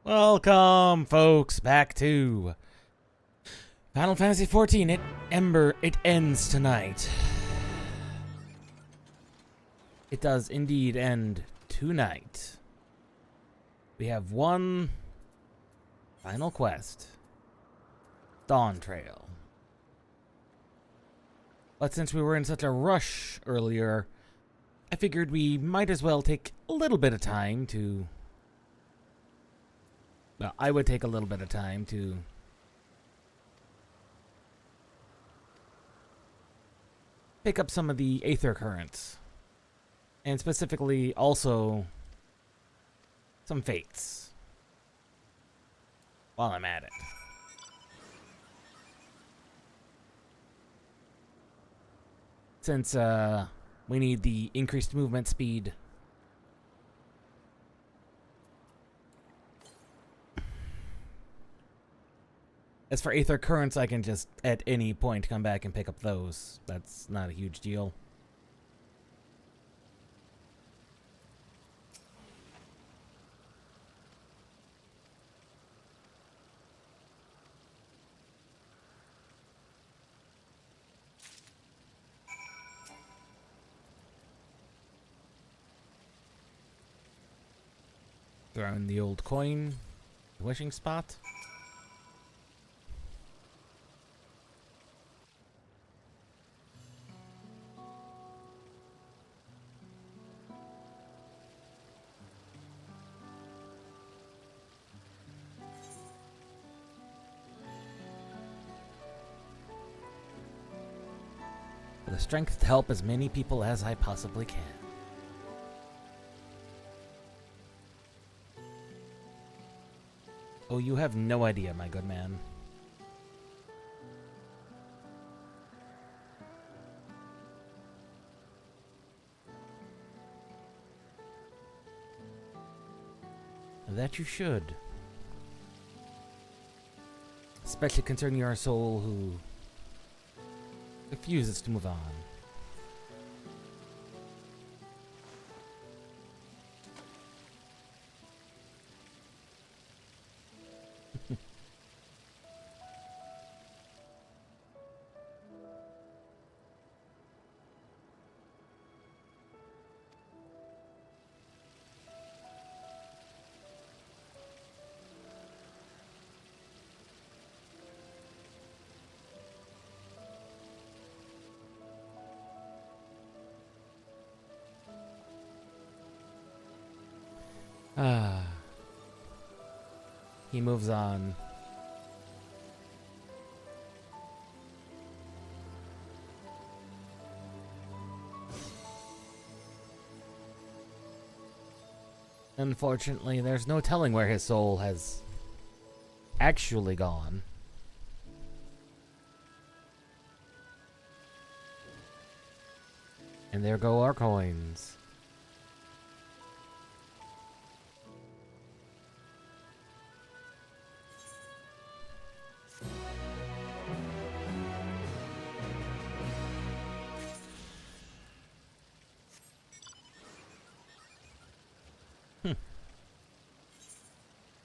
Welcome, folks, back to Final Fantasy XIV. It ends tonight. It does indeed end tonight. We have one final quest, Dawntrail. But since we were in such a rush earlier, I figured we might as well take a little bit of time to... Well, I would take a little bit of time to pick up some of the Aether Currents. And specifically also some Fates. While I'm at it. Since we need the increased movement speed. As for Aether Currents, I can just, at any point, come back and pick up those. That's not a huge deal. Throw in the old coin, the wishing spot. The strength to help as many people as I possibly can. Oh, you have no idea, my good man. That you should. Especially concerning your soul who refuses to move on. He moves on. Unfortunately, there's no telling where his soul has actually gone. And there go our coins.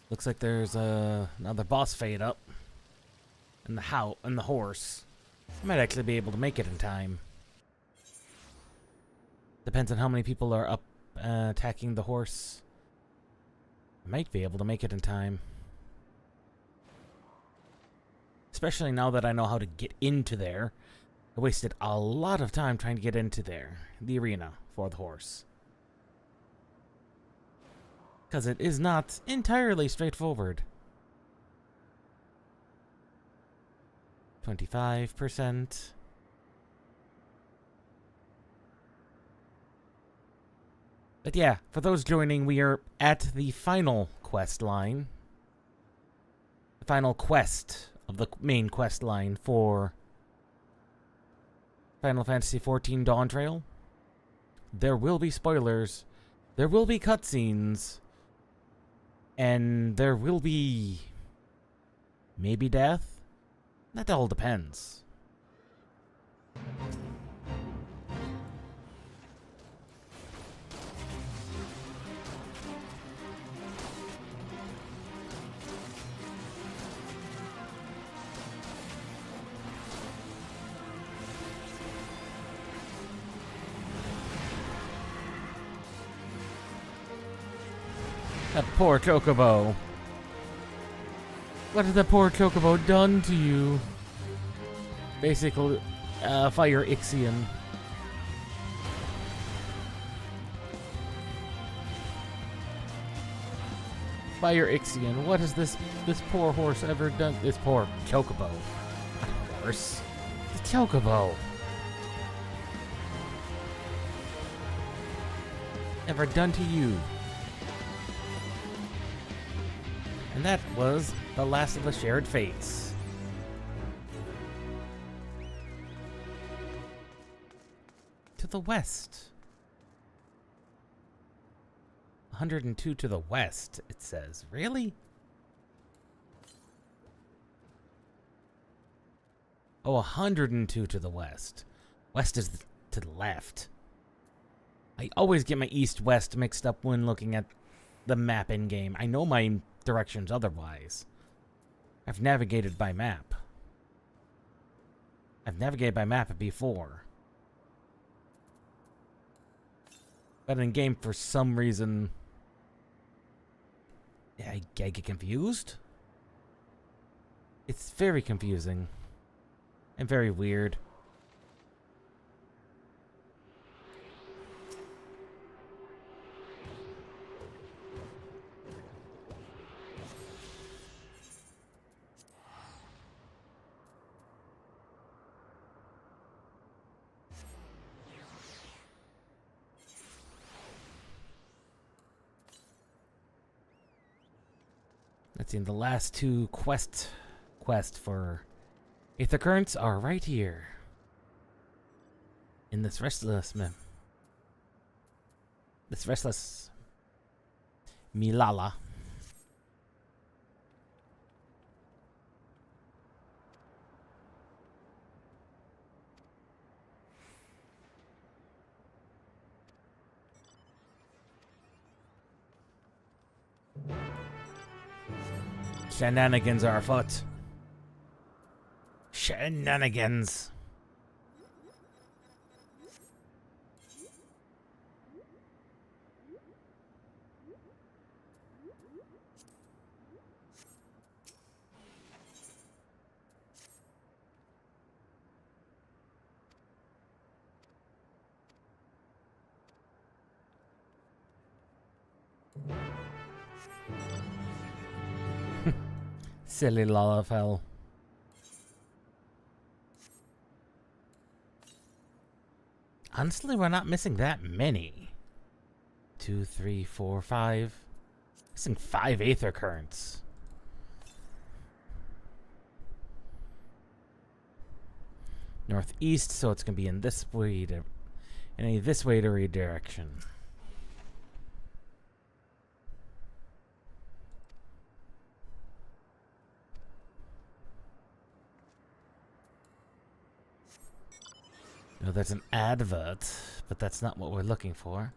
Looks like there's another boss fade up. And the horse. I might actually be able to make it in time. Depends on how many people are up attacking the horse. I might be able to make it in time. Especially now that I know how to get into there. I wasted a lot of time trying to get into there. The arena for the horse. Because it is not entirely straightforward. 25%. But yeah, for those joining, we are at the final quest line. The final quest of the main quest line for Final Fantasy XIV Dawntrail. There will be spoilers. There will be cutscenes. And there will be maybe death? That all depends. That poor Chocobo. What has the poor Chocobo done to you? Basically, fire Ixion. Fire Ixion. What has this poor horse ever done? This poor Chocobo. Not a horse. The Chocobo. Ever done to you? And that was the last of the shared fates. To the west. 102 to the west, it says. Really? Oh, 102 to the west. West is to the left. I always get my east-west mixed up when looking at the map in-game. I know my directions otherwise. I've navigated by map. I've navigated by map before. But in-game, for some reason, I get confused. It's very confusing. And very weird. Let's see, the last two quest for Aether Currents are right here. In this restless Milala. Shenanigans are afoot. Shenanigans. Silly Lalafell. Honestly, we're not missing that many. 2, 3, 4, 5. Missing 5 Aether Currents. Northeast, so it's gonna be in this way to, in a this way to redirection. No, there's an advert, but that's not what we're looking for.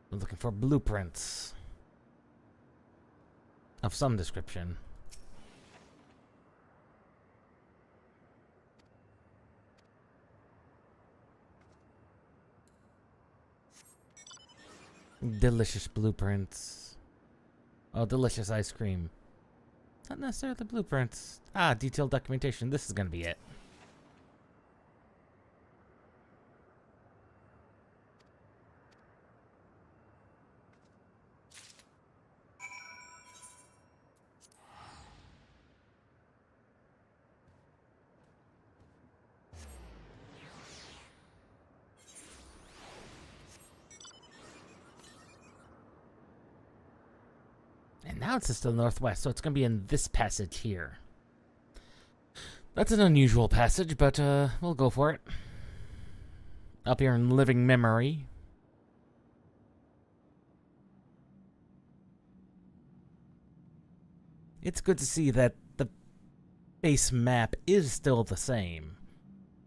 We're looking for blueprints of some description. Delicious blueprints. Oh, delicious ice cream. Not necessarily blueprints. Ah, detailed documentation. This is gonna be it. And now it's just to the northwest, so it's going to be in this passage here. That's an unusual passage, but we'll go for it. Up here in living memory. It's good to see that the base map is still the same.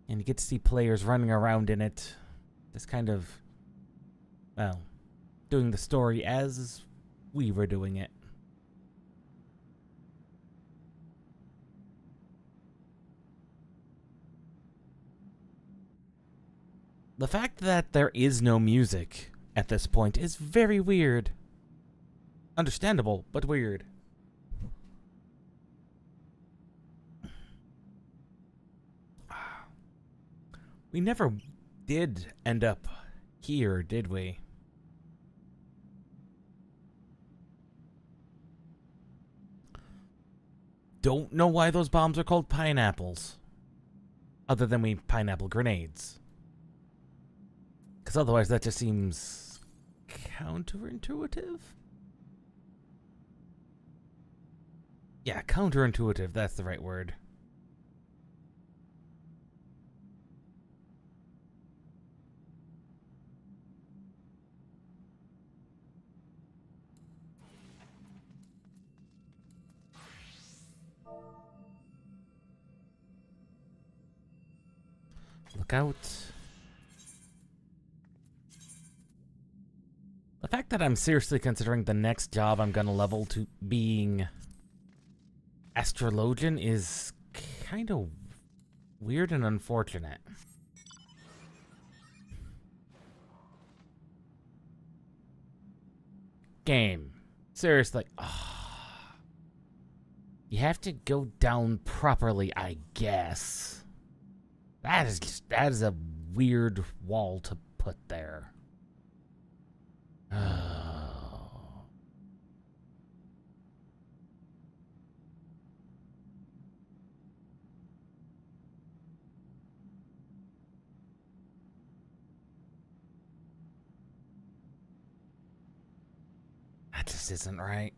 And you get to see players running around in it. Just kind of, well, doing the story as we were doing it. The fact that there is no music at this point is very weird. Understandable, but weird. We never did end up here, did we? Don't know why those bombs are called pineapples. Other than pineapple grenades. Because otherwise that just seems counterintuitive? Yeah, counterintuitive, that's the right word. Look out. The fact that I'm seriously considering the next job I'm gonna level to being astrologian is kind of weird and unfortunate. Game. Seriously. Oh. You have to go down properly, I guess. That is a weird wall to put there. Oh. That just isn't right.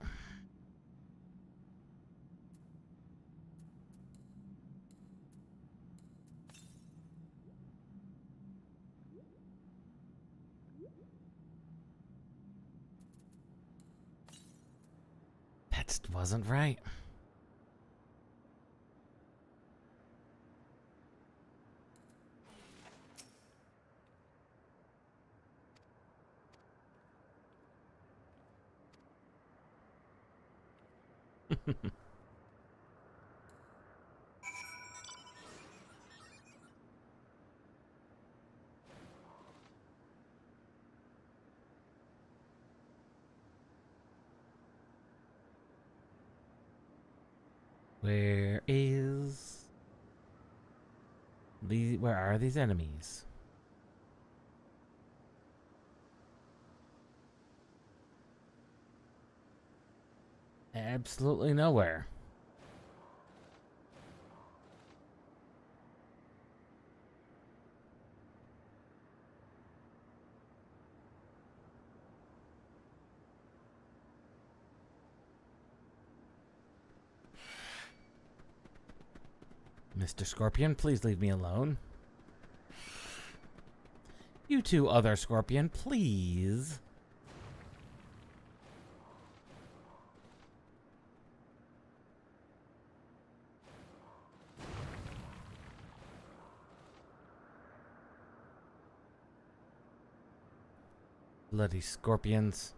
That just wasn't right. Where are these enemies? Absolutely nowhere. Mr. Scorpion, please leave me alone. You two other Scorpion, please. Bloody Scorpions.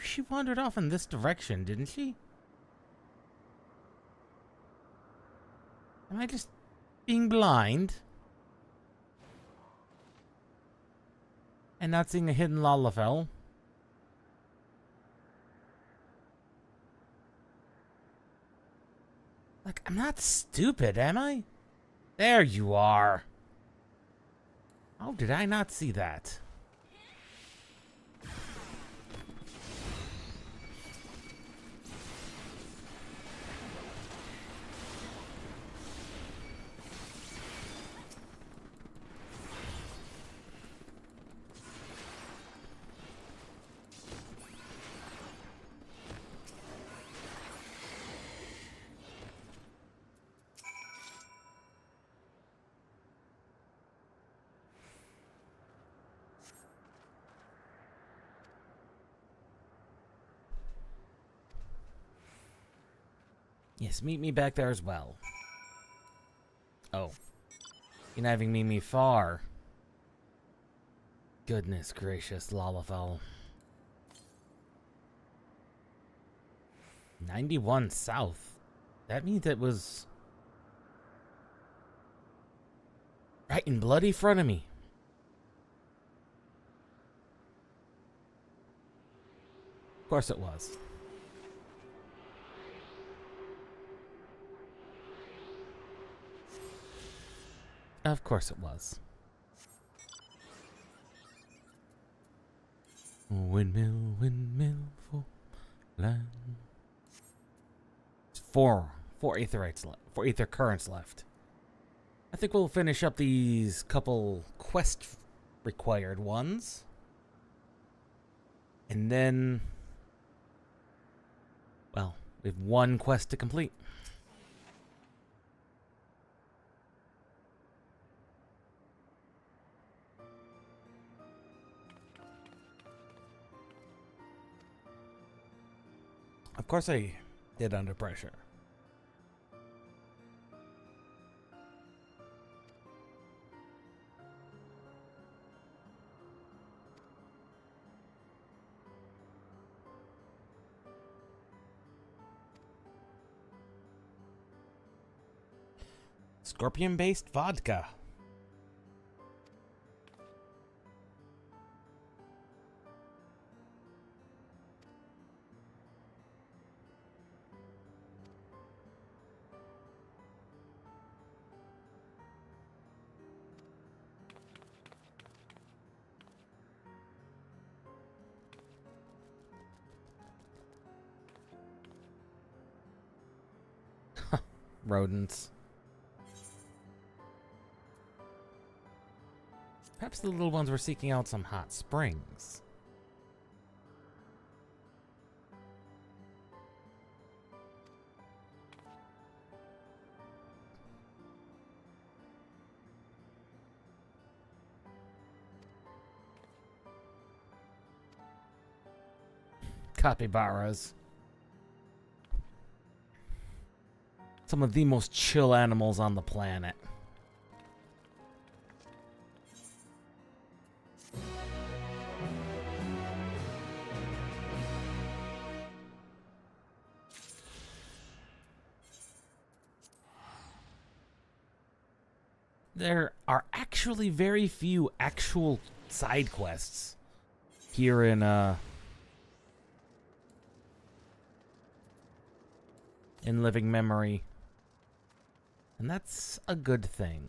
She wandered off in this direction, didn't she? Am I just being blind? And not seeing a hidden Lalafell? Like, I'm not stupid, am I? There you are. How did I not see that? Yes, meet me back there as well. Oh. You're not having meet me far. Goodness gracious, Lalafell. 91 south. That means it was right in bloody front of me. Of course it was. Of course it was. Windmill, windmill for land. It's four aetherites left. 4 aether currents left. I think we'll finish up these couple quest required ones. And then, well, we have one quest to complete. Of course I did under pressure. Scorpion-based vodka. Rodents. Perhaps the little ones were seeking out some hot springs. Capybaras. Some of the most chill animals on the planet. There are actually very few actual side quests here in living memory. And that's a good thing.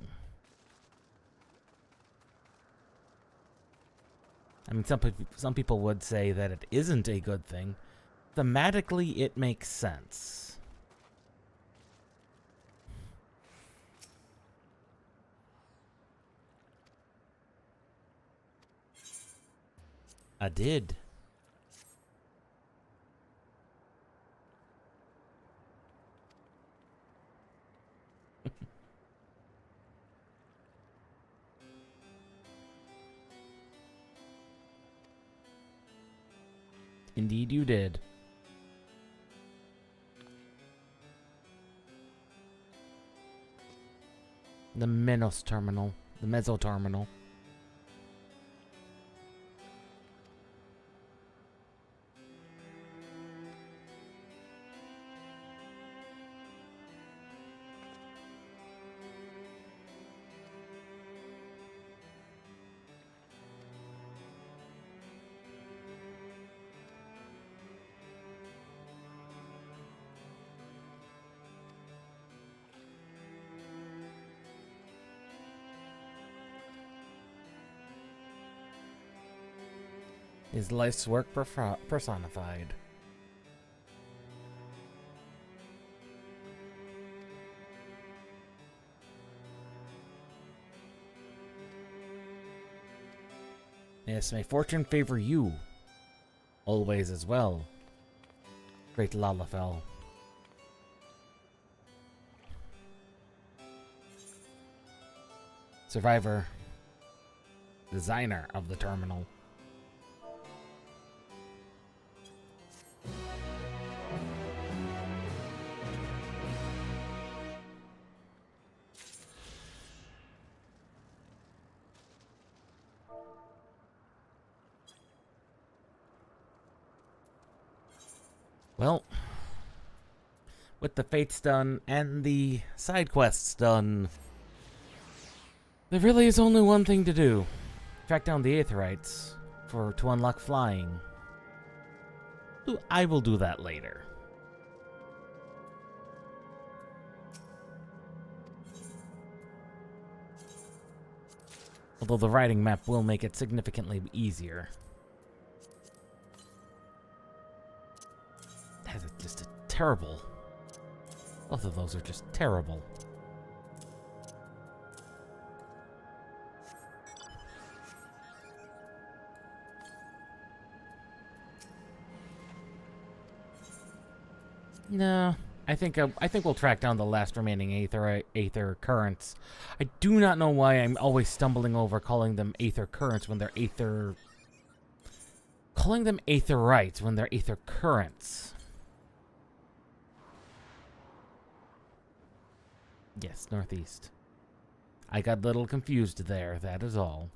I mean, some people would say that it isn't a good thing. Thematically, it makes sense. I did. Indeed you did. The Menos terminal. The Mezzo terminal. His life's work personified. Yes, may fortune favor you. Always as well. Great Lalafell. Survivor. Designer of the terminal. Well, with the fates done and the side quests done, there really is only one thing to do. Track down the Aetherites to unlock flying. I will do that later. Although the riding map will make it significantly easier. That is just a terrible. Both of those are just terrible. No, I think we'll track down the last remaining Aether currents. I do not know why I'm always stumbling over calling them Aether currents when they're calling them Aetherites when they're Aether currents. Yes, northeast. I got a little confused there, that is all.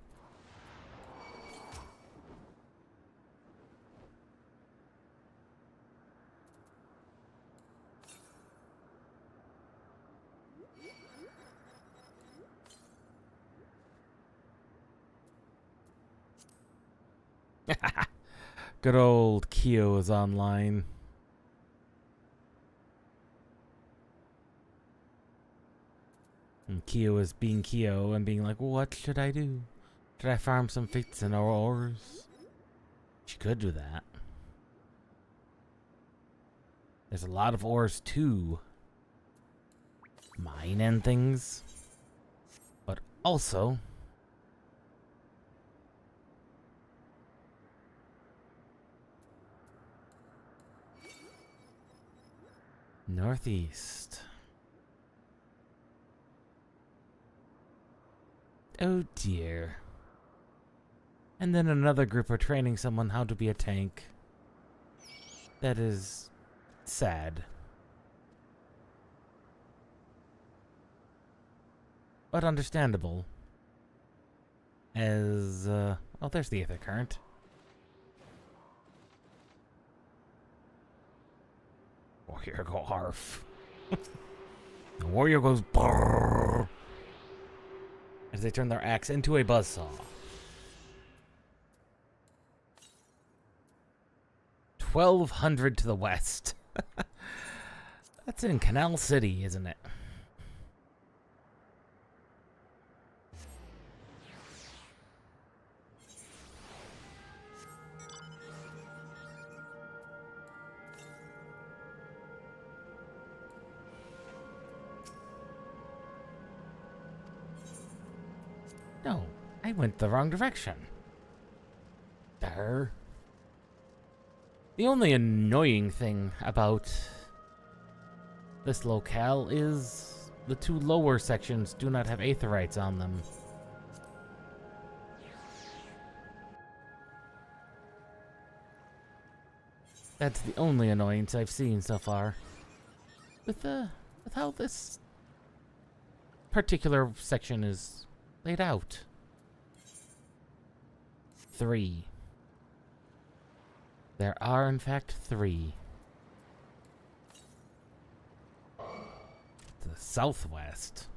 Good old Kyo is online. And Kyo is being Kyo and being like, what should I do? Should I farm some fates and ores? She could do that. There's a lot of ores to mine and things. But also, northeast. Oh dear. And then another group are training someone how to be a tank. That is sad. But understandable. As, oh, there's the Aether current. Warrior go harf. The warrior goes brrr, as they turn their axe into a buzzsaw. 1,200 to the west. That's in Canal City, isn't it? No, I went the wrong direction. There. The only annoying thing about this locale is the two lower sections do not have Aetherites on them. That's the only annoyance I've seen so far. With how this particular section is laid out. 3. There are, in fact, 3. To the southwest.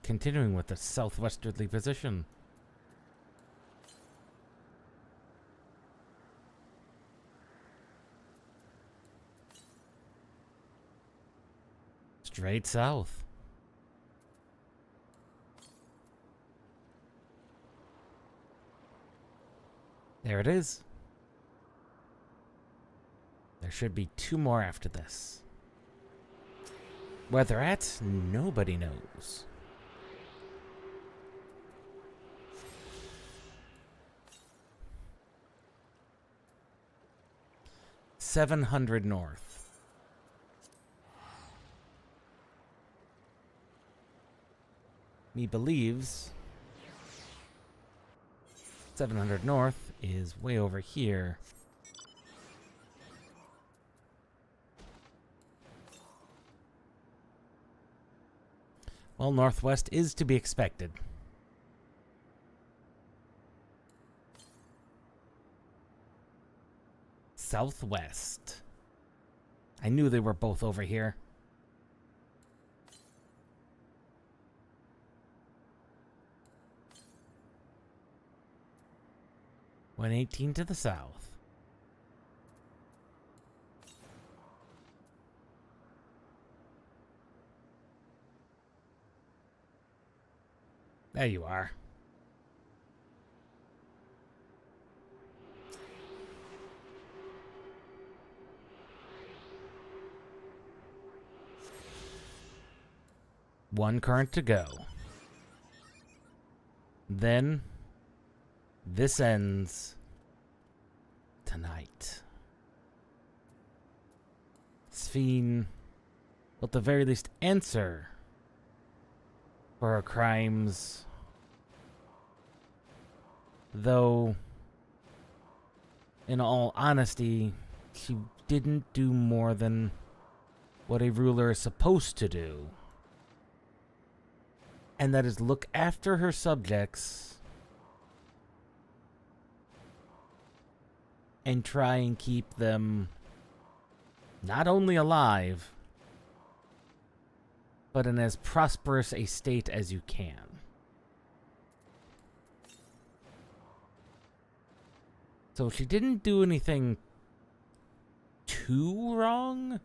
Continuing with the southwesterly position. Straight south. There it is. There should be 2 more after this. Where they're at, nobody knows. $700 north. He believes 700 north is way over here. Well, northwest is to be expected. southwest. I knew they were both over here. 118 to the south. There you are. One current to go. Then this ends tonight. Sphene will at the very least answer for her crimes. Though, in all honesty, she didn't do more than what a ruler is supposed to do. And that is look after her subjects and try and keep them not only alive, but in as prosperous a state as you can. So she didn't do anything too wrong,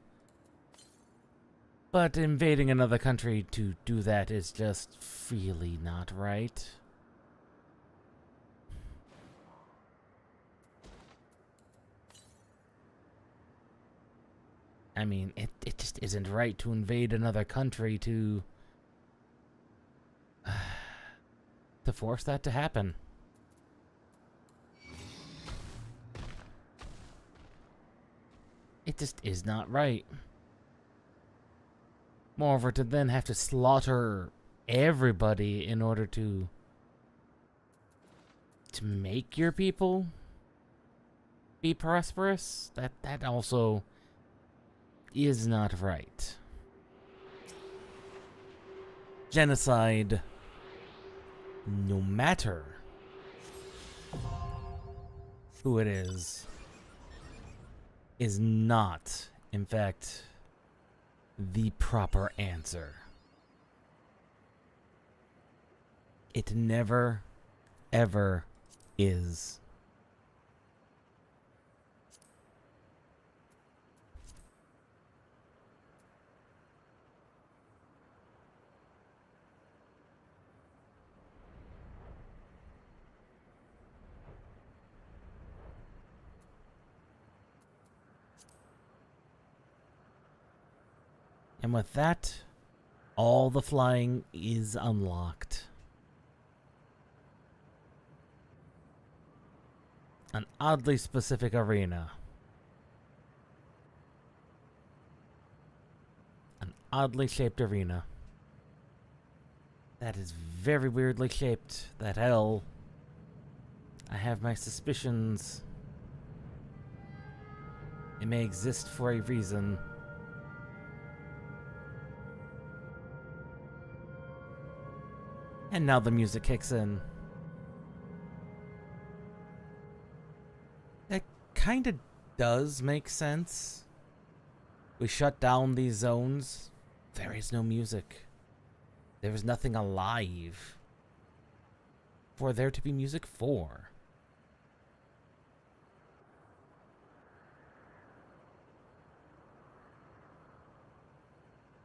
but invading another country to do that is just really not right. I mean, it just isn't right to invade another country to force that to happen. It just is not right. Moreover, to then have to slaughter everybody in order to make your people be prosperous, that also is not right. Genocide, no matter who it is not, in fact, the proper answer. It never, ever is. And with that, all the flying is unlocked. An oddly specific arena. An oddly shaped arena. That is very weirdly shaped. That hell. I have my suspicions. It may exist for a reason. And now the music kicks in. That kind of does make sense. We shut down these zones. There is no music. There is nothing alive for there to be music for.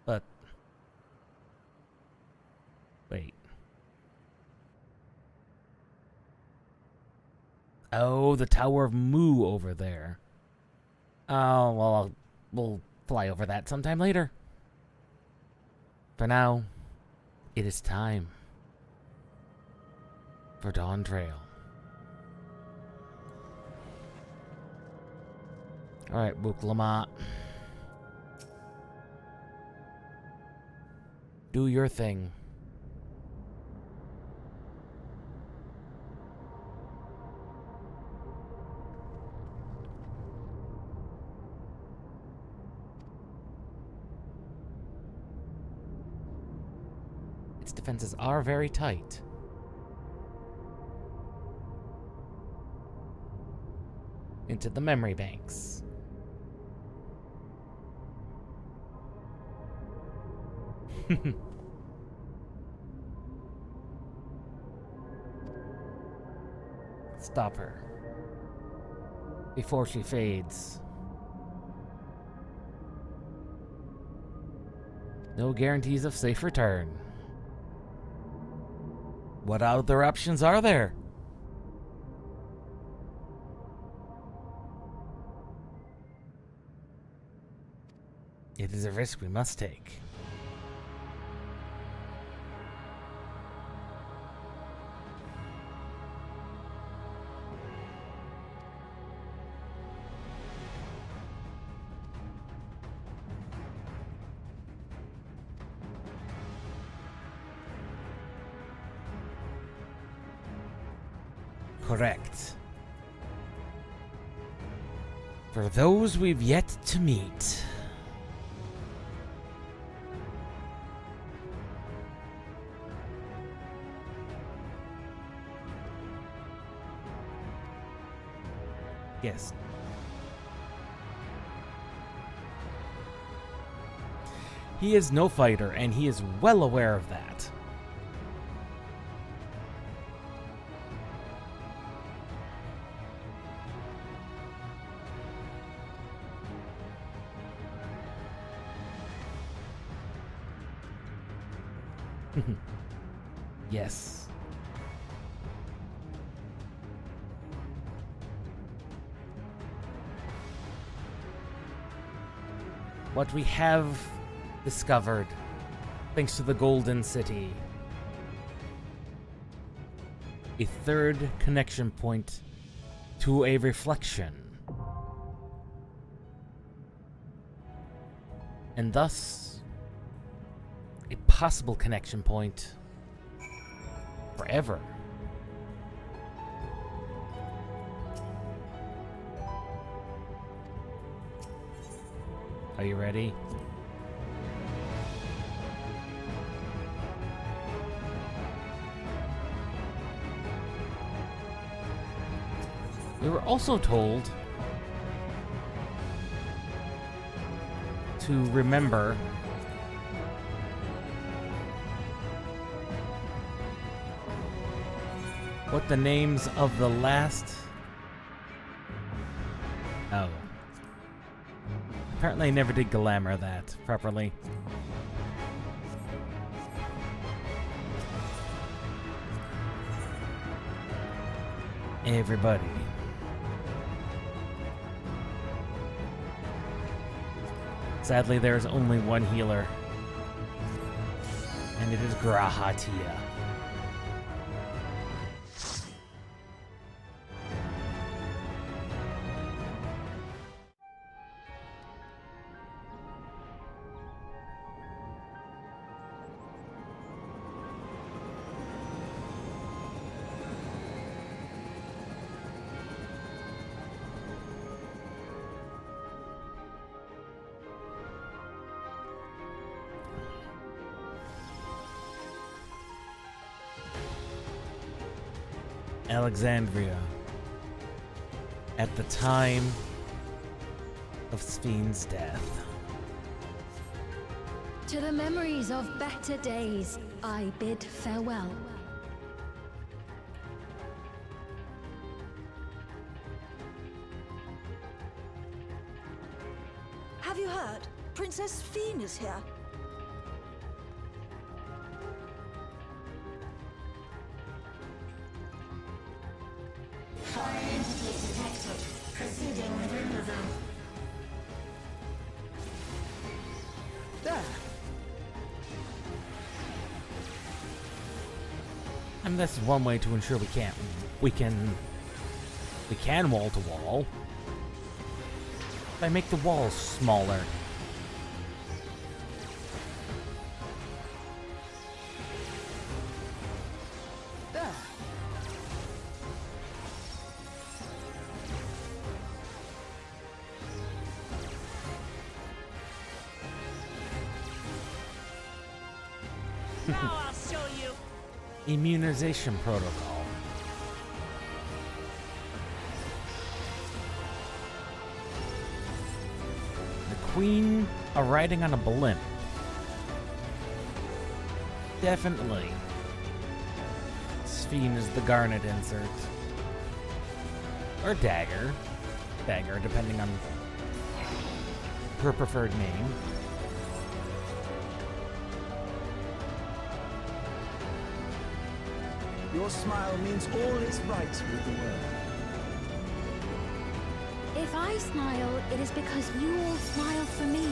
But wait. Oh, the Tower of Mu over there. Oh, well, we'll fly over that sometime later. For now, it is time for Dawntrail. Alright, Book Lamont. Do your thing. Its defenses are very tight. into the memory banks. Stop her before she fades. No guarantees of safe return. What other options are there? It is a risk we must take. Correct. For those we've yet to meet. Yes. He is no fighter, and he is well aware of that. Yes. What we have discovered, thanks to the Golden City, a third connection point to a reflection, and thus a possible connection point forever. Are you ready? We were also told to remember what the names of the last... Oh. Apparently I never did glamour that properly. Everybody. Sadly, there is only one healer, and it is Grahatia. Alexandria, at the time of Sphne's death. To the memories of better days, I bid farewell. Have you heard? Princess Sphne is here. Foreign entities detected. Proceeding with removal. There. And that's one way to ensure we can wall to wall. By make the walls smaller. There. Now I'll show you. Immunization protocol. queen riding on a blimp. Definitely. Sphene is the garnet insert. Or dagger. Dagger, depending on her preferred name. Your smile means all is right with the world. If I smile, it is because you all smile for me.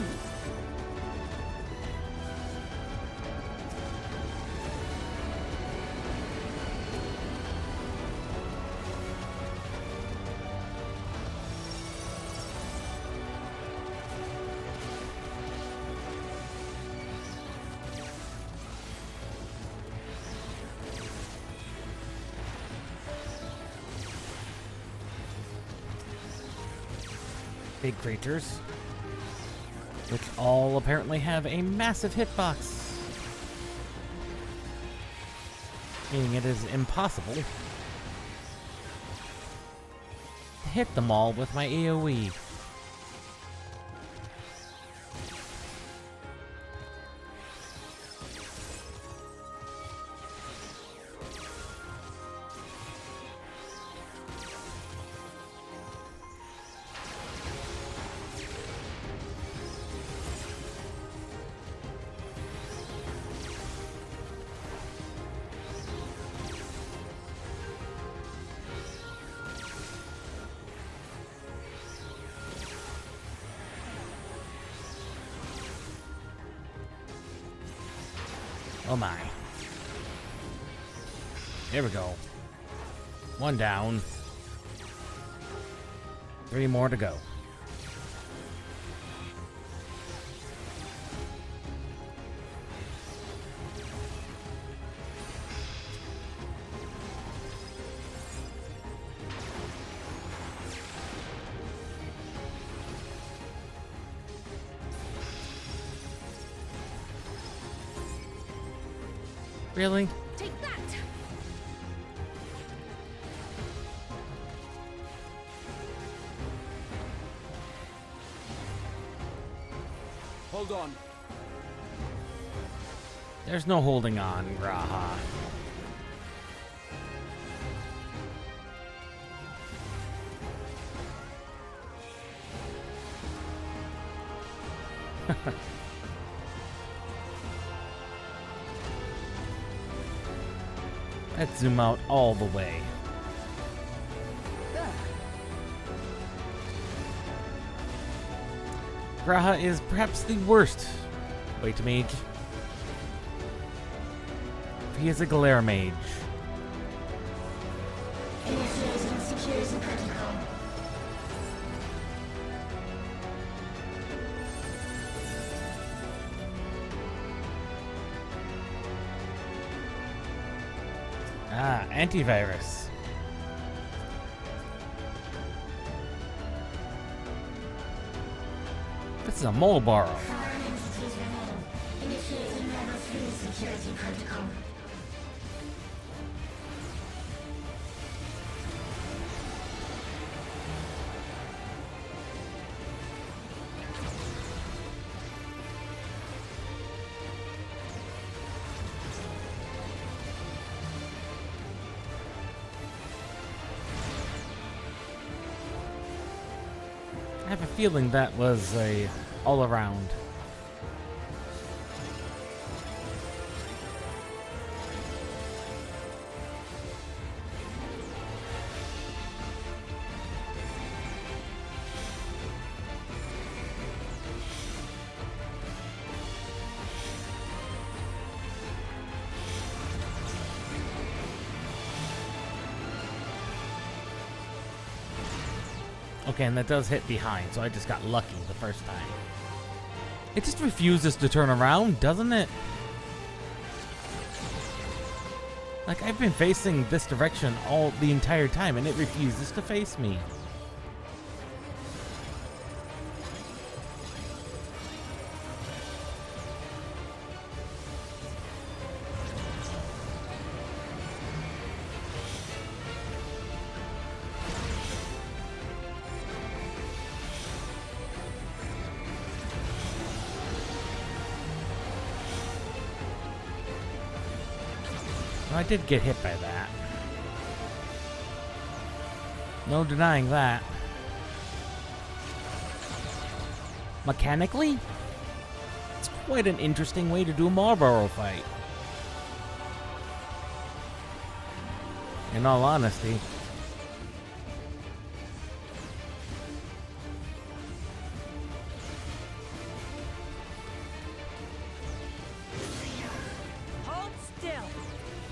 Big creatures, which all apparently have a massive hitbox, meaning it is impossible to hit them all with my AoE. Oh my. Here we go. One down. 3 more to go. Really? Take that! Hold on. There's no holding on, Graha. Let's zoom out all the way. There. Graha is perhaps the worst White Mage. He is a glare mage. Initiating security protocol. Ah, antivirus. This is a mole borrow. Foreign entities remain. Initiating level 3 security protocol. I have a feeling that was a all around. Okay, and that does hit behind, so I just got lucky the first time. It just refuses to turn around, doesn't it? Like, I've been facing this direction all the entire time, and it refuses to face me. I did get hit by that. No denying that. Mechanically, it's quite an interesting way to do a Marlboro fight. In all honesty. Hold still.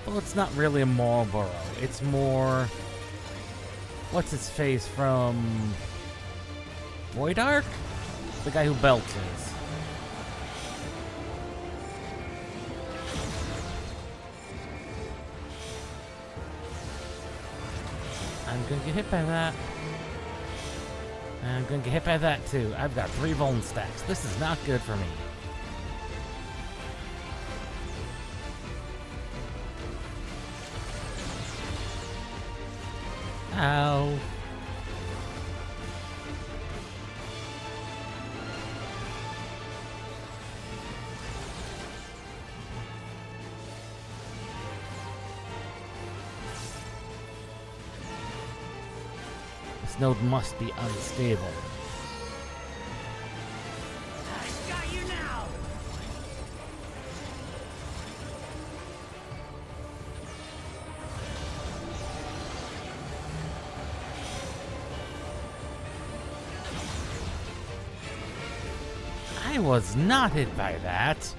Well, it's not really a Marlboro. It's more... What's his face from... Void Ark? The guy who belches. I'm gonna get hit by that. I'm gonna get hit by that too. I've got 3 vuln stacks. This is not good for me. Ow. This node must be unstable. I got you now. I was not hit by that.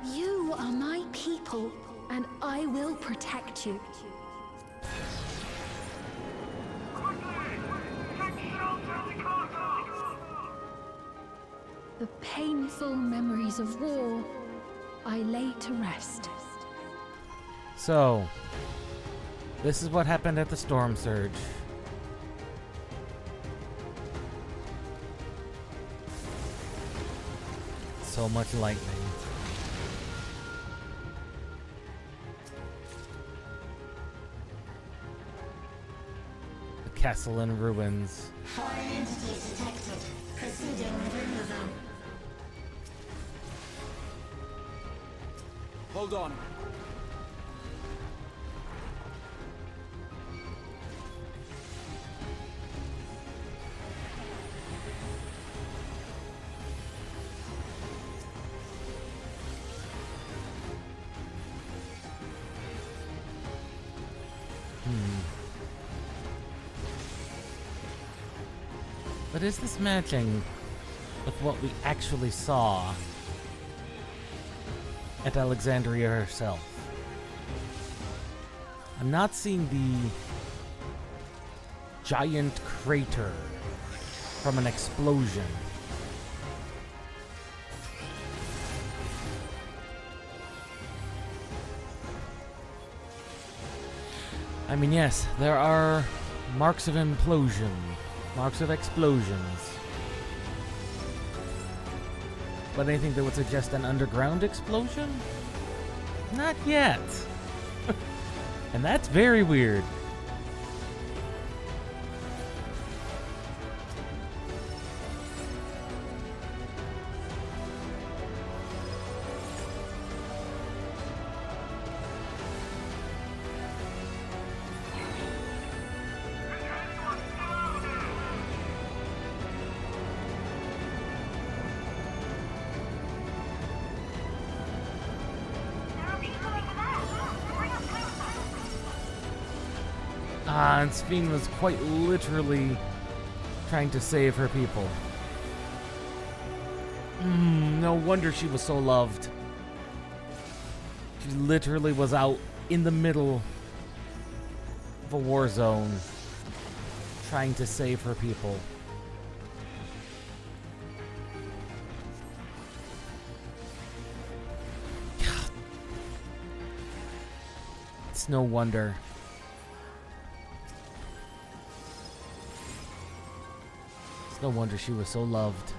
You are my people, and I will protect you. The painful memories of war I lay to rest. So, this is what happened at the Storm Surge. So much lightning. The castle in ruins. Foreign entities detected. Proceeding with removal. Hold on. But is this matching with what we actually saw at Alexandria herself? I'm not seeing the giant crater from an explosion. I mean, yes, there are marks of implosion, marks of explosions. But anything that would suggest an underground explosion? Not yet. And that's very weird. And Sphene was quite literally trying to save her people. No wonder she was so loved. She literally was out in the middle of a war zone trying to save her people. It's no wonder. No wonder she was so loved.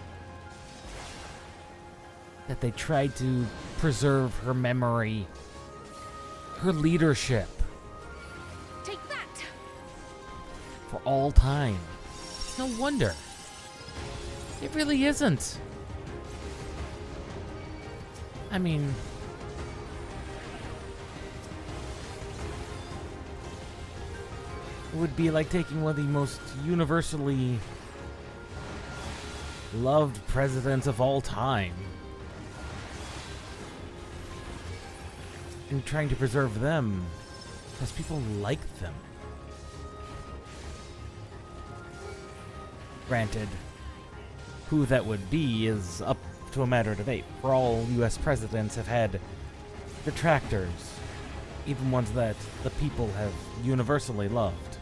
That they tried to preserve her memory, her leadership. Take that! For all time. It's no wonder. It really isn't. I mean, it would be like taking one of the most universally loved presidents of all time and trying to preserve them because people like them. Granted, who that would be is up to a matter of debate, for all US presidents have had detractors, even ones that the people have universally loved.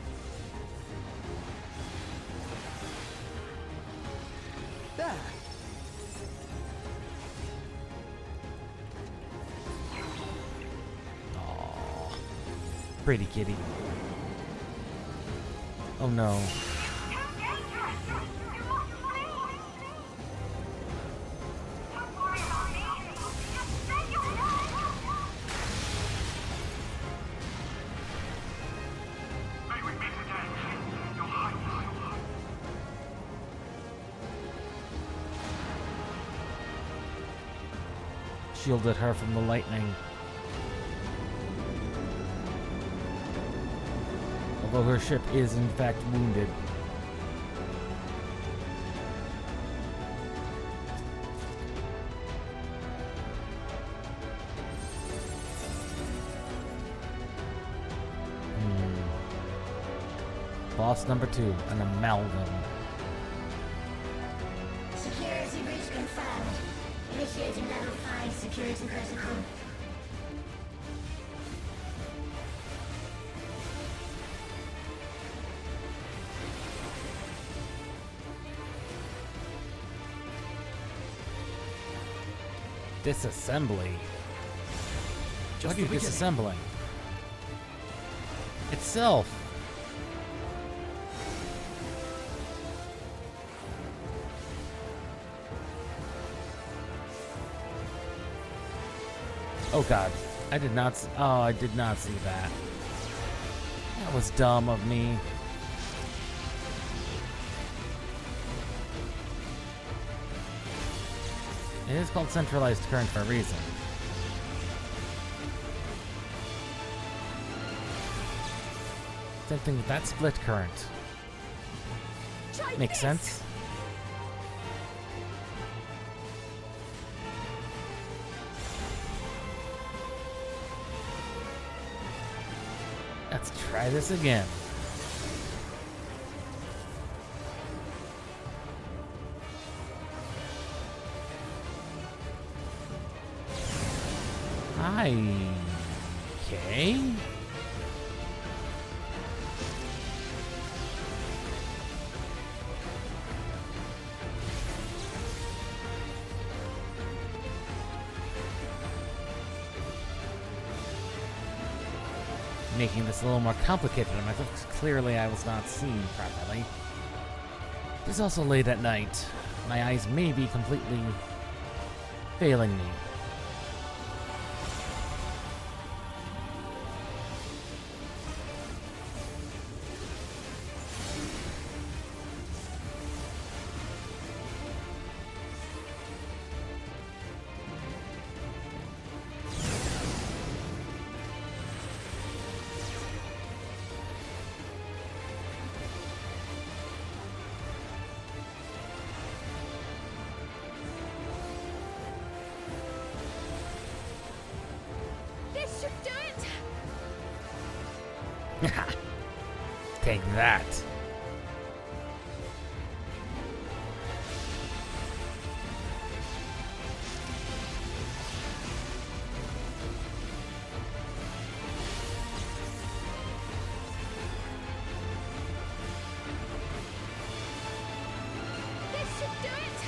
There. Aww. Pretty kitty. Oh no. Shielded her from the lightning. Although her ship is in fact wounded. Boss number 2, an amalgam. Security breach confirmed. Initiating level 5 security protocol. Disassembly? What are you disassembling? Itself! Oh god, I did not see, oh, I did not see that. That was dumb of me. It is called centralized current for a reason. Same thing with that split current. Makes sense. Let's try this again. Okay. Making this a little more complicated than I thought, because clearly I was not seen properly. It's also late at night. My eyes may be completely failing me. This should do it! Take that. This should do it!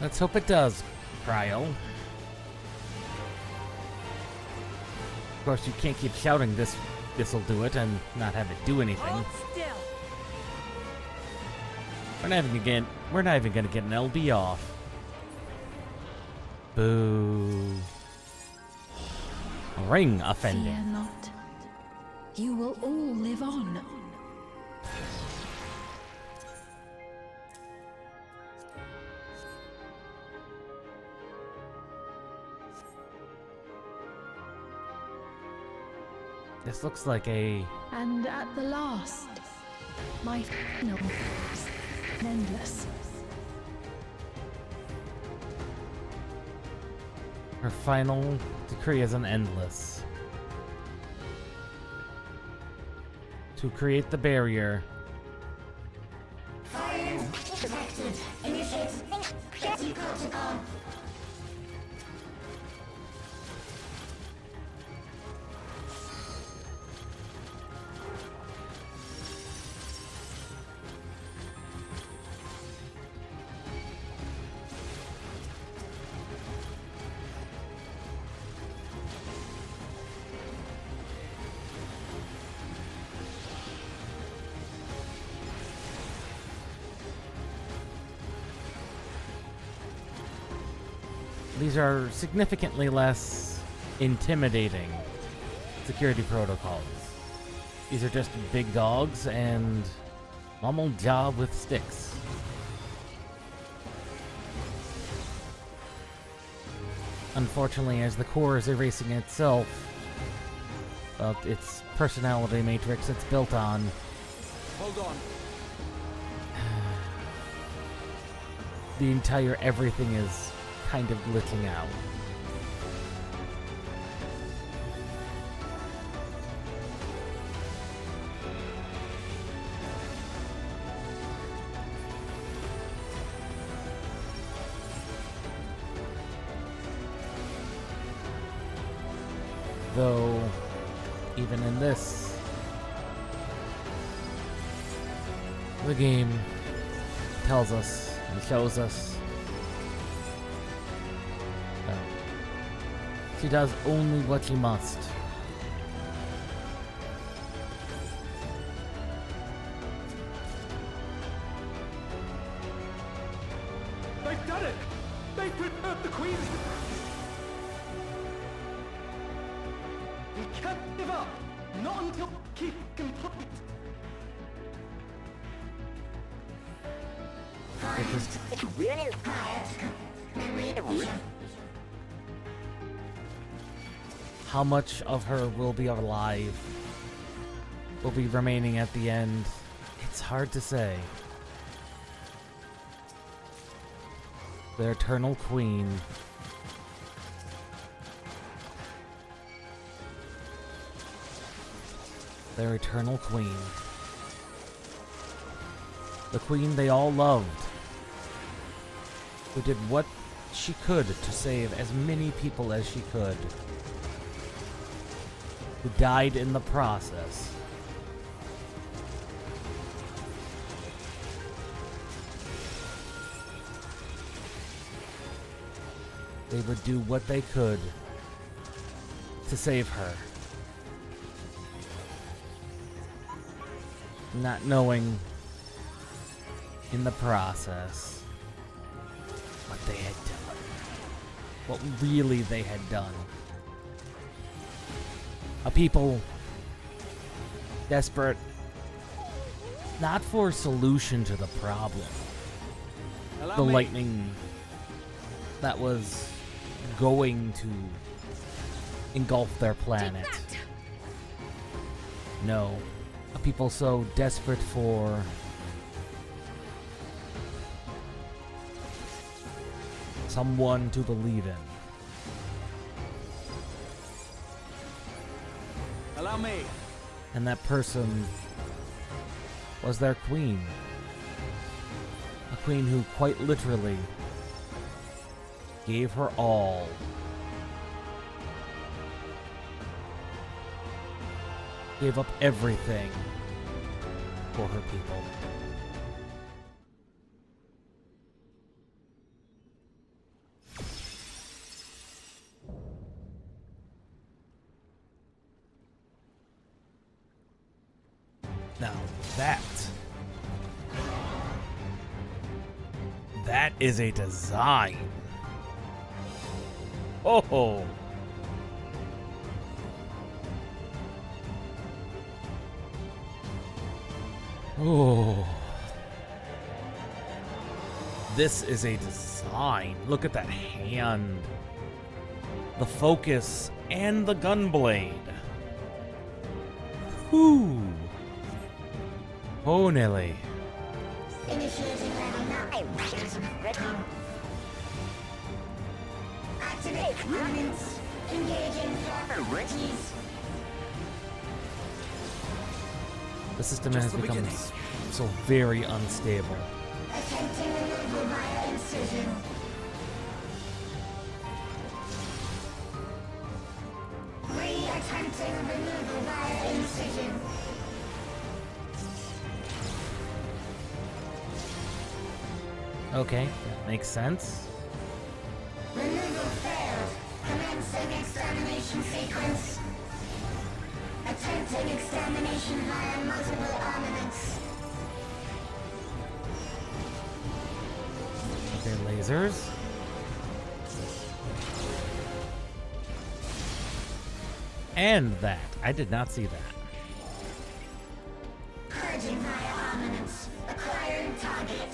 Let's hope it does, Cryo. Of course, you can't keep shouting this'll do it and not have it do anything. Hold still. We're not even gonna get an LB off. Boo. Ring offended. Fear not. You will all live on. This looks like a... And at the last, my final is endless. Her final decree is an endless. To create the barrier. Fire detected. Initiate safety protocol. These are significantly less intimidating security protocols. These are just big dogs and normal job with sticks. Unfortunately, as the core is erasing itself, well, its personality matrix it's built on, Hold on. the entire everything is kind of glitching out. Though, even in this, the game tells us and shows us she does only what she must. They've done it! They've preserved the Queen! We can't give up! Not until keep complete! It is how much of her will be alive, will be remaining at the end. It's hard to say. The Eternal Queen. Their Eternal Queen. The Queen they all loved. Who did what she could to save as many people as she could. Who died in the process. They would do what they could to save her. Not knowing in the process what they had done. What really they had done. A people desperate not for a solution to the problem. Allow The me. lightning that was going to engulf their planet. No. A people so desperate for someone to believe in. Allow me. And that person was their queen. A queen who quite literally gave her all. Gave up everything for her people. Now that is a design. Oh. Oh. This is a design. Look at that hand. The focus and the gun blade. Whoo! Oh, Nelly. Initiating level 9. Activate permanents. Engaging properties. The system has become so very unstable. Attempting removal via incision. Re-attempting removal via incision. Okay, that makes sense. Removal failed. Commencing extermination sequence. Attempting extermination via multiple armaments. Okay, lasers. And that. I did not see that. Purging via armaments. Acquiring target.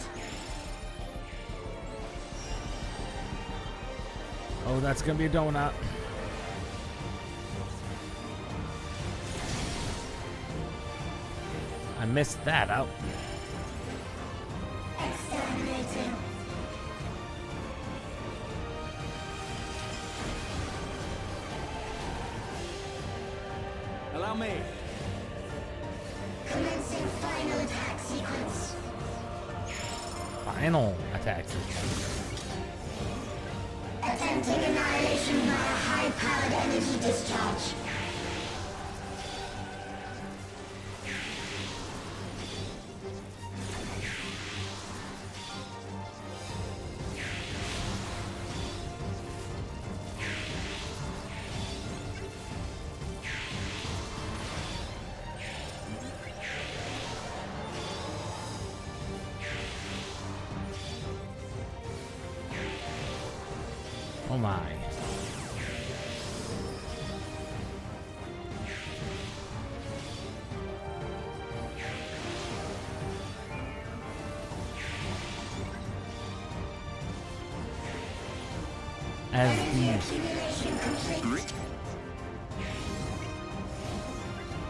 Oh, that's gonna be a donut. I missed that out. Exterminating. Allow me. Commencing final attack sequence. Final attack sequence. Attempting annihilation via high-powered energy discharge. Oh my. As the Accumulation complete.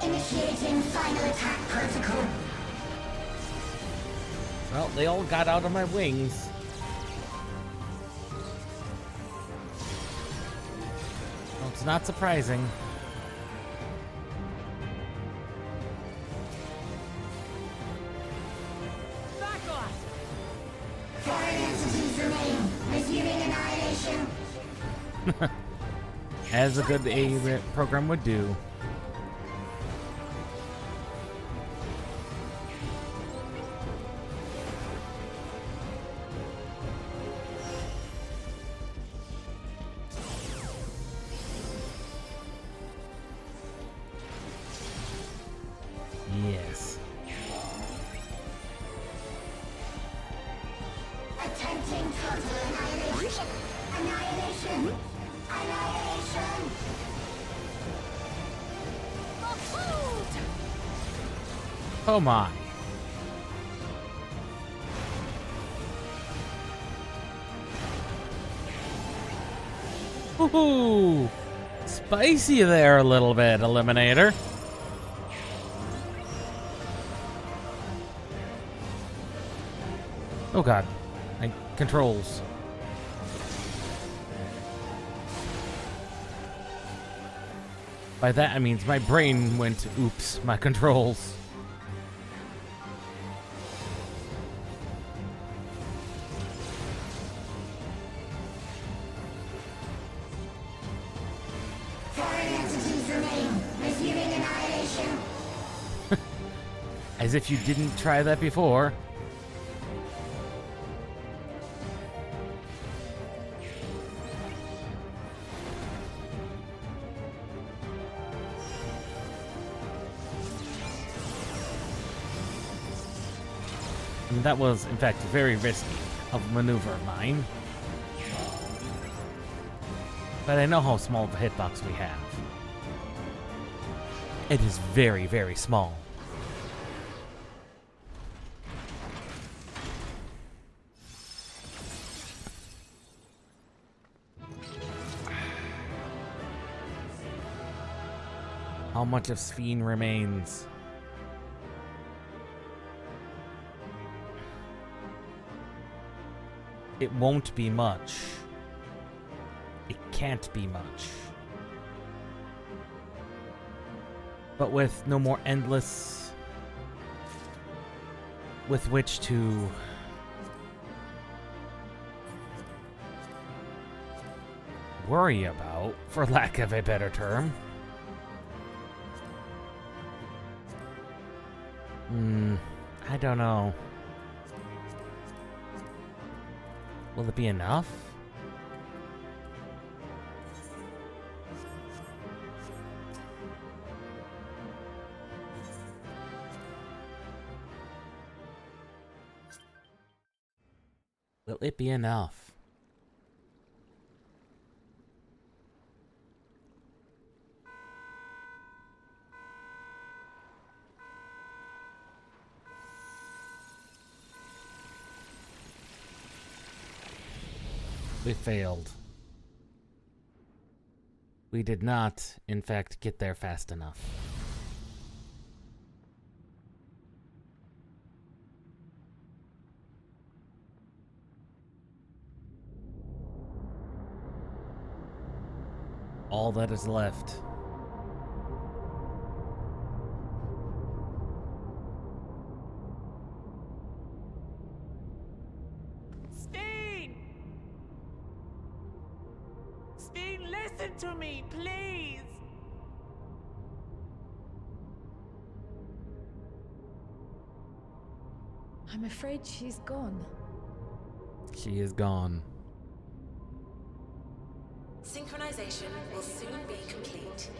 Initiating final attack protocol. well, they all got out of my wings. Well, it's not surprising. Back off! Foreign entities remain. Resuming annihilation. As a good A program would do. Yes. Attempting total annihilation. Annihilation. Annihilation. Oh my. Woohoo! Spicy there a little bit, Eliminator. Oh god. My controls. By that I means my brain went, oops, my controls. Foreign entities remain. Resuming annihilation. As if you didn't try that before. And that was, in fact, very risky of a maneuver of mine. But I know how small of a hitbox we have. It is very, very small. How much of Sphene remains? It won't be much. It can't be much. But with no more endless with which to worry about, for lack of a better term. I don't know. Will it be enough? Will it be enough? We failed. We did not, in fact, get there fast enough. All that is left. Listen to me, please! I'm afraid she's gone. She is gone. Synchronization will soon be complete.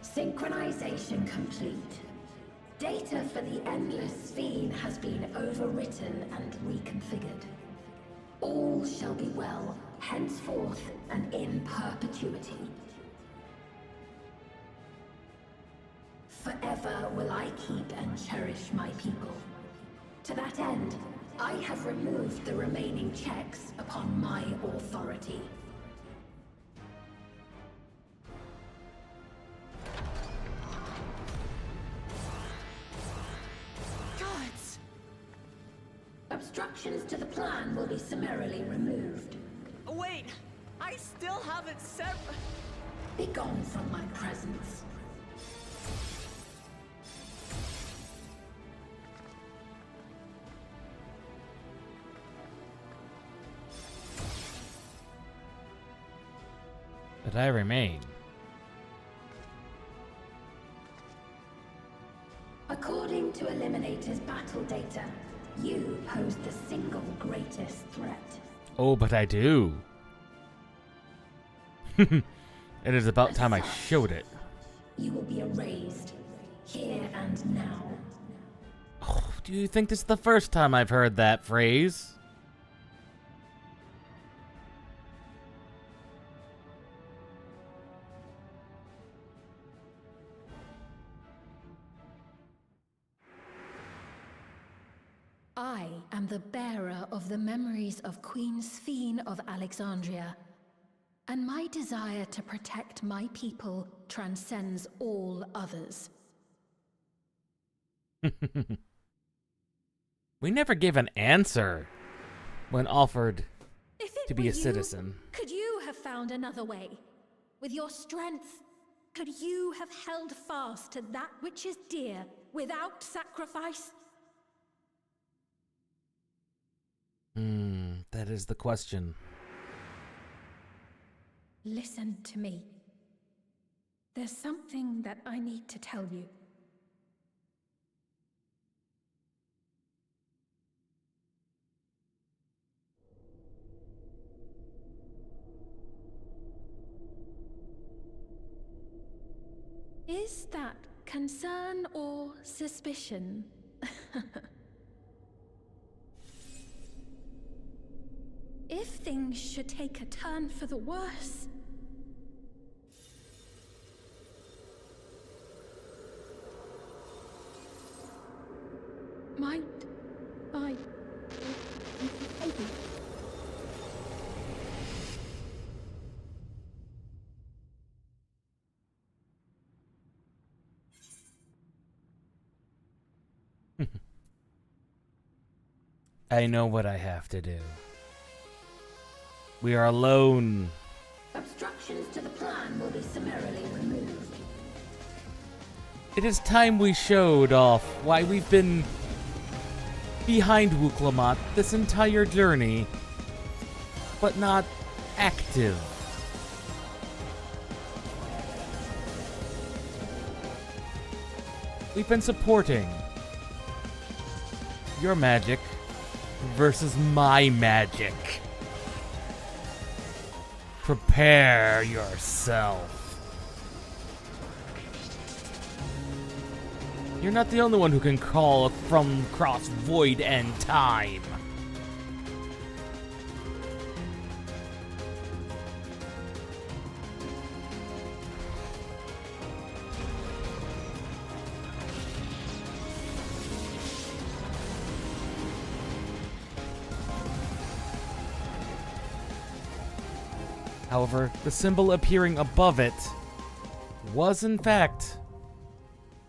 Synchronization complete. Data for the Endless Sphene has been overwritten and reconfigured. All shall be well, henceforth and in perpetuity. Forever will I keep and cherish my people. To that end, I have removed the remaining checks upon my authority. Obstructions to the plan will be summarily removed. Wait! I still haven't said... Be gone from my presence. But I remain. According to Eliminator's battle data, you pose the single greatest threat. Oh, but I do. It is about time I showed it. You will be erased, here and now. Oh, do you think this is the first time I've heard that phrase? I am the bearer of the memories of Queen Sphene of Alexandria, and my desire to protect my people transcends all others. We never gave an answer when offered If it to be were a citizen. could you have found another way? With your strength, could you have held fast to that which is dear without sacrifice? That is the question. Listen to me. There's something that I need to tell you. Is that concern or suspicion? If things should take a turn for the worse... Might I... I know what I have to do. We are alone. Obstructions to the plan will be summarily removed. It is time we showed off why we've been behind Wuklamat this entire journey, but not active. We've been supporting your magic versus my magic. Prepare yourself. You're not the only one who can call from across void and time. However, the symbol appearing above it was in fact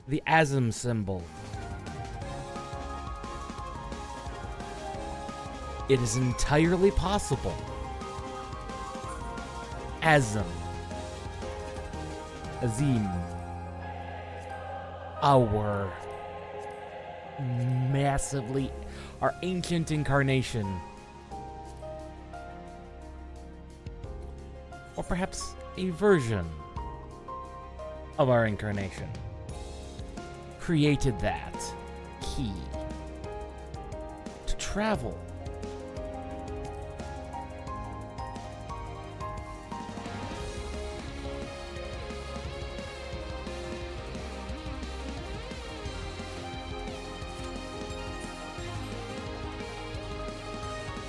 the Asm symbol. It is entirely possible. Azim. Our our ancient incarnation. Or perhaps a version of our incarnation created that key to travel.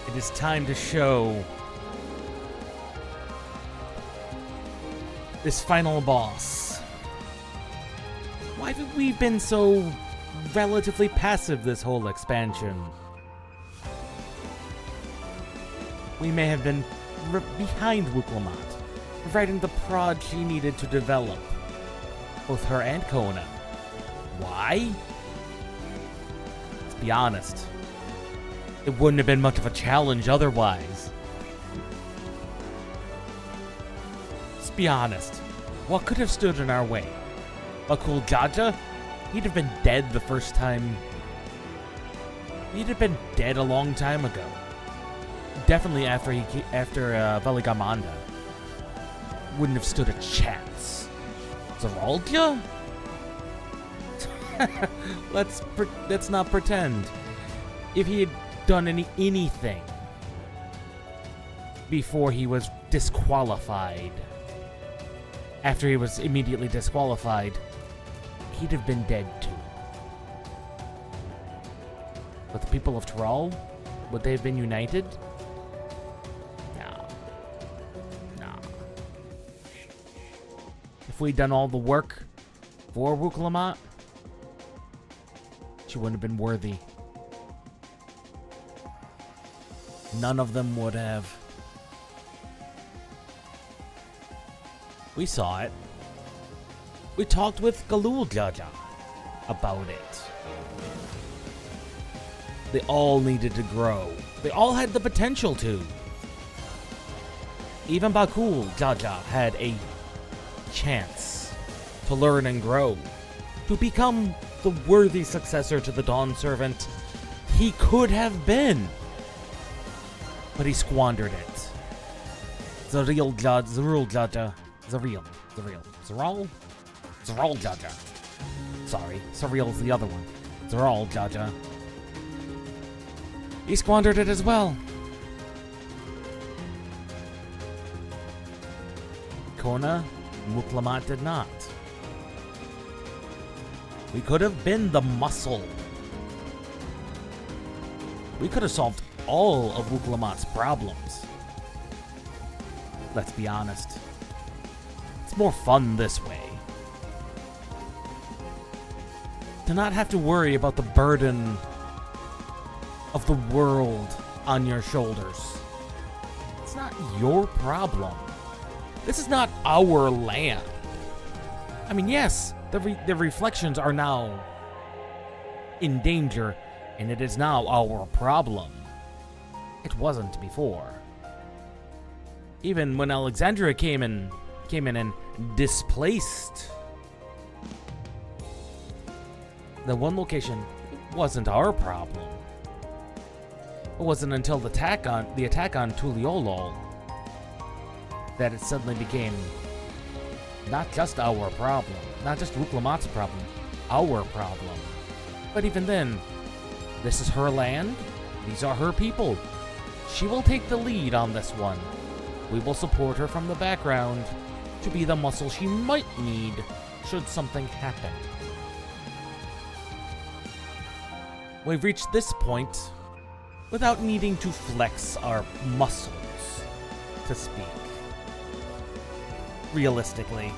It is time to show this final boss. Why have we been so relatively passive this whole expansion? We may have been behind Wuklamat, providing the prod she needed to develop, both her and Kona. Why? Let's be honest. It wouldn't have been much of a challenge otherwise. Let's be honest. What could have stood in our way? A cool Jaja? He'd have been dead the first time. He'd have been dead a long time ago. Definitely after Veligamanda. Wouldn't have stood a chance. Zeraldia? Let's not pretend. If he had done anything before he was disqualified, after he was immediately disqualified, he'd have been dead too. But the people of Tyrol, would they have been united? No. No. If we'd done all the work for Wuklamat, she wouldn't have been worthy. None of them would have. We saw it. We talked with Galul Jaja about it. They all needed to grow. They all had the potential to. Even Bakul Jaja had a chance to learn and grow, to become the worthy successor to the Dawn Servant he could have been. But he squandered it. Zeral Jaja. Jaja. Sorry, Surreal's the other one. Zeral Jaja. He squandered it as well. Kona, Wuklamat did not. We could have been the muscle. We could have solved all of Wuklamat's problems. Let's be honest. It's more fun this way. To not have to worry about the burden of the world on your shoulders. It's not your problem. This is not our land. I mean, yes, the reflections are now in danger, and it is now our problem. It wasn't before. Even when Alexandria came in and displaced the one location, it wasn't our problem. It wasn't until the attack on Tuliolol that it suddenly became not just our problem, not just Wuklamat's problem, our problem. But even then, this is her land, these are her people. She will take the lead on this one. We will support her from the background to be the muscle she might need should something happen. We've reached this point without needing to flex our muscles, to speak. Realistically.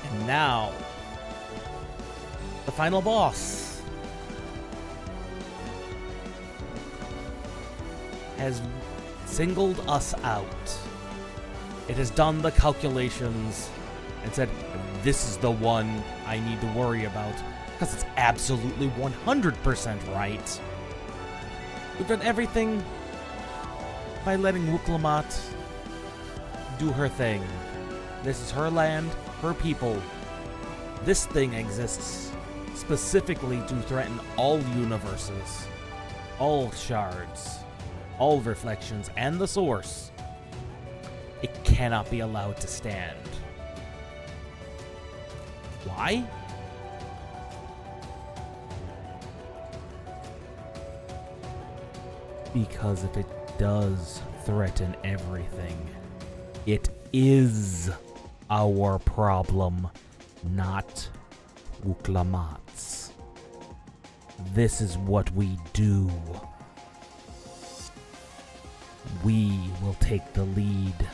And now, the final boss has singled us out. It has done the calculations and said, this is the one I need to worry about, because it's absolutely 100% right. We've done everything by letting Wuklamat do her thing. This is her land, her people. This thing exists specifically to threaten all universes, all shards, all reflections, and the source. It cannot be allowed to stand. Why? Because if it does threaten everything, it is our problem, not Wuklamat's. This is what we do. We will take the lead.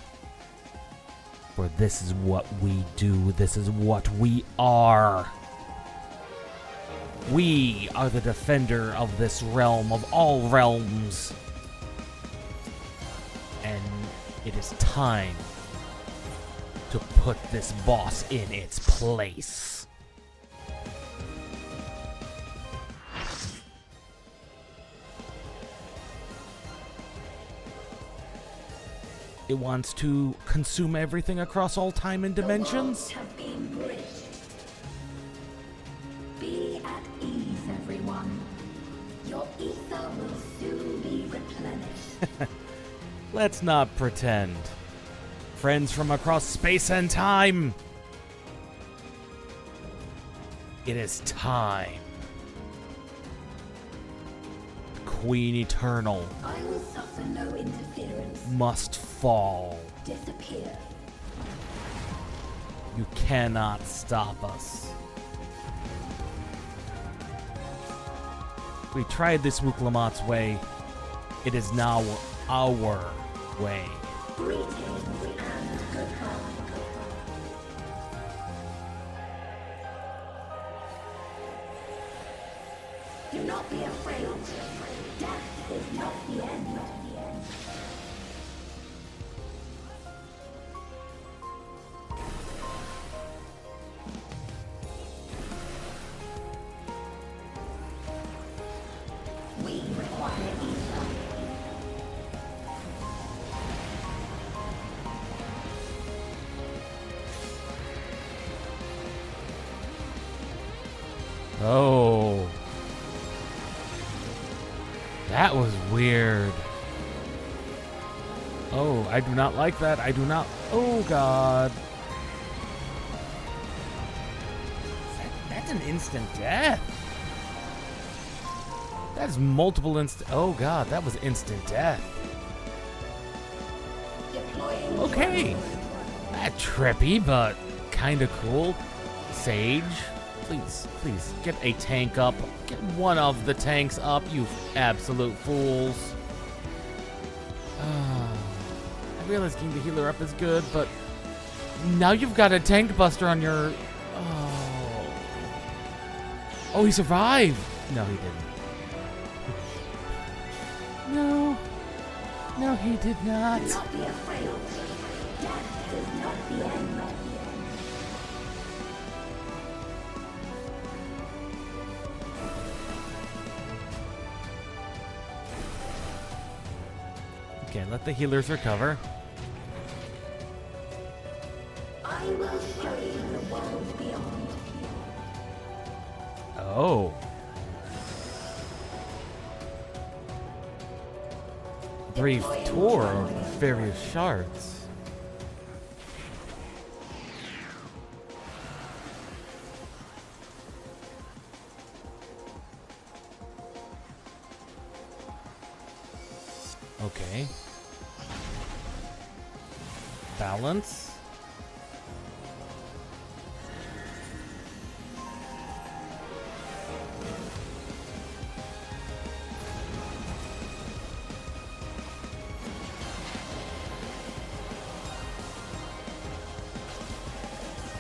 For this is what we do. This is what we are. We are the defender of this realm, of all realms. And it is time to put this boss in its place. It wants to consume everything across all time and dimensions. The walls have been bridged. Be at ease, everyone. Your ether will soon be replenished. Let's not pretend. Friends from across space and time. It is time. Queen Eternal I will suffer no interference. must fall. Disappear. You cannot stop us. We tried this Wuklamat's way. It is now our way. Greetings and goodbye. Do not be afraid. Death is not the end. We require ether. Oh. That was weird. Oh, I do not like that. I do not. Oh, God. That's an instant death. That's multiple instant. Oh, God. That was instant death. Deploying. Okay. That trippy, but kind of cool. Sage. Please, please, get a tank up. Get one of the tanks up, you absolute fools. I realize getting the healer up is good, but now you've got a tank buster on your... Oh. Oh, he survived! No, he didn't. No. No, he did not. Do not be afraid. Death is not the end. Okay, let the healers recover. I will show you the world beyond. Oh. Brief tour of various shards. Okay. Balance.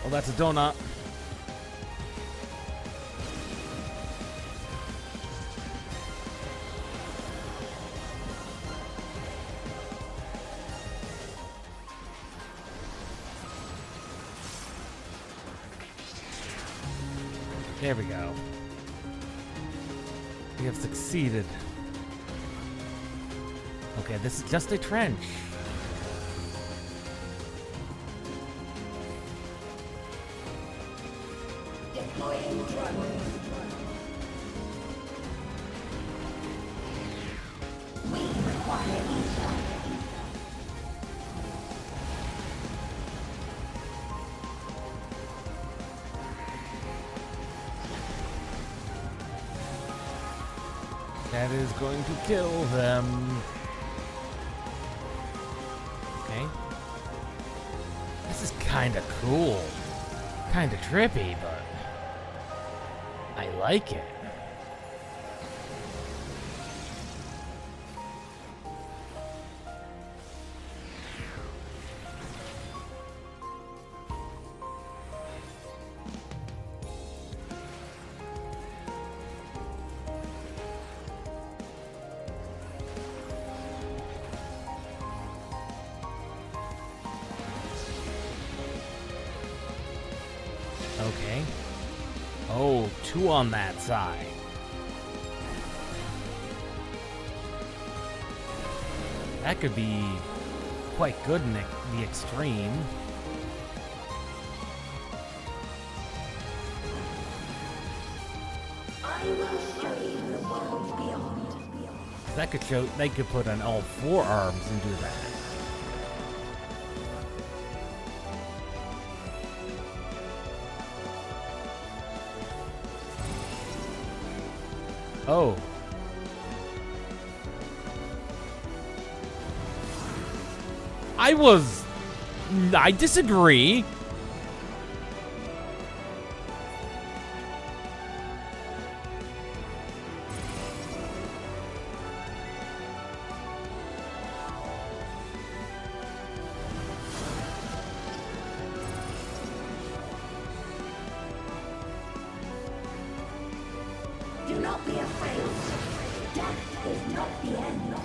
Well, that's a donut. There we go. We have succeeded. Okay, this is just a trench. Deploying drone. We require ether. That is going to kill them. Okay. This is kind of cool. Kind of trippy, but I like it. Okay. Oh, two on that side. That could be quite good in the extreme. I will show you the world beyond. That could show they could put on all four arms and do that. Oh. I disagree. Do not be afraid. Death is not the end.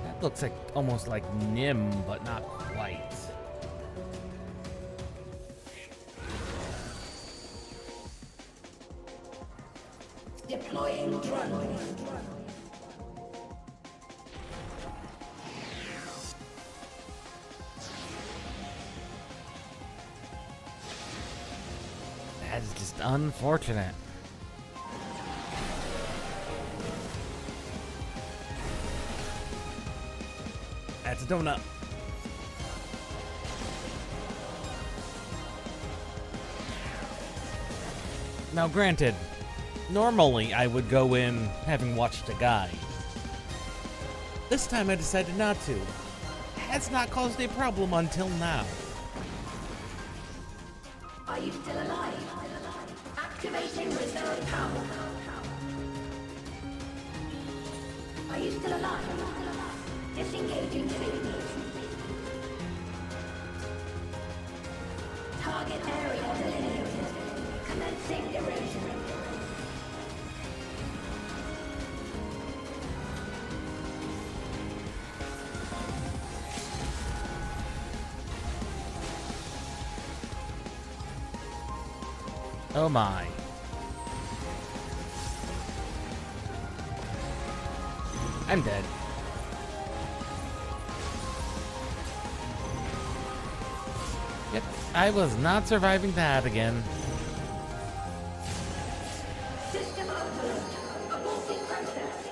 That looks like almost like Nim, but not quite. Deploying drone. That is just unfortunate. That's a donut. Now, granted, Normally, I would go in having watched a guide. This time I decided not to. Has not caused a problem until now. Are you still alive? Activating reserve power. Are you still alive? Disengaging signals. Target area delineated. Commencing erosion. Oh my. I'm dead. Yep, I was not surviving that again. System overload. Aborting process.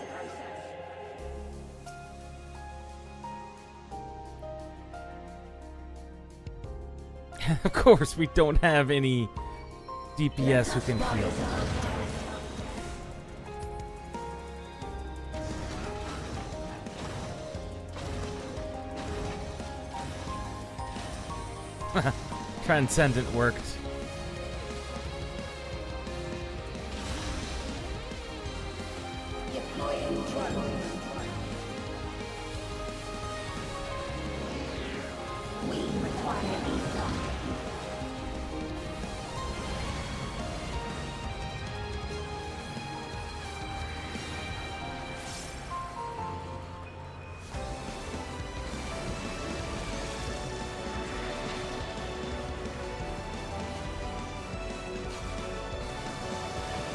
Of course, we don't have any DPS who can heal. Transcendent worked. Deploying drone. We require ESOC.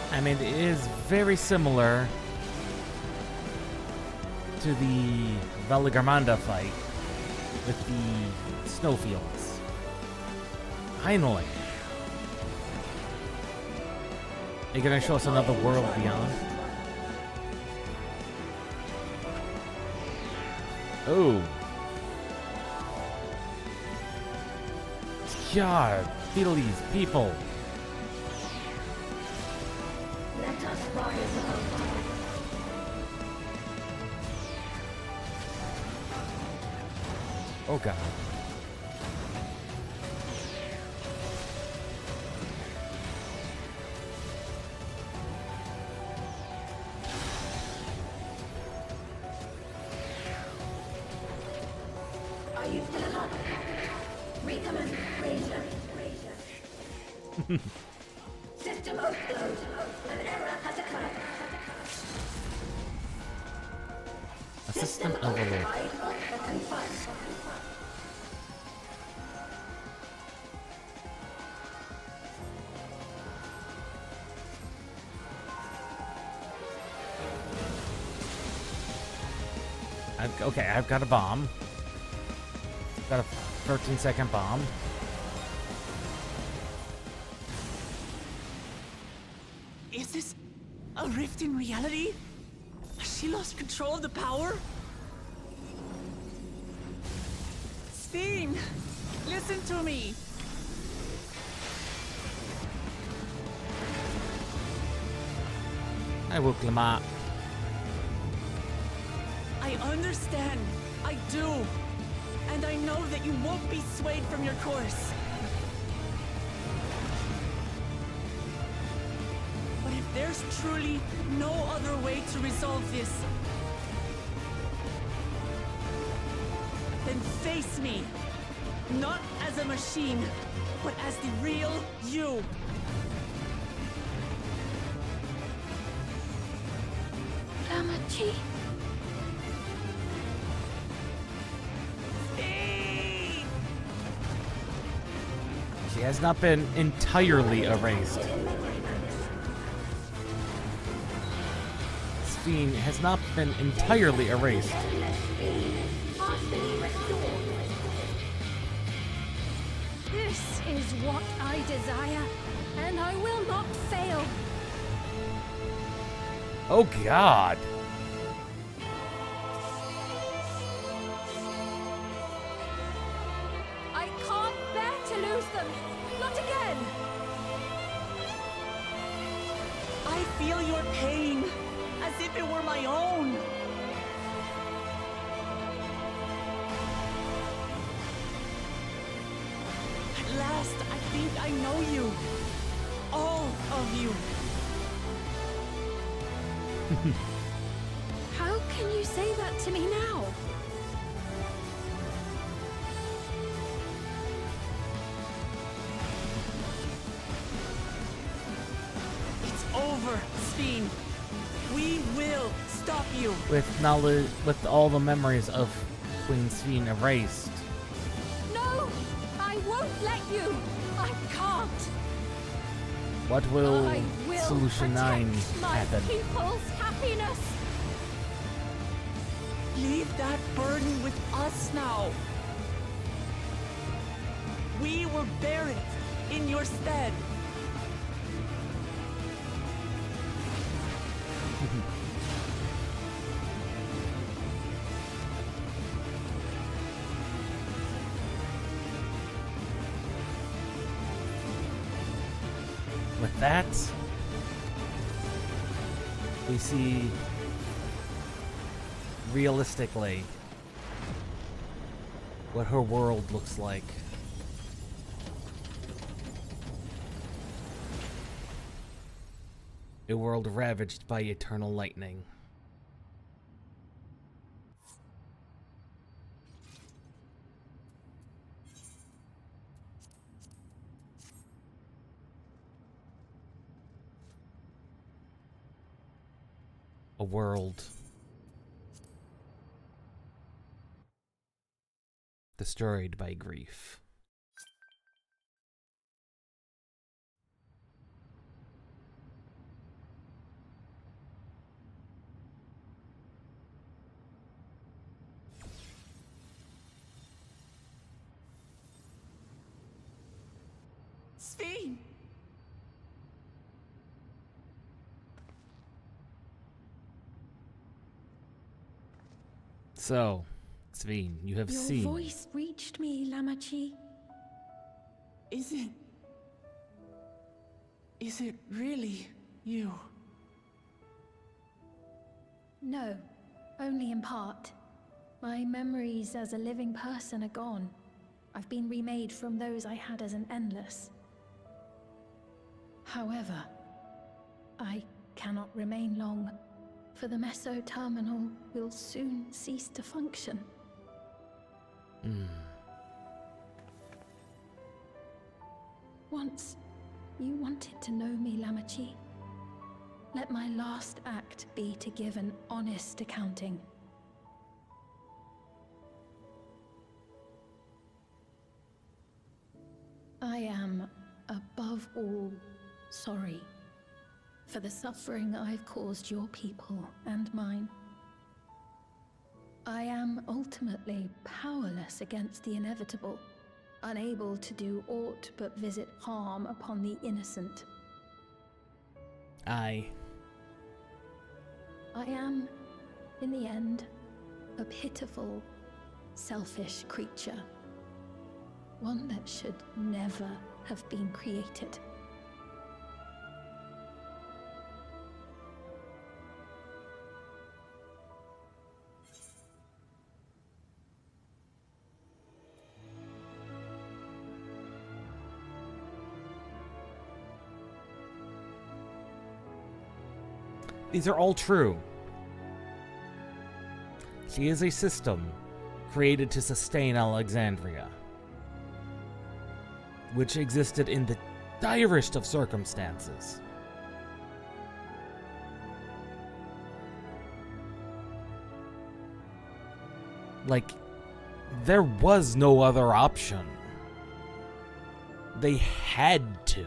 I mean, it is very similar to the Velagarmanda fight with the snowfields. Finally. Are you gonna show us another world beyond? Oh. God, feel these people. Let us rise above. Oh God. Are you still alive? Recommend Razor. System overload. An error has occurred. A system overload. Confirmed. I've got a bomb. Got a 13-second bomb. Is this a rift in reality? Has she lost control of the power? Steen, listen to me. I will Clement. I understand. I do. And I know that you won't be swayed from your course. But if there's truly no other way to resolve this, then face me. Not as a machine, but as the real you. Lamachi. She has not been entirely erased. Steen has not been entirely erased. This is what I desire, and I will not fail. Oh God. I can't bear to lose them. Not again. I feel think I know you. All of you. How can you say that to me now? It's over, Sphene. We will stop you. With knowledge, with all the memories of Queen Sphene erased. No! I won't let you! I can't! What will I will Solution 9 protect my happen? people's happiness! Leave that burden with us now. We will bear it in your stead. With that, we see realistically what her world looks like. A world ravaged by eternal lightning. A world destroyed by grief. Sphene! So, Sphene, you have Your seen. voice reached me, Lamachi. Is it really you? No, only in part. My memories as a living person are gone. I've been remade from those I had as an endless. However, I cannot remain long, for the Meso Terminal will soon cease to function. Once, you wanted to know me, Lamachi. Let my last act be to give an honest accounting. I am, above all, sorry for the suffering I've caused your people and mine. I am ultimately powerless against the inevitable, unable to do aught but visit harm upon the innocent. I am, in the end, a pitiful, selfish creature. One that should never have been created. These are all true. She is a system created to sustain Alexandria, which existed in the direst of circumstances. Like, there was no other option. They had to.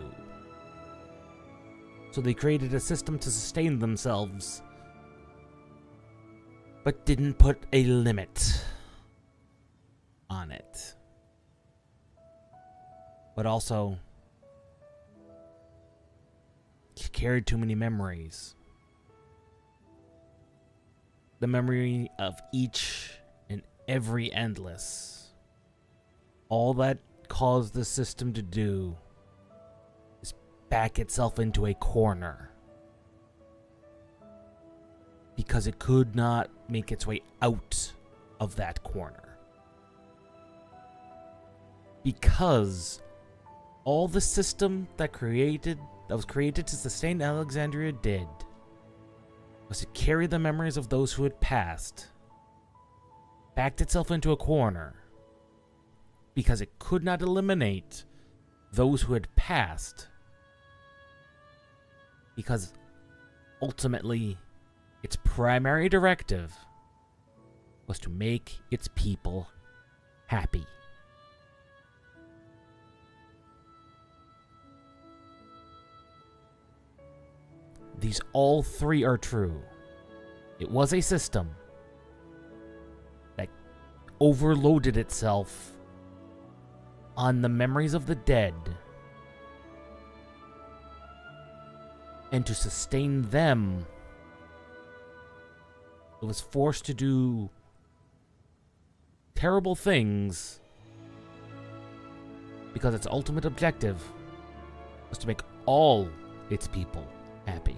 So they created a system to sustain themselves, but didn't put a limit on it. But also, she carried too many memories. The memory of each and every endless. All that caused the system to do is back itself into a corner. Because it could not make its way out of that corner. Because all the system that was created to sustain Alexandria did was to carry the memories of those who had passed, backed itself into a corner, because it could not eliminate those who had passed, because ultimately its primary directive was to make its people happy. These all three are true. It was a system that overloaded itself on the memories of the dead, and to sustain them, it was forced to do terrible things because its ultimate objective was to make all its people happy.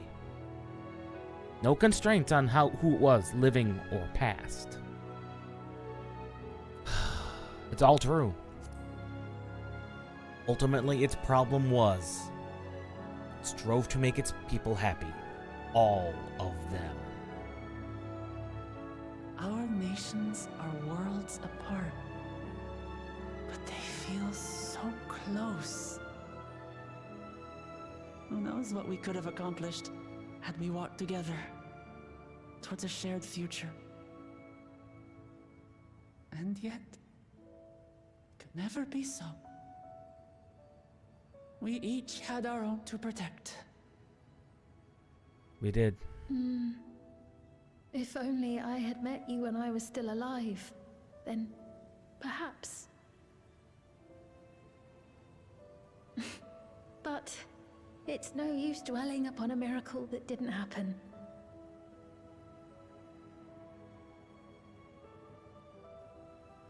No constraints on who it was, living or past. It's all true. Ultimately, its problem was it strove to make its people happy. All of them. Our nations are worlds apart, but they feel so close. Who knows what we could have accomplished had we walked together towards a shared future. And yet, it could never be so. We each had our own to protect. We did. If only I had met you when I was still alive, then perhaps. But it's no use dwelling upon a miracle that didn't happen.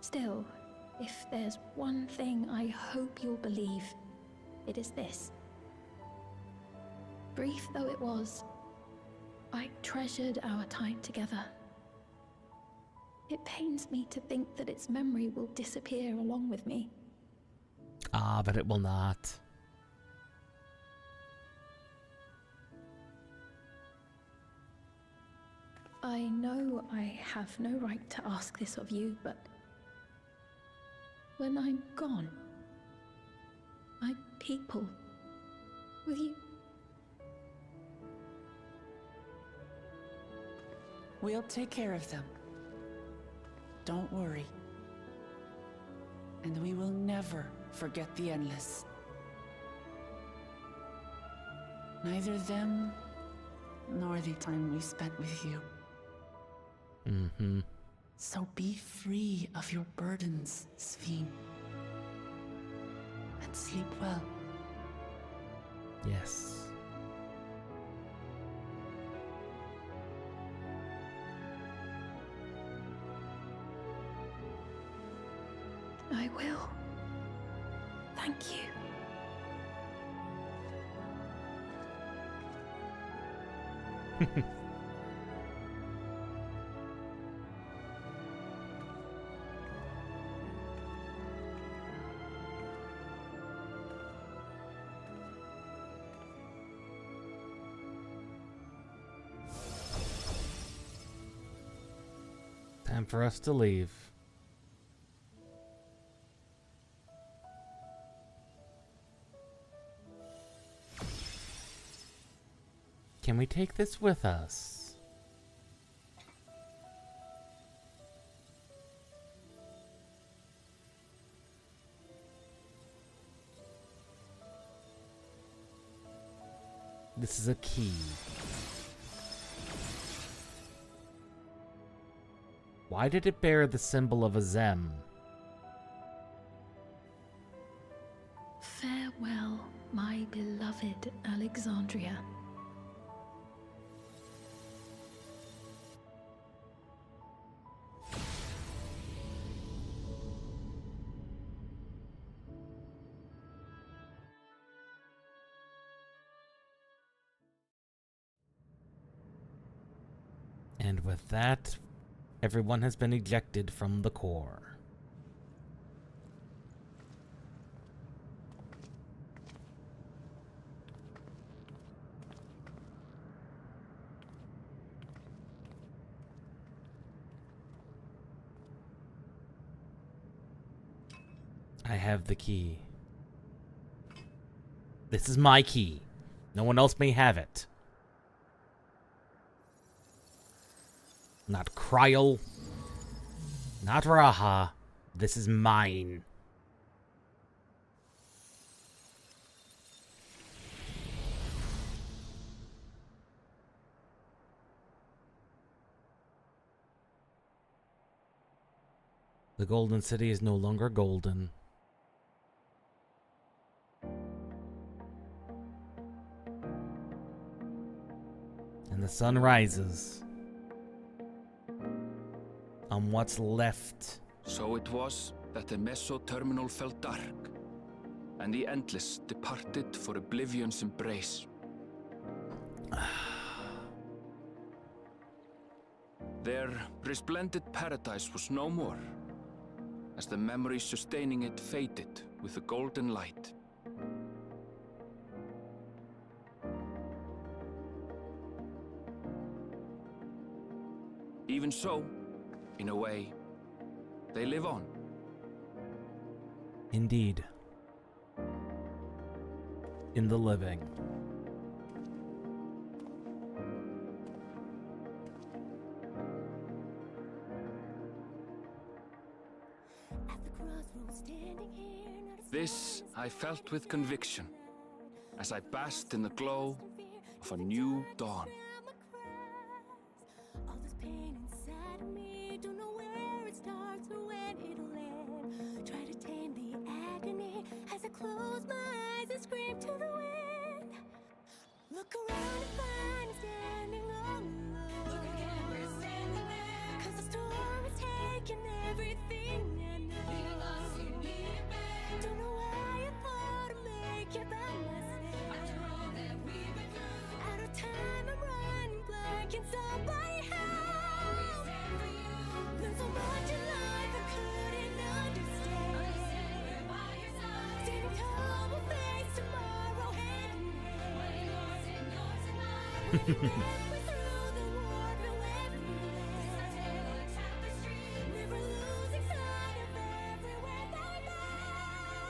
Still, if there's one thing I hope you'll believe, it is this. Brief though it was, I treasured our time together. It pains me to think that its memory will disappear along with me. Ah, but it will not. I know I have no right to ask this of you, but when I'm gone, my people, will you? We'll take care of them. Don't worry. And we will never forget the Endless. Neither them, nor the time we spent with you. Mm-hmm. So be free of your burdens, XIV. And sleep well. Yes. I will. Thank you. Time for us to leave. Can we take this with us? This is a key. Why did it bear the symbol of a Zem? Farewell, my beloved Alexandria. And with that, everyone has been ejected from the core. I have the key. This is my key. No one else may have it. Not Kryl. Not Raha. This is mine. The Golden City is no longer golden. And the sun rises on what's left. So it was that the Meso-terminal fell dark, and the Endless departed for oblivion's embrace. Their resplendent paradise was no more, as the memory sustaining it faded with the golden light. Even so, in a way, they live on. Indeed. In the living. This I felt with conviction, as I basked in the glow of a new dawn.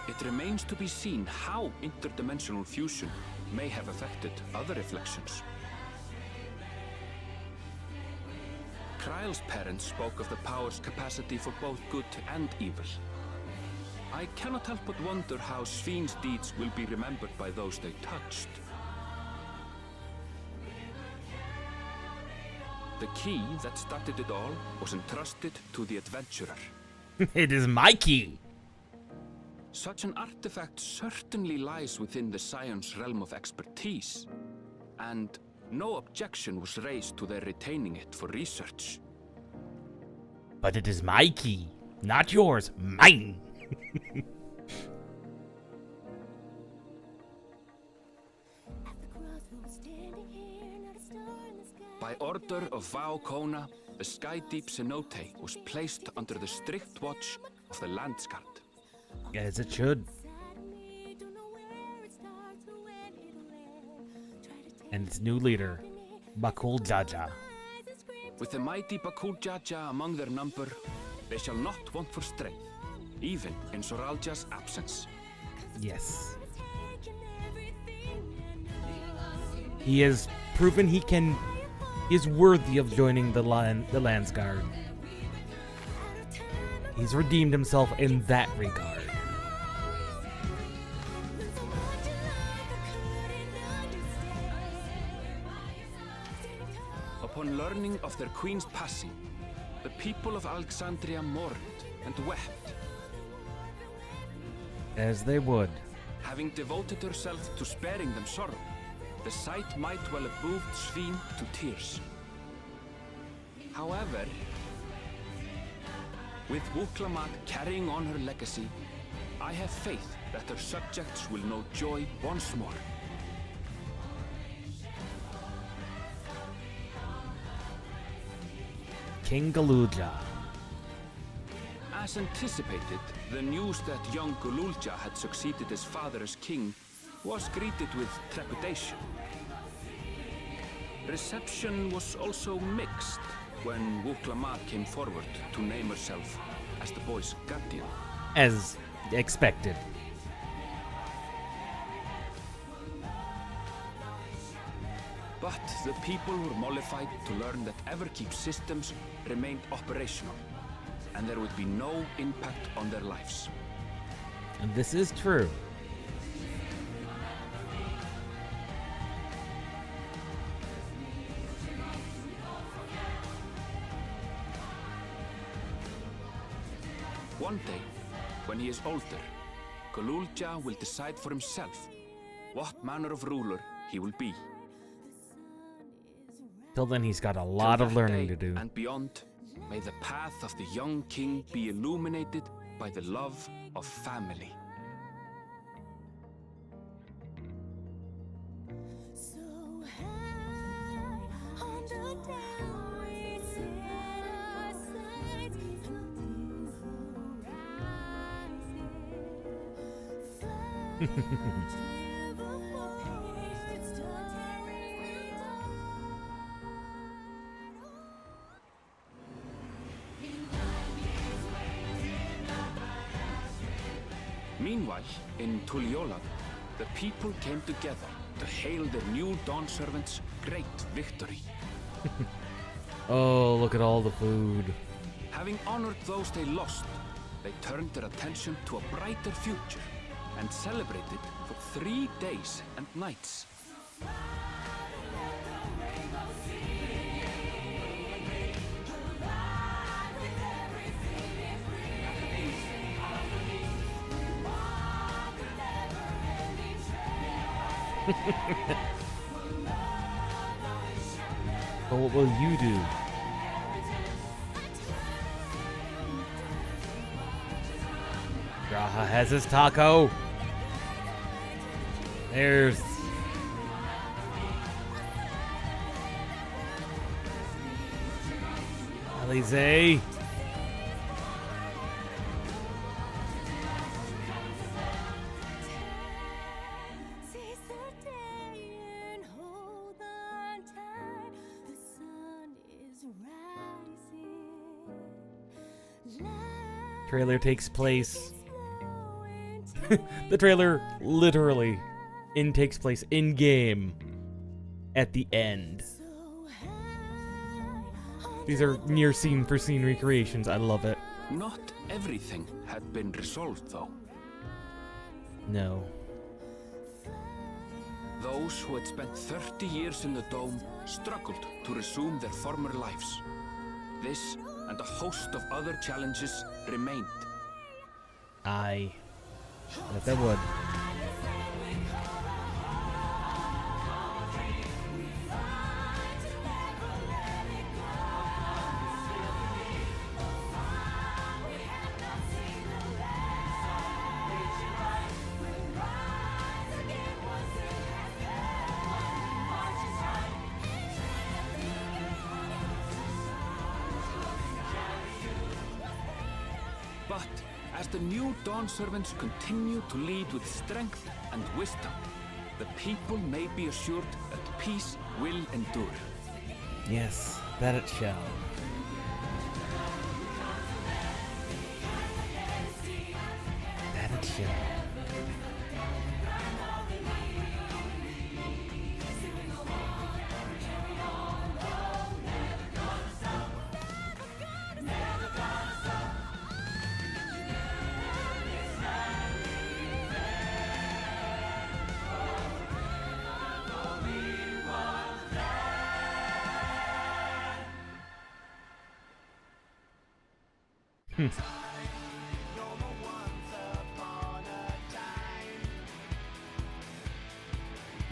It remains to be seen how interdimensional fusion may have affected other reflections. Kryl's parents spoke of the power's capacity for both good and evil. I cannot help but wonder how Svin's deeds will be remembered by those they touched. The key that started it all was entrusted to the adventurer. It is my key! Such an artifact certainly lies within the Scion's realm of expertise, and no objection was raised to their retaining it for research. But it is my key, not yours, mine! By order of Vau Kona, the Sky Deep Cenote was placed under the strict watch of the Landsguard. As it should. And its new leader, Bakul Jaja. With the mighty Bakul Jaja among their number, they shall not want for strength, even in Soralja's absence. Yes. He has proven he is worthy of joining the Landsguard. He's redeemed himself in that regard. Upon learning of their queen's passing, the people of Alexandria mourned and wept. As they would. Having devoted herself to sparing them sorrow, the sight might well have moved Svin to tears. However, with Wuklamat carrying on her legacy, I have faith that her subjects will know joy once more. King Galuja. As anticipated, the news that young Gululja had succeeded his father as king was greeted with trepidation. Reception was also mixed when Wuklamat came forward to name herself as the boy's guardian. As expected. But the people were mollified to learn that Everkeep's systems remained operational, and there would be no impact on their lives. And this is true. One day, when he is older, Kululja will decide for himself what manner of ruler he will be. Till then, he's got a lot Till of that learning day to do. And beyond, may the path of the young king be illuminated by the love of family. Meanwhile, in Tuliyola, the people came together to hail their new Dawn servants' great victory. Oh, look at all the food. Having honored those they lost, they turned their attention to a brighter future and celebrated for 3 days and nights. But what will you do? Graha has his taco. There's... Alize. Trailer takes place. The trailer literally takes place in game at the end. These are near scene for scene recreations. I love it. Not everything had been resolved, though. No. Those who had spent 30 years in the Dome struggled to resume their former lives. This and a host of other challenges remained. I bet they would. But as the new Dawn servants continue to lead with strength and wisdom, the people may be assured that peace will endure. Yes, that it shall. That it shall.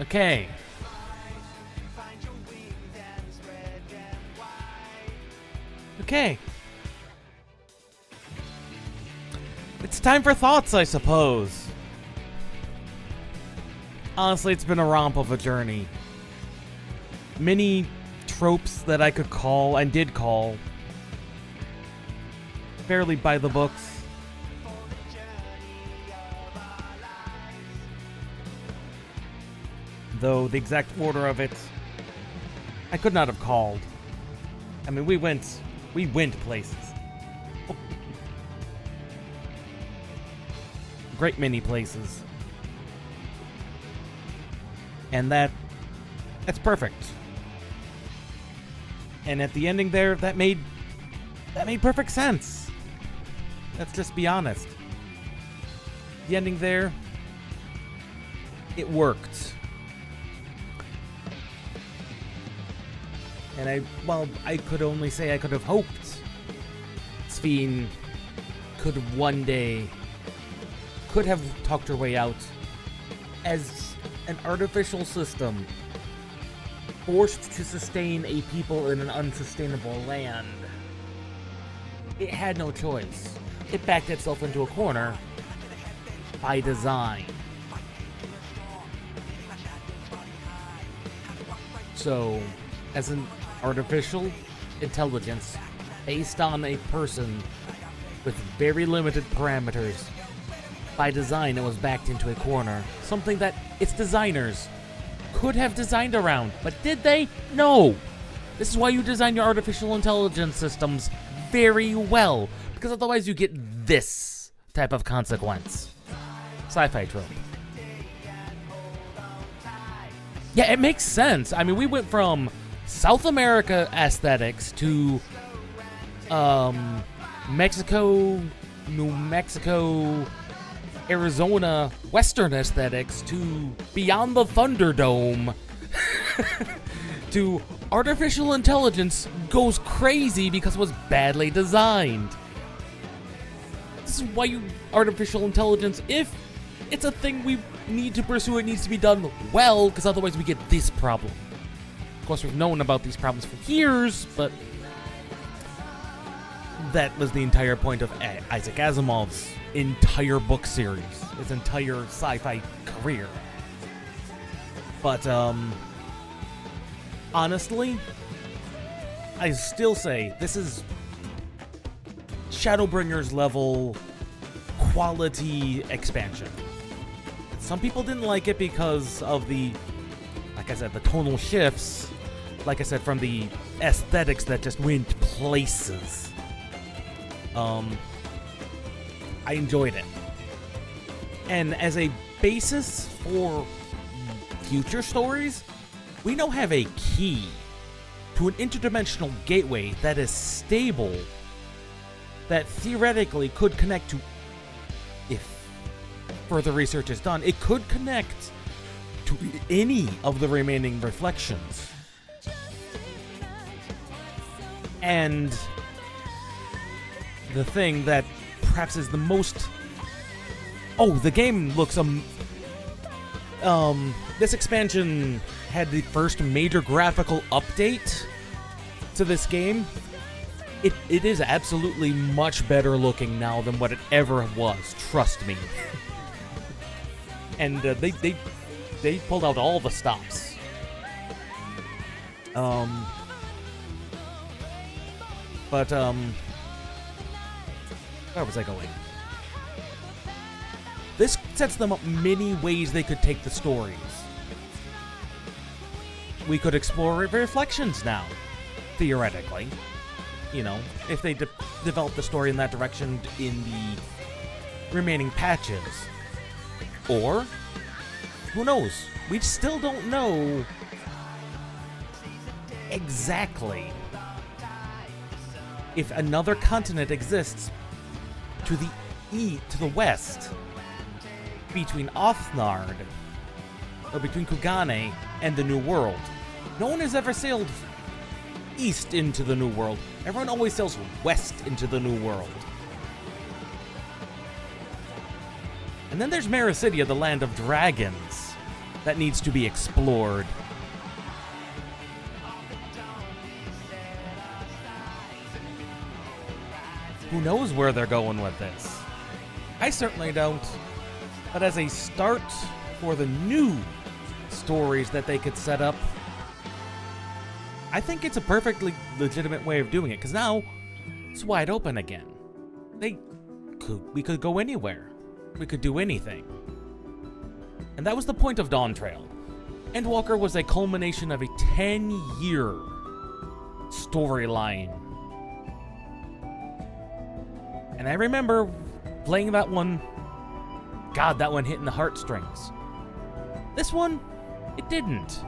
Okay. Okay. It's time for thoughts, I suppose. Honestly, it's been a romp of a journey. Many tropes that I could call, and did call, fairly by the books. Though the exact order of it, I could not have called. I mean, we went places. great many places. And that's perfect. And at the ending there, that made perfect sense. Let's just be honest. The ending there, it worked. And I could only say I could have hoped Sphene could have talked her way out as an artificial system forced to sustain a people in an unsustainable land. It had no choice. It backed itself into a corner by design. So, as an artificial intelligence based on a person with very limited parameters, by design it was backed into a corner. Something that its designers could have designed around, but did they? No! This is why you design your artificial intelligence systems very well, because otherwise you get this type of consequence. Sci-fi trope. Yeah, it makes sense. I mean, we went from South America aesthetics to Mexico, New Mexico, Arizona Western aesthetics to Beyond the Thunderdome to artificial intelligence goes crazy because it was badly designed. This is why artificial intelligence, if it's a thing we need to pursue, it needs to be done well, because otherwise we get this problem. Of course, we've known about these problems for years, but that was the entire point of Isaac Asimov's entire book series, his entire sci-fi career. But, honestly, I still say this is Shadowbringers level quality expansion. Some people didn't like it because of the, like I said, the tonal shifts, like I said, from the aesthetics that just went places. I enjoyed it. And as a basis for future stories, we now have a key to an interdimensional gateway that is stable, that theoretically could connect to, if further research is done, it could connect to any of the remaining reflections. And the thing that perhaps is the most... Oh, the game looks... This expansion had the first major graphical update to this game. It is absolutely much better looking now than what it ever was, trust me. And they pulled out all the stops. Where was I going? This sets them up many ways they could take the stories. We could explore reflections now, theoretically. You know, if they develop the story in that direction in the remaining patches. Or, who knows? We still don't know exactly if another continent exists to the west, between Othnard, or between Kugane and the New World. No one has ever sailed east into the New World. Everyone always sails west into the New World. And then there's Maricidia, the land of dragons, that needs to be explored. Who knows where they're going with this? I certainly don't. But as a start for the new stories that they could set up, I think it's a perfectly legitimate way of doing it, because now it's wide open again. We could go anywhere. We could do anything. And that was the point of Dawntrail. Endwalker was a culmination of a 10-year storyline. And I remember playing that one God, that one hit in the heartstrings. This one, it didn't.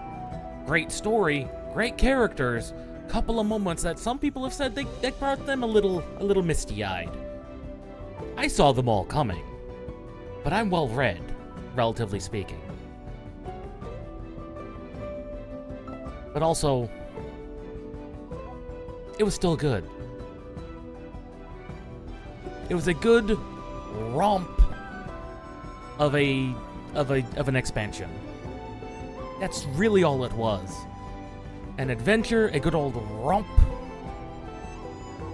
Great story, great characters, couple of moments that some people have said they brought them a little misty-eyed. I saw them all coming, but I'm well read, relatively speaking. But also, it was still good. It was a good romp of an expansion. That's really all it was. An adventure, a good old romp.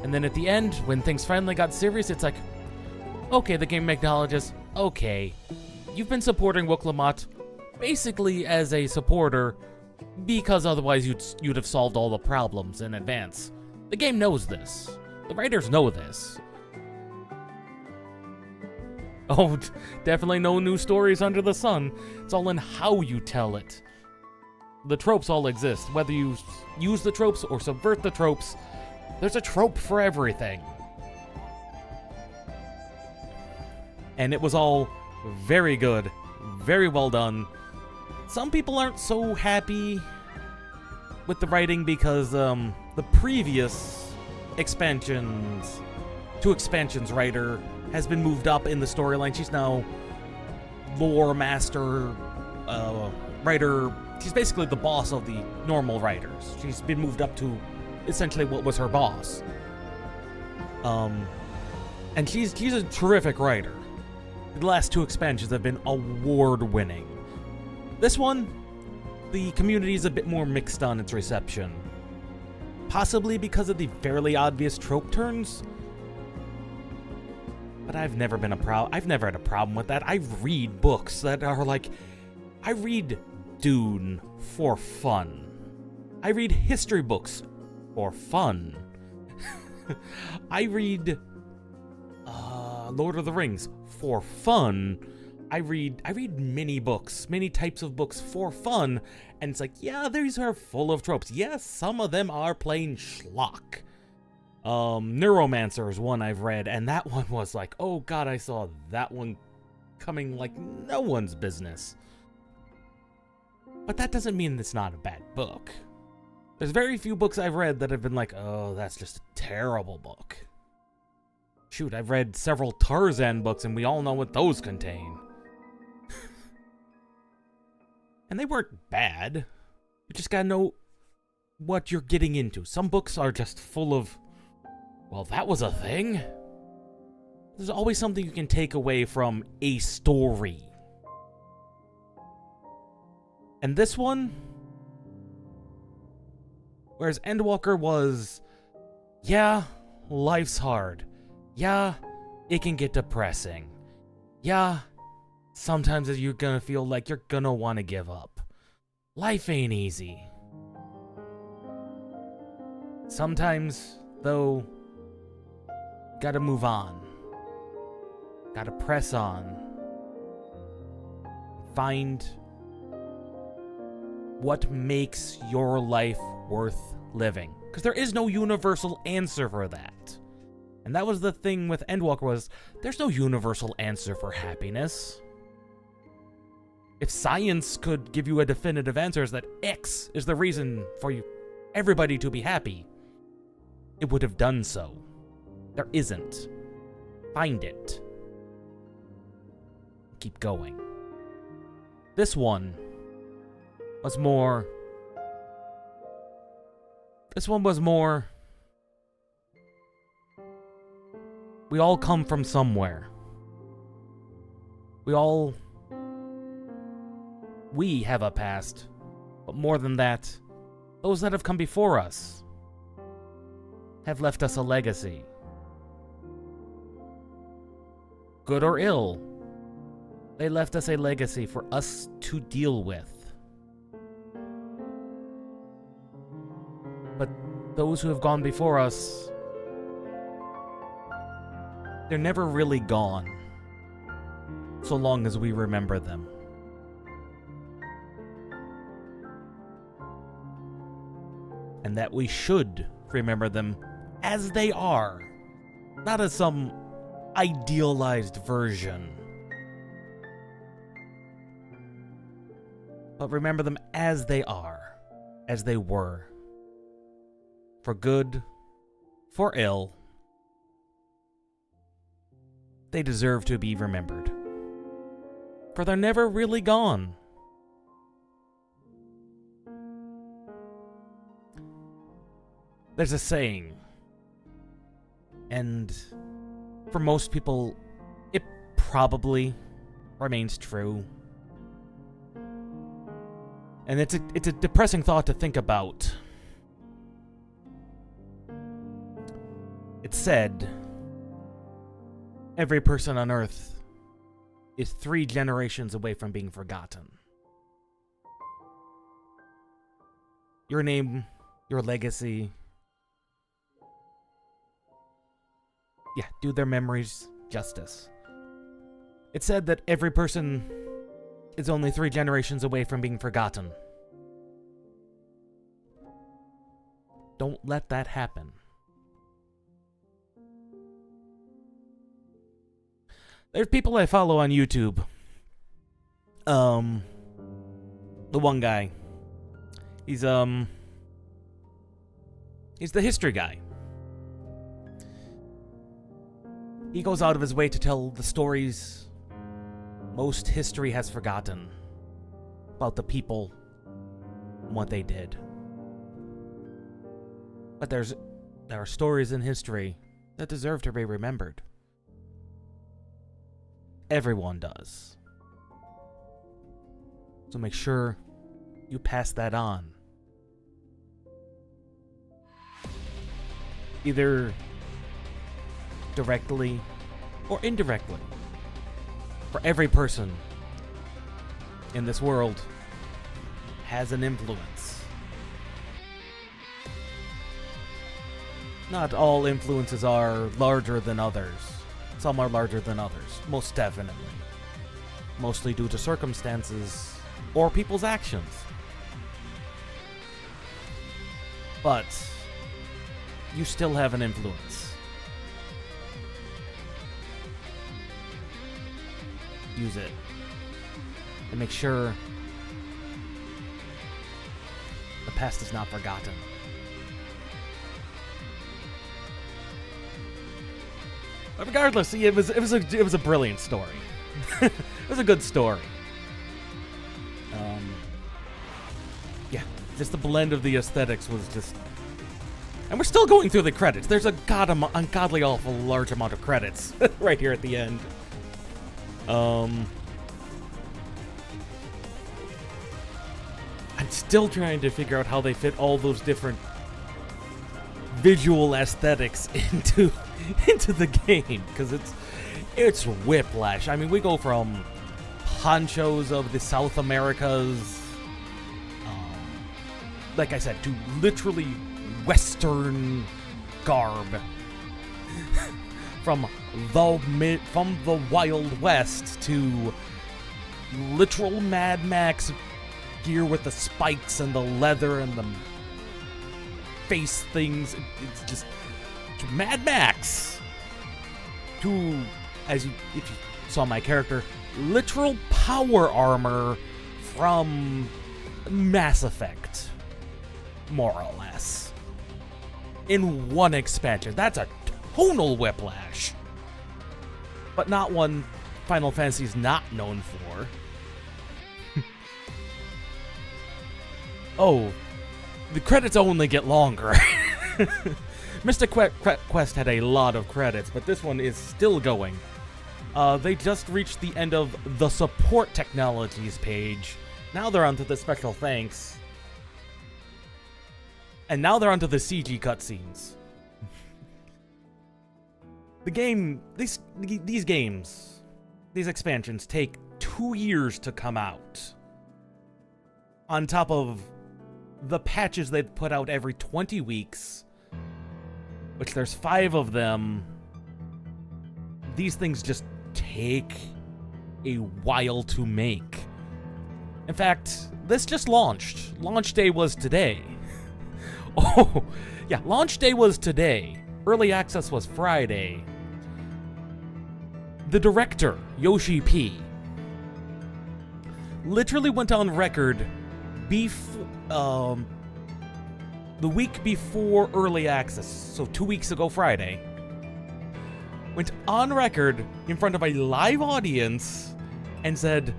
And then at the end, when things finally got serious, it's like, okay, the game acknowledges, okay, you've been supporting Wooklamot basically as a supporter because otherwise you'd have solved all the problems in advance. The game knows this. The writers know this. Oh, definitely no new stories under the sun. It's all in how you tell it. The tropes all exist. Whether you use the tropes or subvert the tropes, there's a trope for everything. And it was all very good, very well done. Some people aren't so happy with the writing because the previous expansions, 2 expansions writer has been moved up in the storyline. She's now lore master, writer. She's basically the boss of the normal writers. She's been moved up to essentially what was her boss. And she's a terrific writer. The last 2 expansions have been award-winning. This one, the community is a bit more mixed on its reception. Possibly because of the fairly obvious trope turns. But I've never had a problem with that. I read books that are like, I read Dune for fun. I read history books for fun. I read Lord of the Rings for fun. I read many books, many types of books for fun, and it's like, yeah, these are full of tropes. Yes, some of them are plain schlock. Neuromancer is one I've read, and that one was like, oh god, I saw that one coming like no one's business. But that doesn't mean it's not a bad book. There's very few books I've read that have been like, oh, that's just a terrible book. Shoot, I've read several Tarzan books, and we all know what those contain. And they weren't bad. You just gotta know what you're getting into. Some books are just full of, well, that was a thing. There's always something you can take away from a story. And this one, whereas Endwalker was, yeah, life's hard. Yeah, it can get depressing. Yeah, sometimes you're gonna feel like you're gonna want to give up. Life ain't easy. Sometimes, though, gotta move on. Gotta press on. Find what makes your life worth living. Because there is no universal answer for that. And that was the thing with Endwalker was, there's no universal answer for happiness. If science could give you a definitive answer is that X is the reason for everybody to be happy, it would have done so. There isn't. Find it. Keep going. This one was more... We all come from somewhere. We have a past. But more than that, those that have come before us have left us a legacy. Good or ill, they left us a legacy for us to deal with. But those who have gone before us, they're never really gone, so long as we remember them. And that we should remember them as they are, not as some idealized version. but remember them as they are, as they were. For good, for ill, they deserve to be remembered. For they're never really gone. There's a saying, and for most people, it probably remains true. And it's a depressing thought to think about. It's said, every person on Earth is 3 generations away from being forgotten. Your name, your legacy, do their memories justice. It's said that every person is only 3 generations away from being forgotten. Don't let that happen. There's people I follow on YouTube. The one guy. He's the history guy. He goes out of his way to tell the stories most history has forgotten about the people and what they did. But there are stories in history that deserve to be remembered. Everyone does. So make sure you pass that on. Either directly or indirectly. For every person in this world has an influence. Not all influences are larger than others. Some are larger than others, most definitely. Mostly due to circumstances or people's actions. But you still have an influence. Use it. And make sure the past is not forgotten. But regardless, it was a brilliant story. It was a good story. Just the blend of the aesthetics was just... And we're still going through the credits. There's a ungodly awful large amount of credits right here at the end. I'm still trying to figure out how they fit all those different visual aesthetics into the game, because it's whiplash. I mean, we go from ponchos of the South Americas, like I said, to literally Western garb. From the Wild West to literal Mad Max gear with the spikes and the leather and the face things. It's just to Mad Max. To, if you saw my character, literal power armor from Mass Effect, more or less, in one expansion. That's a tonal whiplash, but not one Final Fantasy's not known for. Oh, the credits only get longer. Mystic Quest had a lot of credits, but this one is still going. They just reached the end of the support technologies page. Now they're onto the special thanks. And now they're onto the CG cutscenes. The game, these games, these expansions take 2 years to come out. On top of the patches they'd put out every 20 weeks, which there's 5 of them. These things just take a while to make. In fact, this just launched. Launch day was today. Oh, yeah, launch day was today. Early access was Friday. The director, Yoshi P, literally went on record the week before early access, so 2 weeks ago Friday, went on record in front of a live audience and said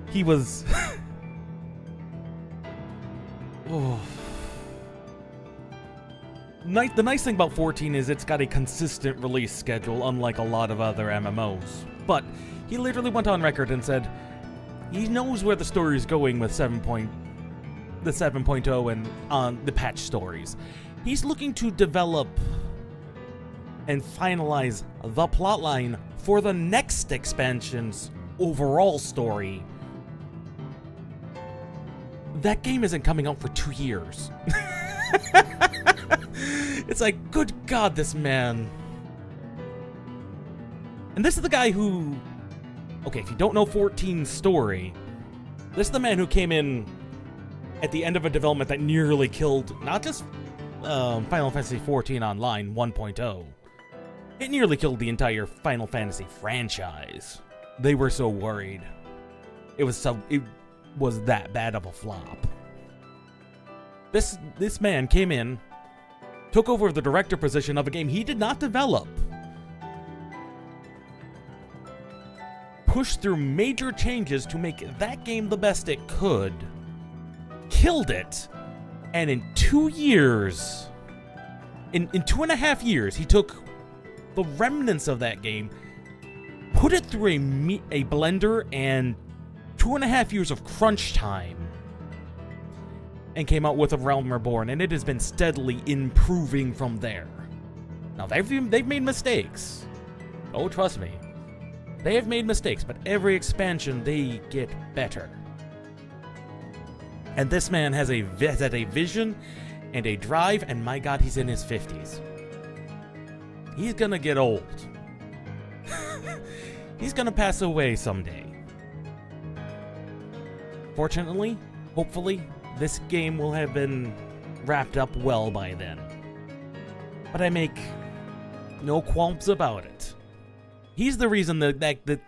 he was oh. The nice thing about 14 is it's got a consistent release schedule, unlike a lot of other MMOs. But he literally went on record and said he knows where the story is going with 7.0 and on the patch stories. He's looking to develop and finalize the plotline for the next expansion's overall story. That game isn't coming out for 2 years. It's like, good God, this man. And this is the guy who... Okay, if you don't know 14's story, this is the man who came in at the end of a development that nearly killed not just Final Fantasy XIV Online 1.0. It nearly killed the entire Final Fantasy franchise. They were so worried. It was that bad of a flop. This man came in, took over the director position of a game he did not develop, pushed through major changes to make that game the best it could, killed it, and in 2 years, in 2.5 years, he took the remnants of that game, put it through a blender and 2.5 years of crunch time, and came out with A Realm Reborn, and it has been steadily improving from there. Now, they've made mistakes. Oh, trust me. They have made mistakes, but every expansion, they get better. And this man has had a vision and a drive, and my God, he's in his 50s. He's gonna get old. He's gonna pass away someday. Fortunately, hopefully, this game will have been wrapped up well by then. But I make no qualms about it. He's the reason that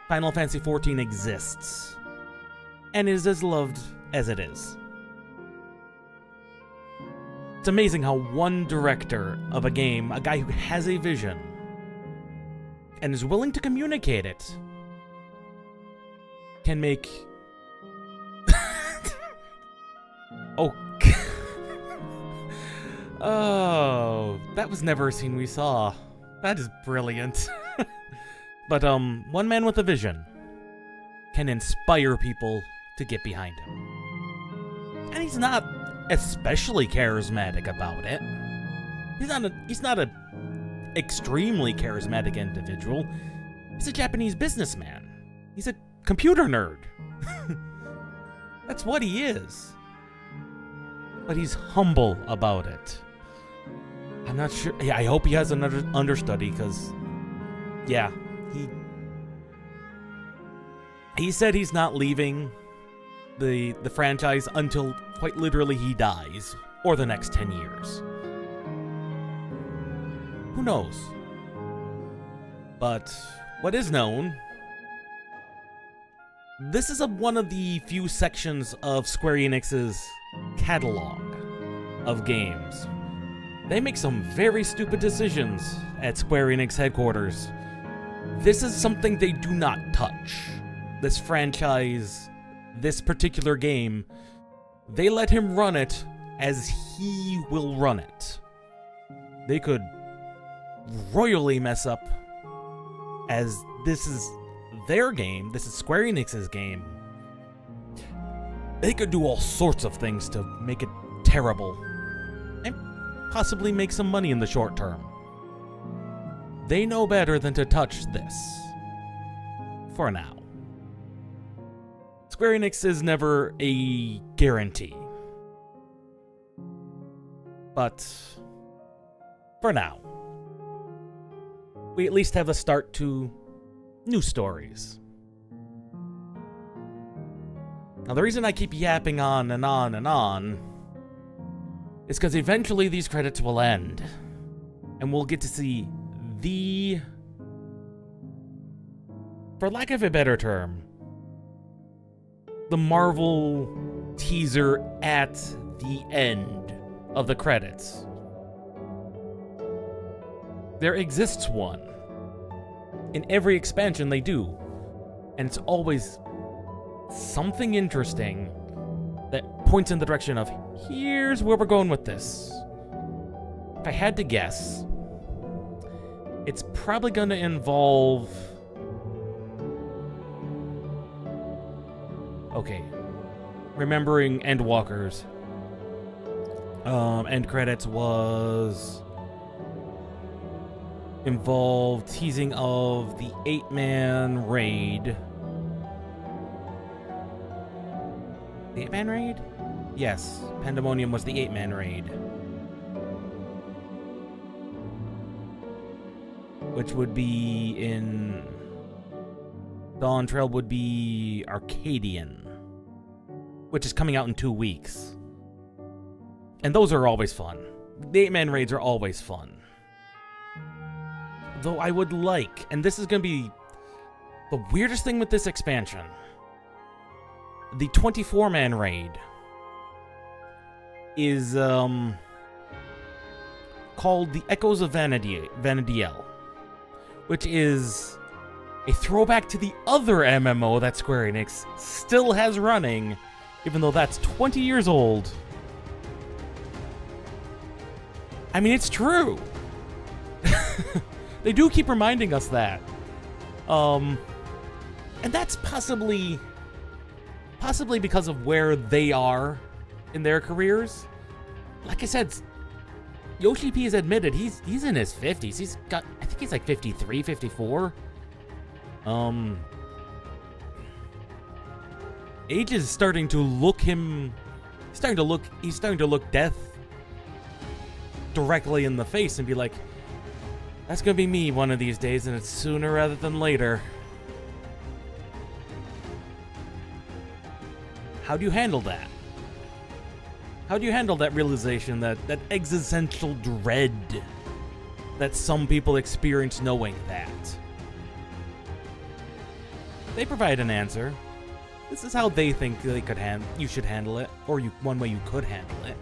Final Fantasy XIV exists, and is as loved as it is. It's amazing how one director of a game, a guy who has a vision, and is willing to communicate it, can make... Oh, that was never a scene we saw. That is brilliant. But, one man with a vision can inspire people to get behind him. And he's not especially charismatic about it. He's not a extremely charismatic individual. He's a Japanese businessman. He's a computer nerd. That's what he is. But he's humble about it. I'm not sure. Yeah, I hope he has another understudy, because, yeah, he said he's not leaving the franchise until quite literally he dies, or the next 10 years. Who knows? But what is known, this is one of the few sections of Square Enix's catalog of games. They make some very stupid decisions at Square Enix headquarters. This is something they do not touch. This franchise, this particular game, they let him run it as he will run it. They could royally mess up, as this is their game, this is Square Enix's game. They could do all sorts of things to make it terrible, and possibly make some money in the short term. They know better than to touch this. For now. Square Enix is never a guarantee. But for now, we at least have a start to new stories. Now, the reason I keep yapping on and on and on is because eventually these credits will end, and we'll get to see the, for lack of a better term, the Marvel teaser at the end of the credits. There exists one. In every expansion they do. And it's always something interesting that points in the direction of, here's where we're going with this. If I had to guess, it's probably going to involve... Okay. Remembering Endwalkers. End credits was... involved teasing of the 8-man raid. The 8-man raid? Yes, Pandemonium was the 8-man raid. Which would be in... Dawntrail would be Arcadian. Which is coming out in 2 weeks. And those are always fun. The 8-man raids are always fun. Though I would like, and this is going to be the weirdest thing with this expansion, the 24-man raid is called the Echoes of Vanadiel, which is a throwback to the other MMO that Square Enix still has running, even though that's 20 years old. I mean, it's true. They do keep reminding us that. And that's possibly because of where they are in their careers. Like I said, Yoshi P has admitted he's in his 50s. He's got, I think he's like 53, 54. Age is starting to look him. He's starting to look death directly in the face and be like, that's gonna be me one of these days, and it's sooner rather than later. How do you handle that? How do you handle that realization, that existential dread that some people experience knowing that? They provide an answer. This is how they think they could you should handle it, or one way you could handle it.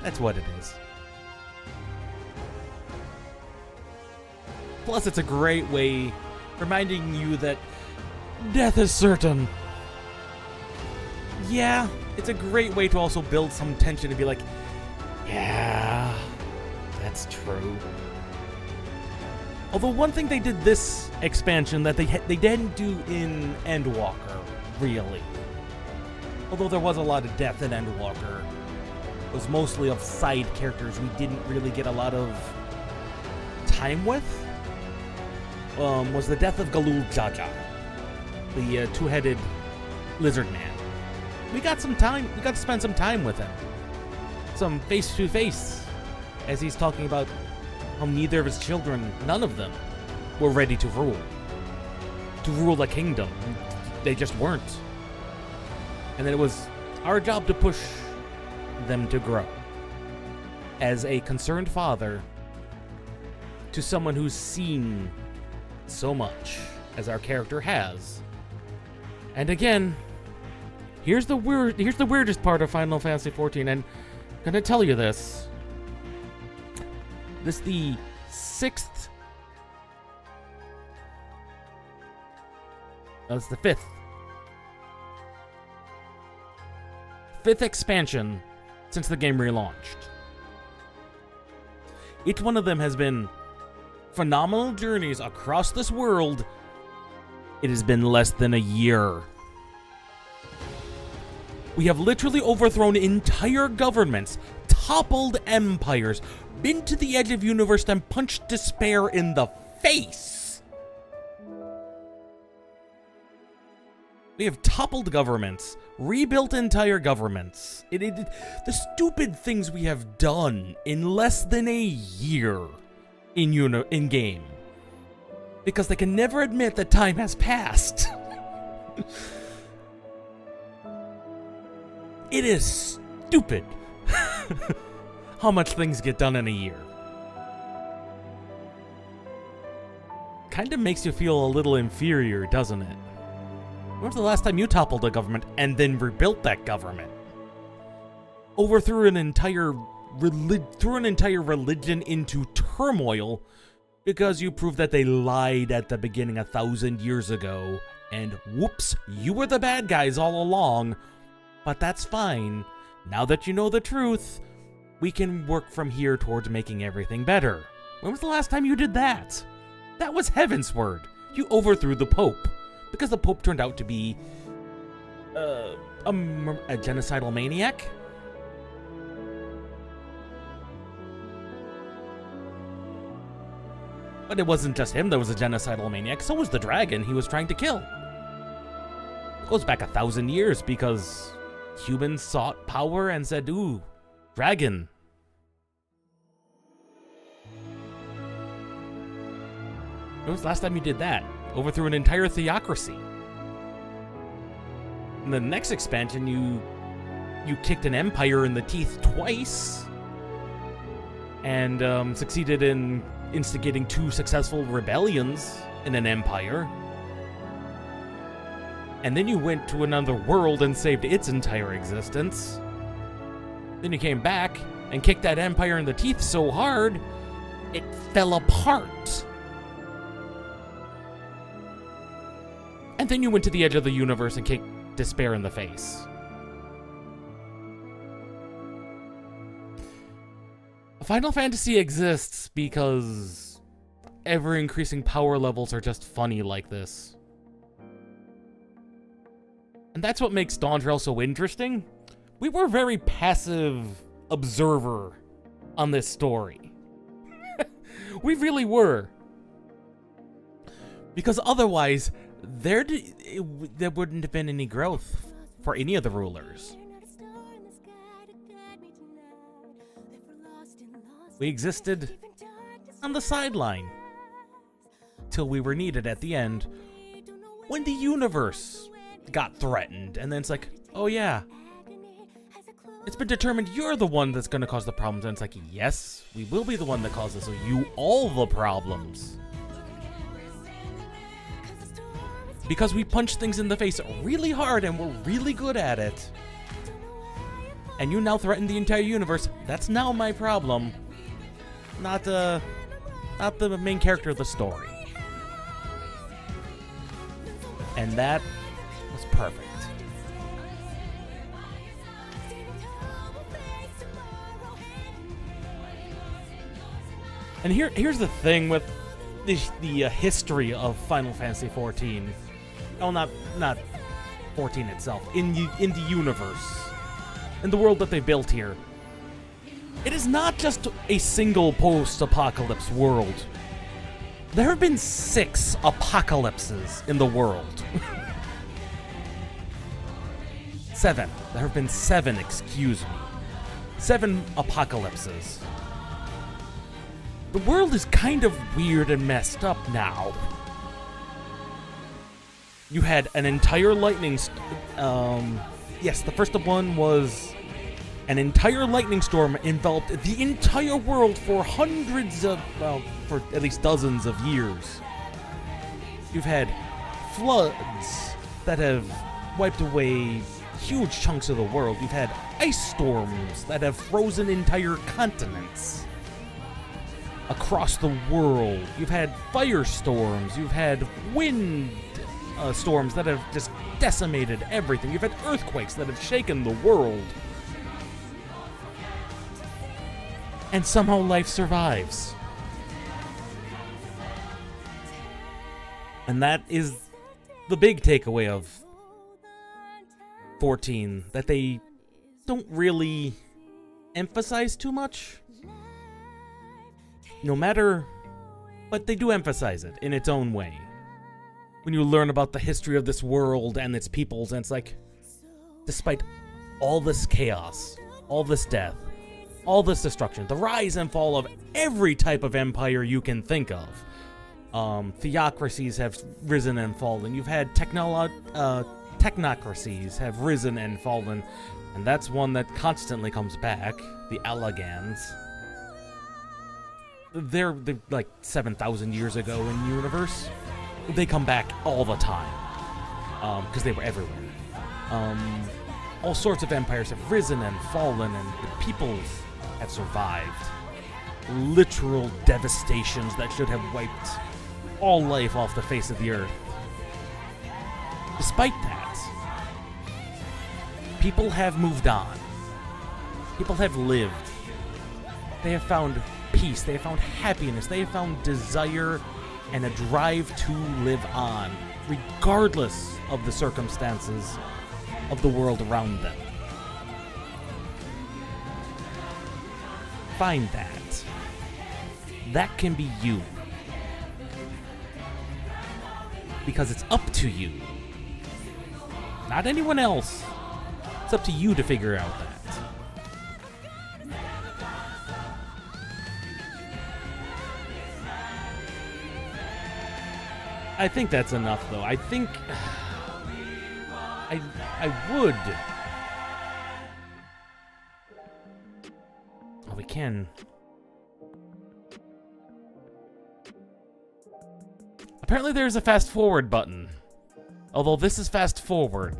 That's what it is. Plus, it's a great way reminding you that death is certain. Yeah, it's a great way to also build some tension and be like, yeah, that's true. Although one thing they did this expansion that they didn't do in Endwalker, really. Although there was a lot of death in Endwalker. It was mostly of side characters we didn't really get a lot of time with. Was the death of Galul Jaja, the two-headed lizard man. We got some time. We got to spend some time with him, some face-to-face, as he's talking about how neither of his children, none of them, were ready to rule a kingdom. They just weren't. And then it was our job to push them to grow. As a concerned father to someone who's seen so much as our character has. And again, here's the weirdest part of Final Fantasy XIV, and I'm gonna tell you this. This is the fifth expansion since the game relaunched. Each one of them has been phenomenal journeys across this world. It has been less than a year. We have literally overthrown entire governments, toppled empires, been to the edge of universe, and punched despair in the face. We have toppled governments, rebuilt entire governments. The stupid things we have done in less than a year in game, because they can never admit that time has passed. It is stupid how much things get done in a year. kind of makes you feel a little inferior, doesn't it? When was the last time you toppled a government and then rebuilt that government? Overthrew an entire religion into turmoil because you proved that they lied at the beginning 1,000 years ago, and whoops, you were the bad guys all along. But that's fine. Now that you know the truth, we can work from here towards making everything better. When was the last time you did that? That was Heaven's Word. You overthrew the Pope because the Pope turned out to be a genocidal maniac. But it wasn't just him that was a genocidal maniac, so was the dragon he was trying to kill. It goes back 1,000 years because humans sought power and said, ooh, dragon. When was the last time you did that? Overthrew an entire theocracy. In the next expansion, you kicked an empire in the teeth twice. And succeeded in instigating 2 successful rebellions in an empire. And then you went to another world and saved its entire existence. Then you came back and kicked that empire in the teeth so hard, it fell apart. And then you went to the edge of the universe and kicked despair in the face. Final Fantasy exists because ever-increasing power levels are just funny like this. And that's what makes Dawntrail so interesting. We were a very passive observer on this story. We really were. Because otherwise, there wouldn't have been any growth for any of the rulers. We existed on the sideline till we were needed at the end when the universe got threatened. And then it's like, oh yeah, it's been determined you're the one that's going to cause the problems. And it's like, yes, we will be the one that causes you all the problems. Because we punch things in the face really hard and we're really good at it. And you now threaten the entire universe. That's now my problem. Not the main character of the story. And that was perfect. And here's the thing with the history of Final Fantasy XIV. Oh, not 14 itself. In the universe. In the world that they built here. It is not just a single post-apocalypse world. There have been 6 apocalypses in the world. 7. There have been 7, excuse me. 7 apocalypses. The world is kind of weird and messed up now. You had an entire lightning... yes, the first one was... An entire lightning storm enveloped the entire world for hundreds of, well, for at least dozens of years. You've had floods that have wiped away huge chunks of the world. You've had ice storms that have frozen entire continents across the world. You've had firestorms. You've had wind storms that have just decimated everything. You've had earthquakes that have shaken the world. And somehow life survives. And that is the big takeaway of 14, that they don't really emphasize too much. No matter, but they do emphasize it in its own way. When you learn about the history of this world and its peoples, and it's like, despite all this chaos, all this death, all this destruction, the rise and fall of every type of empire you can think of. Theocracies have risen and fallen. You've had technocracies have risen and fallen. And that's one that constantly comes back, the Allagans. they're like 7,000 years ago in the universe. They come back all the time. Because they were everywhere. All sorts of empires have risen and fallen, and the peoples have survived. Literal devastations that should have wiped all life off the face of the earth. Despite that, people have moved on. People have lived. They have found peace. They have found happiness. They have found desire and a drive to live on, regardless of the circumstances of the world around them. Find that. That can be you. Because it's up to you. Not anyone else. It's up to you to figure out that. I think that's enough, though. I think I would. Oh, we can. Apparently there's a fast forward button. Although this is fast forward.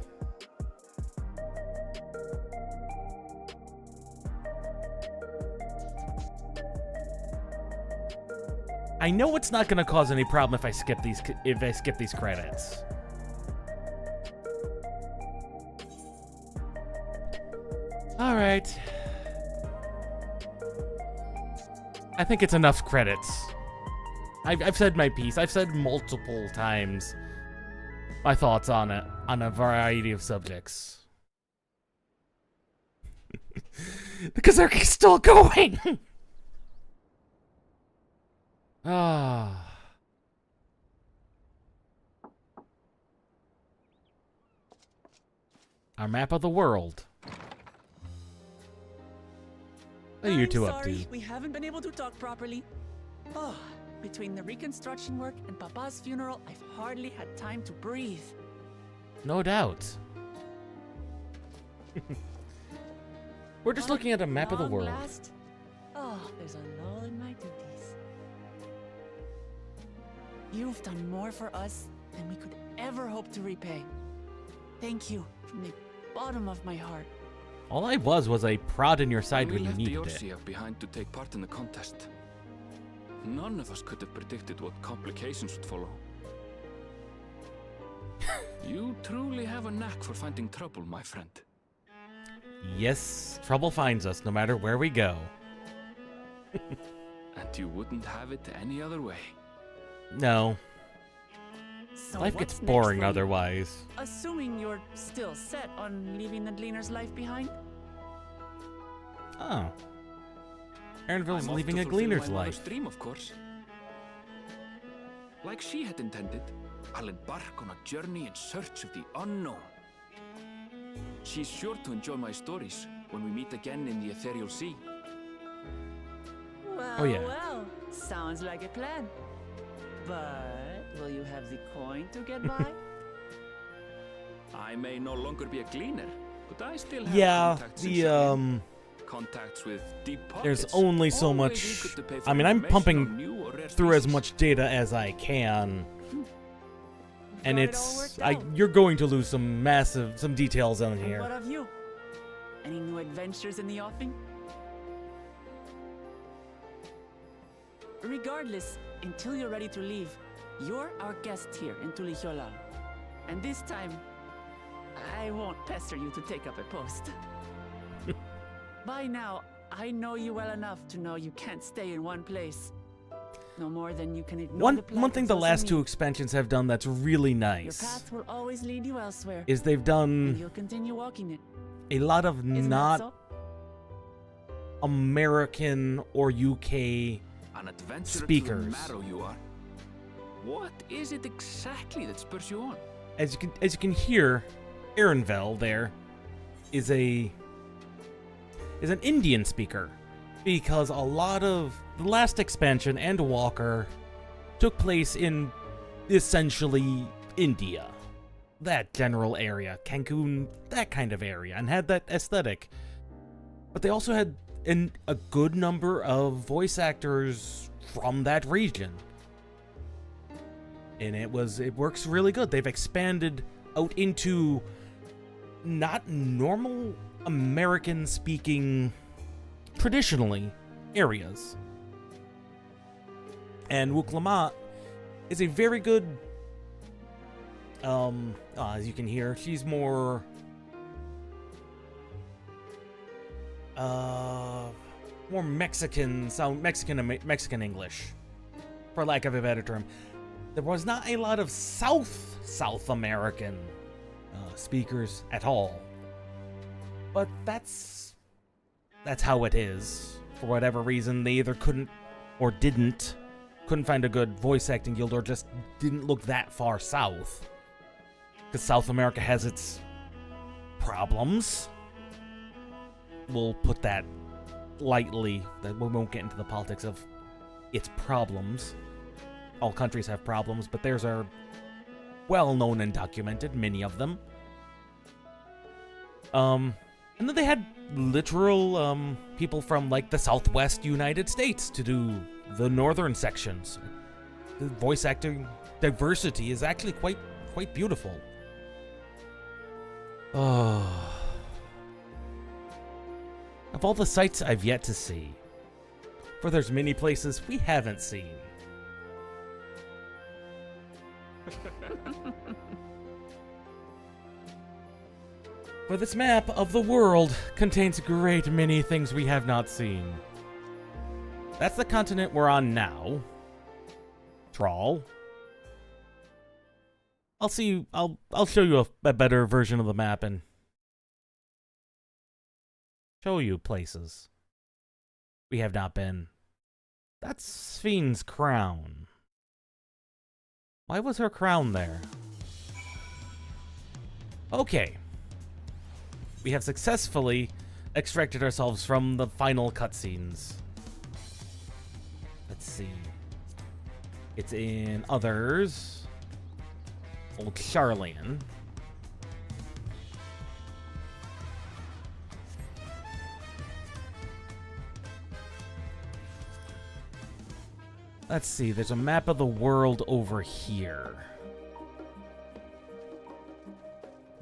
I know it's not going to cause any problem if I skip these credits. All right. I think it's enough credits. I've said my piece. I've said multiple times my thoughts on it on a variety of subjects. Because they're still going. Ah. Our map of the world. What are you two up to? We haven't been able to talk properly. Oh, between the reconstruction work and Papa's funeral, I've hardly had time to breathe. No doubt. We're just looking at a map of the world. Last? Oh, there's a lull in my duties. You've done more for us than we could ever hope to repay. Thank you from the bottom of my heart. All I was a prod in your side We when you left needed it. Eorzea behind to take part in the contest. None of us could have predicted what complications would follow. You truly have a knack for finding trouble, my friend. Yes, trouble finds us no matter where we go. And you wouldn't have it any other way. No. So Life gets what's next boring for you? otherwise. Assuming you're still set on leaving the Gleaner's life behind? Oh. Aaronville's I'm off leaving to a fulfill gleaner's my mother's life. dream, of course. Like she had intended, I'll embark on a journey in search of the unknown. She's sure to enjoy my stories when we meet again in the ethereal sea. Well, Oh, yeah. well, sounds like a plan. But will you have the coin to get by? I may no longer be a gleaner, but I still have Yeah, contacts in the Skyrim. Contacts with deep there's pockets. only so Always much. eager to pay for I mean, I'm information pumping on new or rare through as species. much data as I can. And Got it all worked out. you're going to lose some details on And here. what of you? Any new adventures in the offing? Regardless, until you're ready to leave, you're our guest here in Tulihiola. And this time, I won't pester you to take up a post. By now, I know you well enough to know you can't stay in one place. No more than you can ignore the One thing the placards last also two mean. expansions have done that's really Your nice path will always lead you elsewhere. is they've And done you'll continue walking it. a lot of Isn't that not so? American or UK An adventurer speakers. to the marrow you are. What is it exactly that spurs you on? As you can hear, Aaronville there is an Indian speaker, because a lot of the last expansion and Walker took place in essentially India, that general area, Cancun, that kind of area, and had that aesthetic. But they also had a good number of voice actors from that region. And it works really good. They've expanded out into not normal American speaking traditionally areas. And Wuklamat is a very good as you can hear, she's more more Mexican Mexican English, for lack of a better term. There was not a lot of South American speakers at all, but that's how it is. For whatever reason, they either couldn't find a good voice acting guild, or just didn't look that far south, because South America has its problems. We'll put that lightly, that we won't get into the politics of its problems. All countries have problems, but theirs are well known and documented, many of them. And then they had literal people from like the Southwest United States to do the northern sections. The voice acting diversity is actually quite beautiful. Oh. Of all the sights I've yet to see, for there's many places we haven't seen. For this map of the world contains a great many things we have not seen. That's the continent we're on now. Trawl. I'll show you a better version of the map and show you places we have not been. That's Sphyn's crown. Why was her crown there? Okay. We have successfully extracted ourselves from the final cutscenes. Let's see. It's in Others. Old Charlian. Let's see, there's a map of the world over here.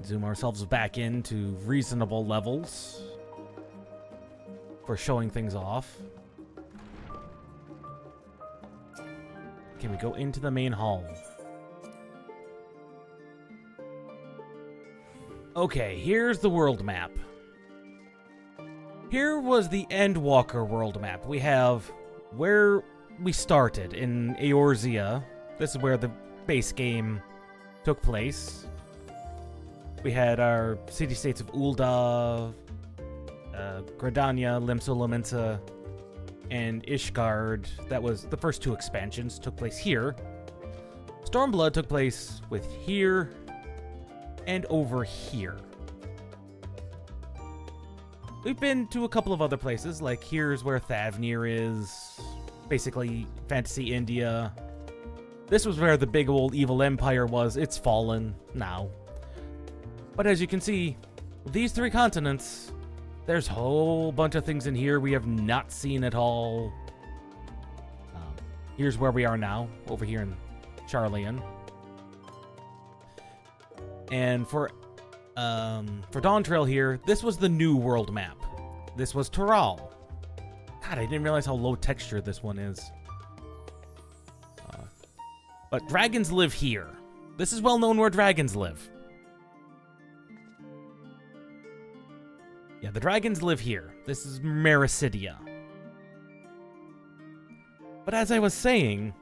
Zoom ourselves back into reasonable levels for showing things off. Can we go into the main hall? Okay, here's the world map. Here was the Endwalker world map. We have where we started in Eorzea. This is where the base game took place. We had our city-states of Ul'dah, Gridania, Limsa Lominsa, and Ishgard. That was the first two expansions took place here. Stormblood took place with here and over here. We've been to a couple of other places, like here's where Thavnir is, basically fantasy India. This was where the big old evil empire was. It's fallen now. But as you can see, these three continents, there's a whole bunch of things in here we have not seen at all. Here's where we are now, over here in Charlian. And for Dawntrail here, this was the new world map. This was Taral. God, I didn't realize how low texture this one is. But dragons live here. This is well known where dragons live. Yeah, the dragons live here. This is Mericidia. But as I was saying,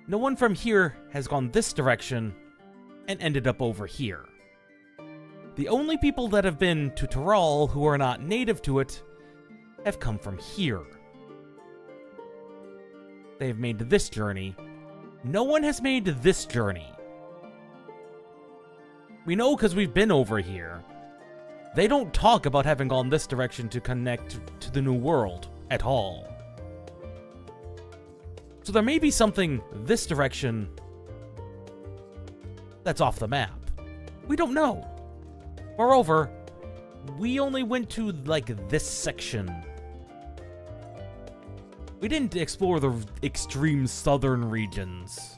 no one from here has gone this direction and ended up over here. The only people that have been to Taral who are not native to it have come from here. They have made this journey. No one has made this journey. We know because we've been over here. They don't talk about having gone this direction to connect to the new world at all. So there may be something this direction that's off the map. We don't know. Moreover, we only went to like this section We didn't explore the extreme southern regions.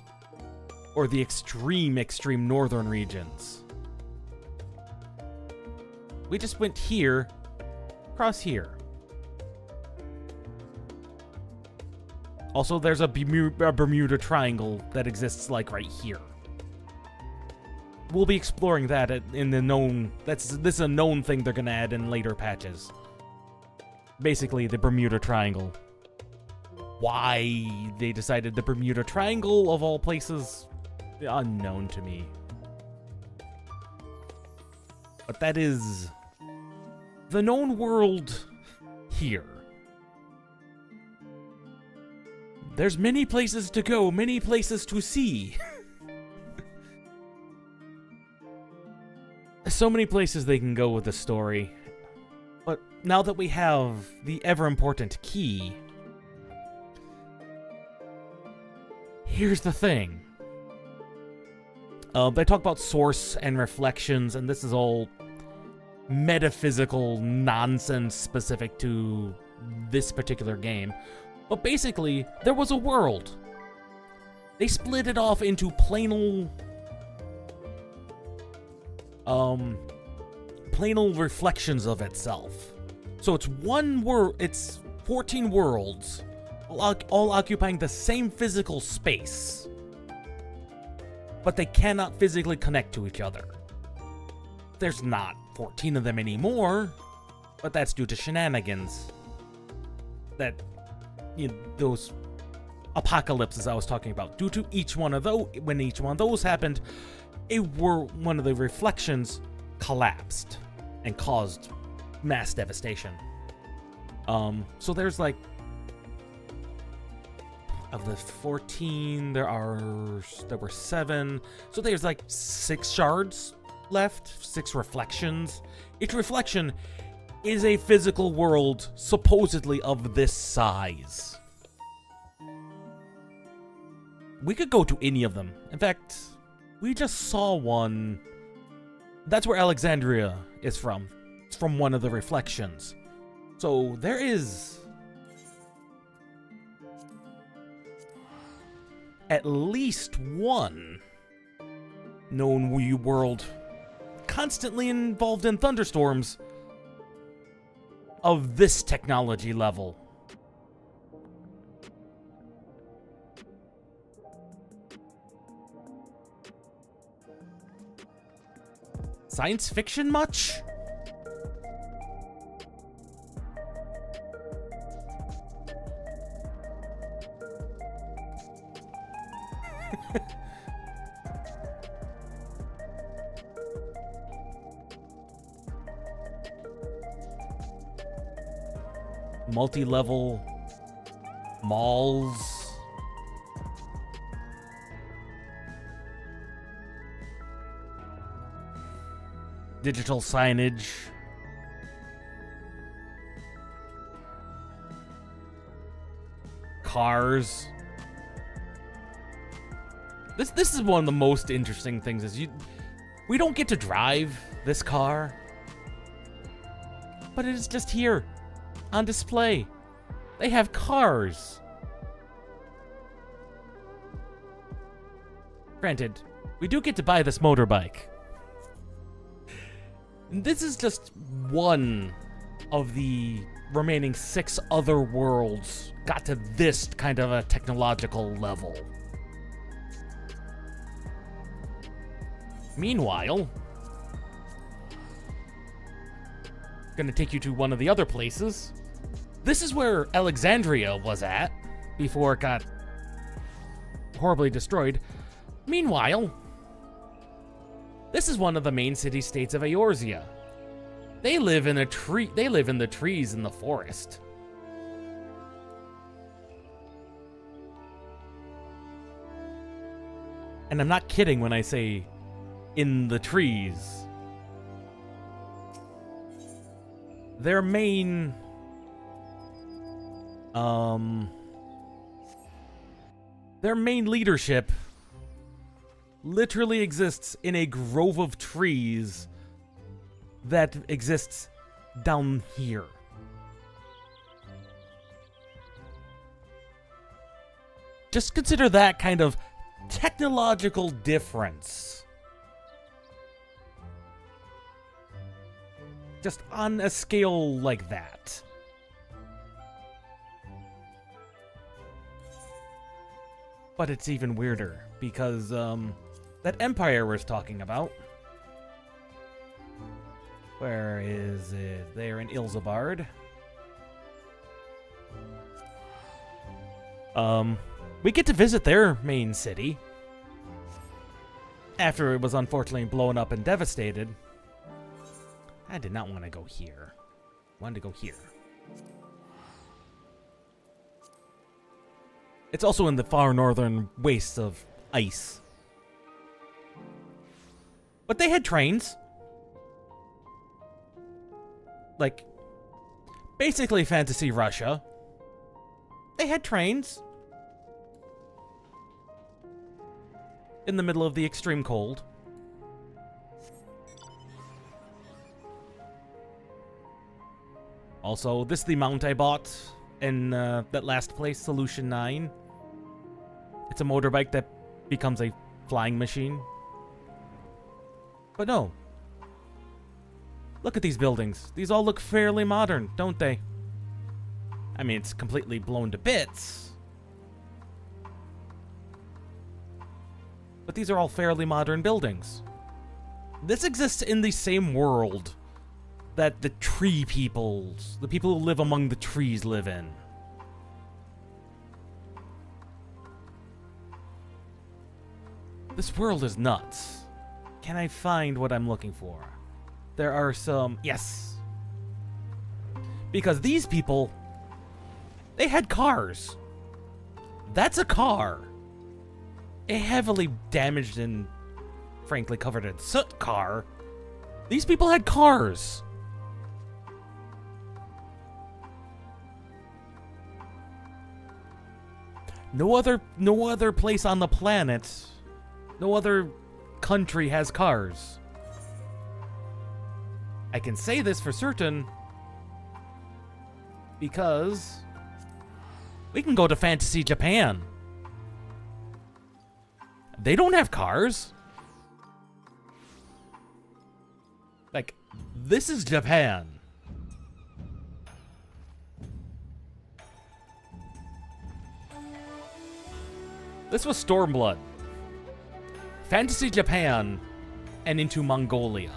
Or the extreme northern regions. We just went here, across here. Also, there's a Bermuda Triangle that exists, like, right here. We'll be exploring that in the known... This is a known thing they're gonna add in later patches. Basically, the Bermuda Triangle. Why they decided the Bermuda Triangle, of all places, unknown to me. But that is the known world here. There's many places to go, many places to see. So many places they can go with the story. But now that we have the ever-important key, here's the thing. They talk about source and reflections, and this is all metaphysical nonsense specific to this particular game. But basically, there was a world. They split it off into planal reflections of itself. So it's it's 14 worlds, all occupying the same physical space. But they cannot physically connect to each other. There's not 14 of them anymore, but that's due to shenanigans. Those apocalypses I was talking about. Due to each one of those, when each one of those happened, one of the reflections collapsed and caused mass devastation. So there's like, of the 14, there were 7. So there's like 6 shards left, 6 reflections. Each reflection is a physical world supposedly of this size. We could go to any of them. In fact, we just saw one. That's where Alexandria is from. It's from one of the reflections. So there is at least one known world constantly involved in thunderstorms of this technology level. Science fiction much? Multi-level malls. Digital signage. Cars. This is one of the most interesting things is we don't get to drive this car. But it is just here on display. They have cars. Granted, we do get to buy this motorbike. This is just one of the remaining 6 other worlds got to this kind of a technological level. Meanwhile, gonna take you to one of the other places. This is where Alexandria was at before it got horribly destroyed. Meanwhile, this is one of the main city-states of Eorzea. They live in the trees in the forest. And I'm not kidding when I say in the trees. Their main leadership literally exists in a grove of trees that exists down here. Just consider that kind of technological difference. Just on a scale like that. But it's even weirder because that empire we're talking about. Where is it? They're in Ilzabard. We get to visit their main city. After it was unfortunately blown up and devastated. I did not want to go here. I wanted to go here. It's also in the far northern wastes of ice. But they had trains. Like, basically fantasy Russia. They had trains. In the middle of the extreme cold. Also, this is the mount I bought in that last place, Solution 9. It's a motorbike that becomes a flying machine. But no. Look at these buildings. These all look fairly modern, don't they? I mean, it's completely blown to bits. But these are all fairly modern buildings. This exists in the same world that the tree peoples, the people who live among the trees, live in. This world is nuts. Can I find what I'm looking for? There are some... Yes. Because these people, they had cars. That's a car. A heavily damaged and frankly covered in soot car. These people had cars. No other place on the planet, no other country has cars. I can say this for certain because we can go to Fantasy Japan. They don't have cars. Like, this is Japan. This was Stormblood. Fantasy Japan and into Mongolia.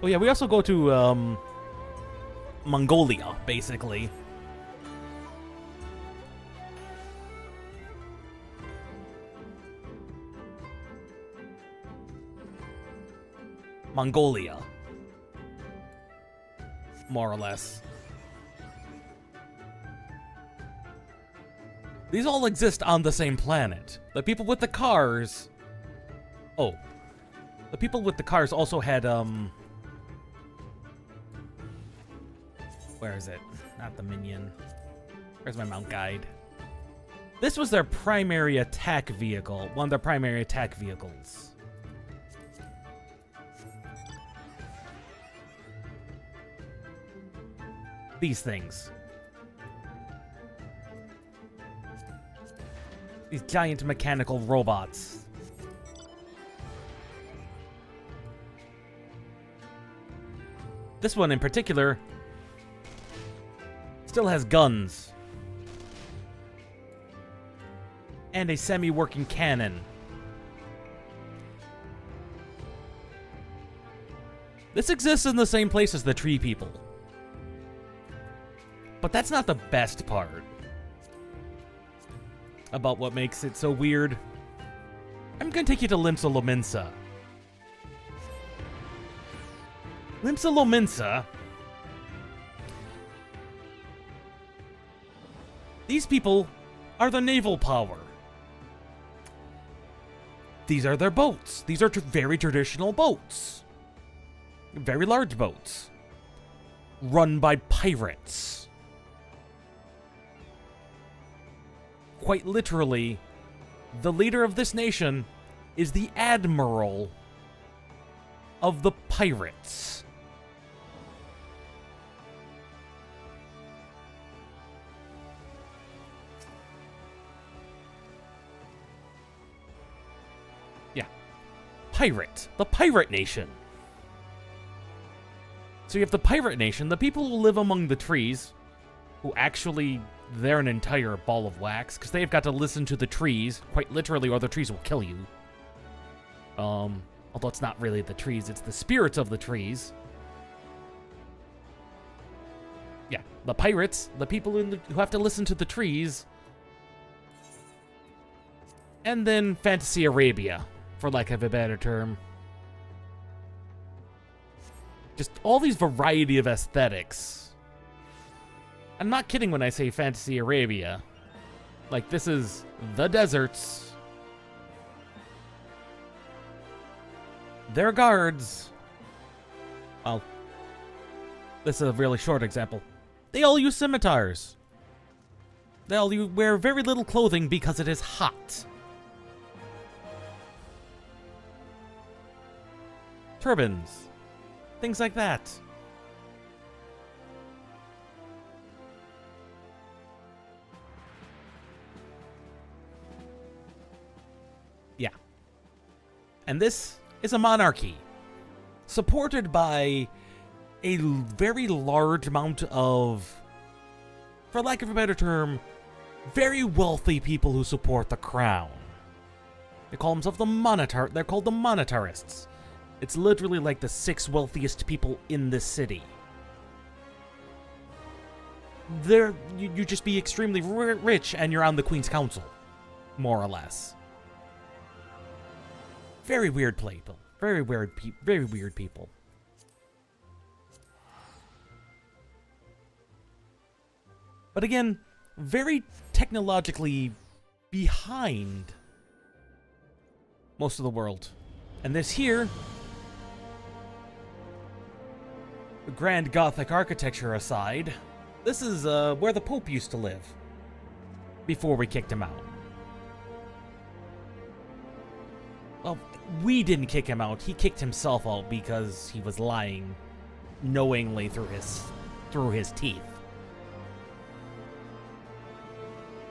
Oh yeah, we also go to Mongolia, basically. Mongolia. More or less. These all exist on the same planet. The people with the cars... Oh. The people with the cars also had, Where is it? Not the minion. Where's my mount guide? This was their primary attack vehicle. One of their primary attack vehicles. These things. These giant mechanical robots. This one in particular still has guns. And a semi-working cannon. This exists in the same place as the tree people. But that's not the best part about what makes it so weird. I'm gonna take you to Limsa Lominsa. Limsa Lominsa. These people are the naval power. These are their boats. These are very traditional boats. Very large boats. Run by pirates. Quite literally, the leader of this nation is the admiral of the pirates. the pirate nation. So you have the pirate nation, the people who live among the trees, who actually, they're an entire ball of wax, because they've got to listen to the trees, quite literally, or the trees will kill you. Although it's not really the trees, it's the spirits of the trees. Yeah, the pirates, the people who have to listen to the trees. And then Fantasy Arabia, for lack of a better term. Just all these variety of aesthetics. I'm not kidding when I say Fantasy Arabia. Like, this is the deserts. Their guards. Well, this is a really short example. They all use scimitars. They all wear very little clothing because it is hot. Turbans. Things like that. Yeah. And this is a monarchy, supported by a very large amount of, for lack of a better term, very wealthy people who support the crown. They call themselves they're called the monetarists. It's literally like the 6 wealthiest people in this city. You just be extremely rich and you're on the Queen's Council, more or less. Very weird people. Very weird people. But again, very technologically behind most of the world. And this here, grand Gothic architecture aside, this is where the Pope used to live before we kicked him out. Well, we didn't kick him out. He kicked himself out because he was lying knowingly through his teeth.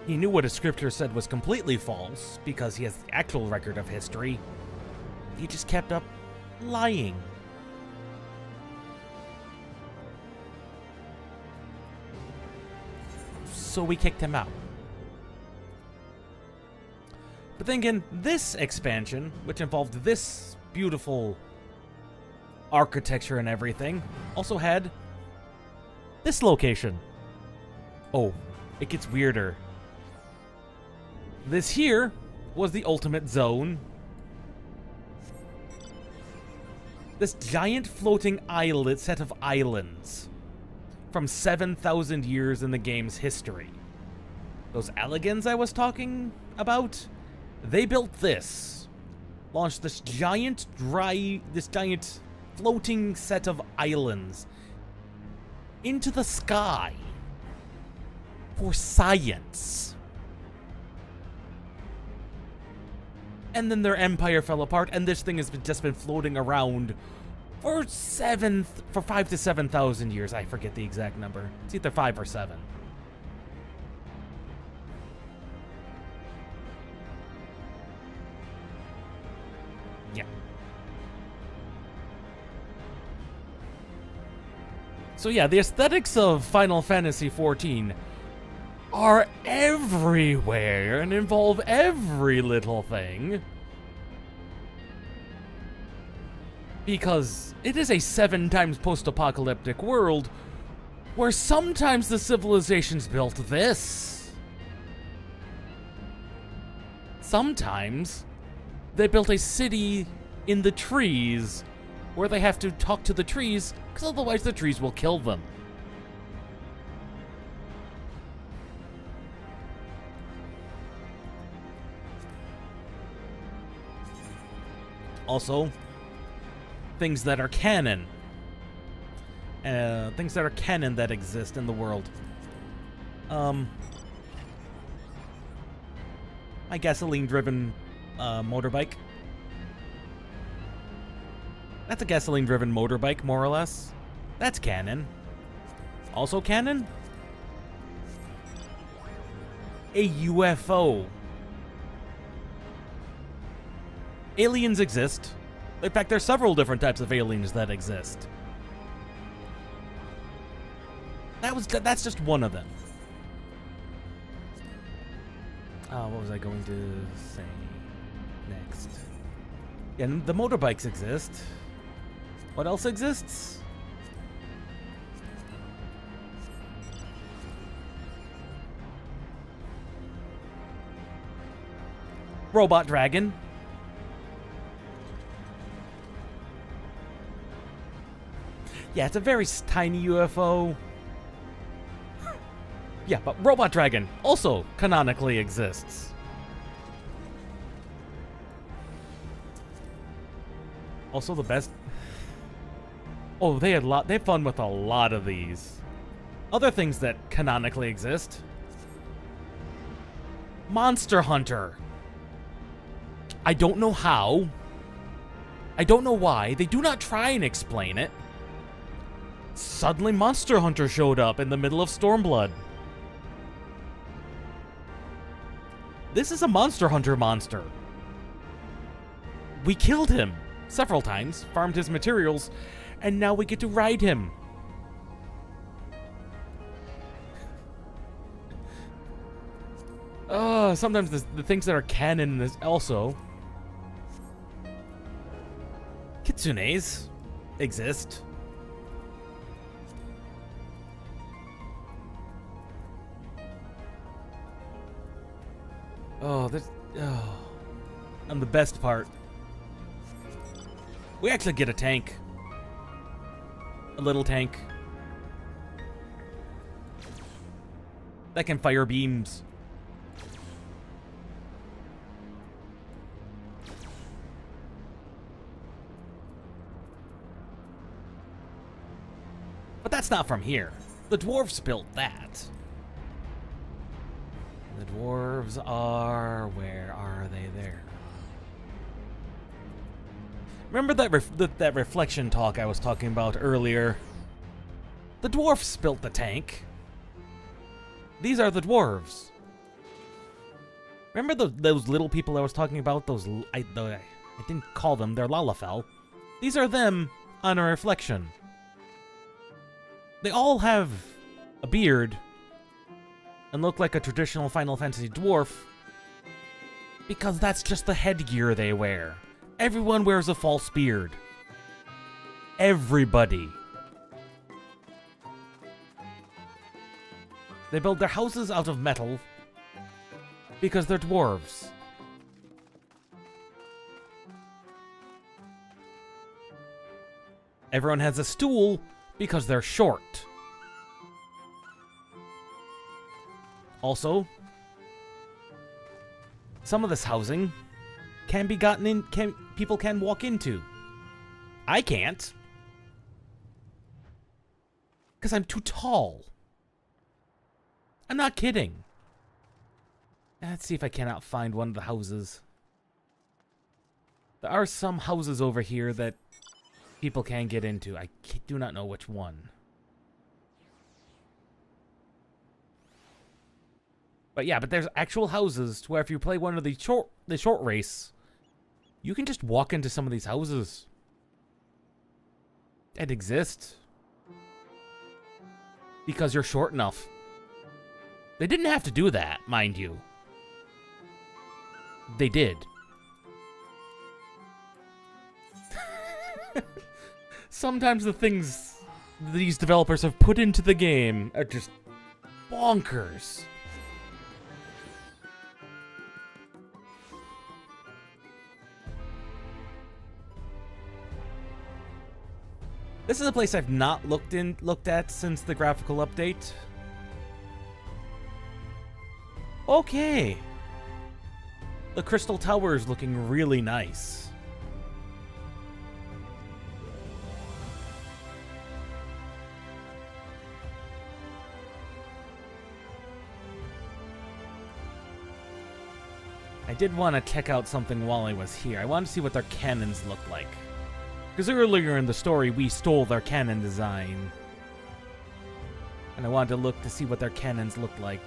He knew what his scripture said was completely false because he has the actual record of history. He just kept up lying. So we kicked him out. But then again, this expansion, which involved this beautiful architecture and everything, also had this location. Oh, it gets weirder. This here was the ultimate zone. This giant floating islet set of islands from 7,000 years in the game's history. Those Elegans I was talking about, they built this. Launched this giant floating set of islands into the sky for science. And then their empire fell apart, and this thing has just been floating around for 5 to 7,000 years. I forget the exact number. It's either 5 or 7. Yeah. So yeah, the aesthetics of Final Fantasy XIV are everywhere and involve every little thing. Because it is a 7 times post-apocalyptic world where sometimes the civilizations built this. Sometimes they built a city in the trees where they have to talk to the trees because otherwise the trees will kill them. Also, things that are canon. Things that are canon that exist in the world. My gasoline-driven motorbike. That's a gasoline-driven motorbike, more or less. That's canon. Also canon? A UFO. Aliens exist. In fact, there's several different types of aliens that exist. That's just one of them. What was I going to say next? Yeah, the motorbikes exist. What else exists? Robot dragon. Yeah, it's a very tiny UFO. Yeah, but Robot Dragon also canonically exists. Also the best... Oh, they had fun with a lot of these. Other things that canonically exist. Monster Hunter. I don't know how. I don't know why. They do not try and explain it. Suddenly Monster Hunter showed up in the middle of Stormblood. This is a Monster Hunter monster. We killed him several times, farmed his materials, and now we get to ride him. Sometimes the things that are canon is also... Kitsunes exist. And the best part. We actually get a tank. A little tank. That can fire beams. But that's not from here. The dwarves built that. The dwarves are... Where are they? There. Remember that reflection talk I was talking about earlier? The dwarfs built the tank. These are the dwarves. Remember those little people I was talking about? Those... I didn't call them. They're Lalafell. These are them on a reflection. They all have a beard and look like a traditional Final Fantasy dwarf because that's just the headgear they wear. Everyone wears a false beard. Everybody. They build their houses out of metal because they're dwarves. Everyone has a stool because they're short. Also, some of this housing can be gotten in, people can walk into. I can't. Because I'm too tall. I'm not kidding. Let's see if I cannot find one of the houses. There are some houses over here that people can get into. I do not know which one. But yeah, but there's actual houses to where if you play one of the short race, you can just walk into some of these houses that exist because you're short enough. They didn't have to do that, mind you. They did. Sometimes the things these developers have put into the game are just bonkers. This is a place I've not looked at since the graphical update. Okay. The Crystal Tower is looking really nice. I did want to check out something while I was here. I wanted to see what their cannons look like. Because earlier in the story, we stole their cannon design. And I wanted to look to see what their cannons looked like.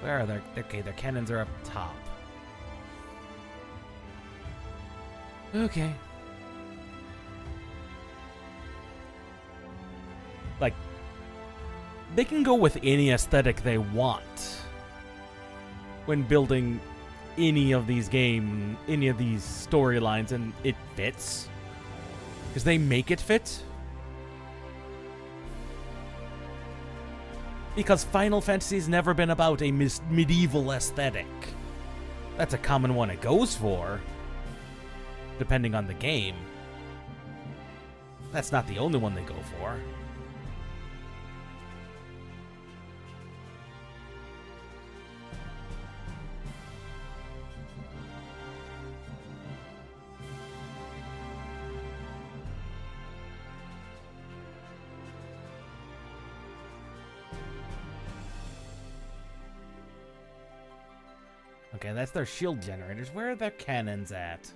Where are their... Okay, their cannons are up top. Okay. Like, they can go with any aesthetic they want when building any of these storylines, and it fits. Because they make it fit. Because Final Fantasy's never been about a medieval aesthetic. That's a common one it goes for, depending on the game. That's not the only one they go for. Okay, that's their shield generators. Where are their cannons at?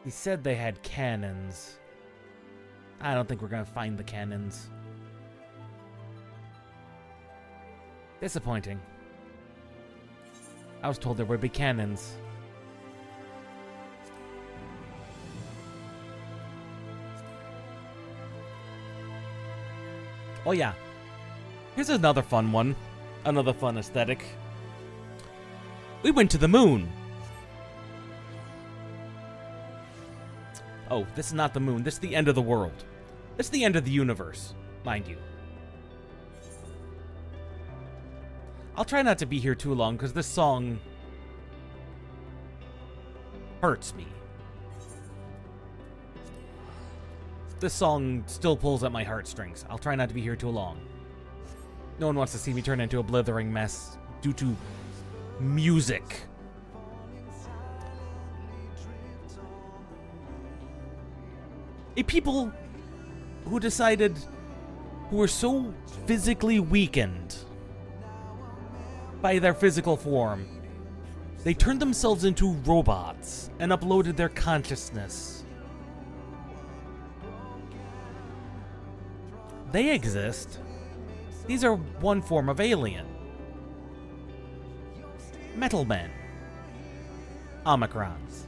He said they had cannons. I don't think we're gonna find the cannons. Disappointing. I was told there would be cannons. Oh yeah. Here's another fun one. Another fun aesthetic. We went to the moon. Oh, this is not the moon. This is the end of the world. This is the end of the universe, mind you. I'll try not to be here too long, because this song hurts me. This song still pulls at my heartstrings. I'll try not to be here too long. No one wants to see me turn into a blithering mess due to music. A people who decided, who were so physically weakened by their physical form, they turned themselves into robots and uploaded their consciousness. They exist. These are one form of alien. Metal men. Omicrons.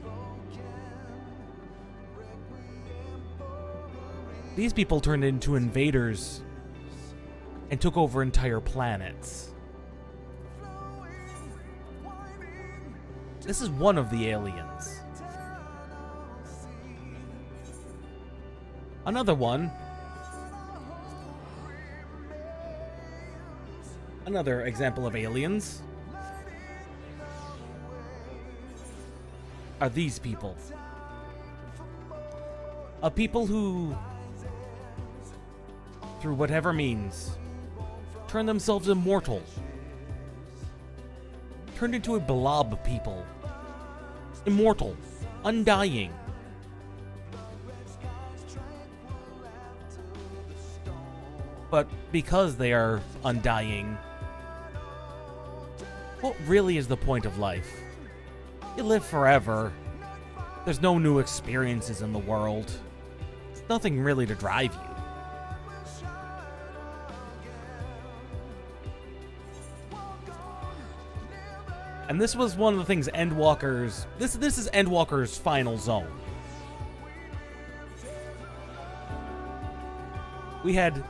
These people turned into invaders and took over entire planets. This is one of the aliens. Another one. Another example of aliens are these people. A people who, through whatever means, turn themselves immortal. Turned into a blob people. Immortal. Undying. But because they are undying, what really is the point of life? You live forever. There's no new experiences in the world. There's nothing really to drive you. And this was one of the things Endwalker's... This is Endwalker's final zone. We had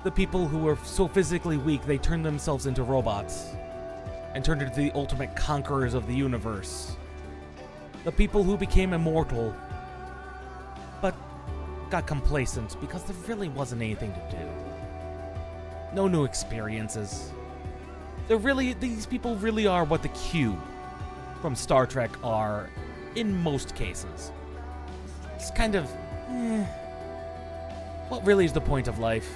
the people who were so physically weak they turned themselves into robots and turned into the ultimate conquerors of the universe. The people who became immortal, but got complacent because there really wasn't anything to do. No new experiences. These people really are what the Q from Star Trek are in most cases. It's kind of, what really is the point of life?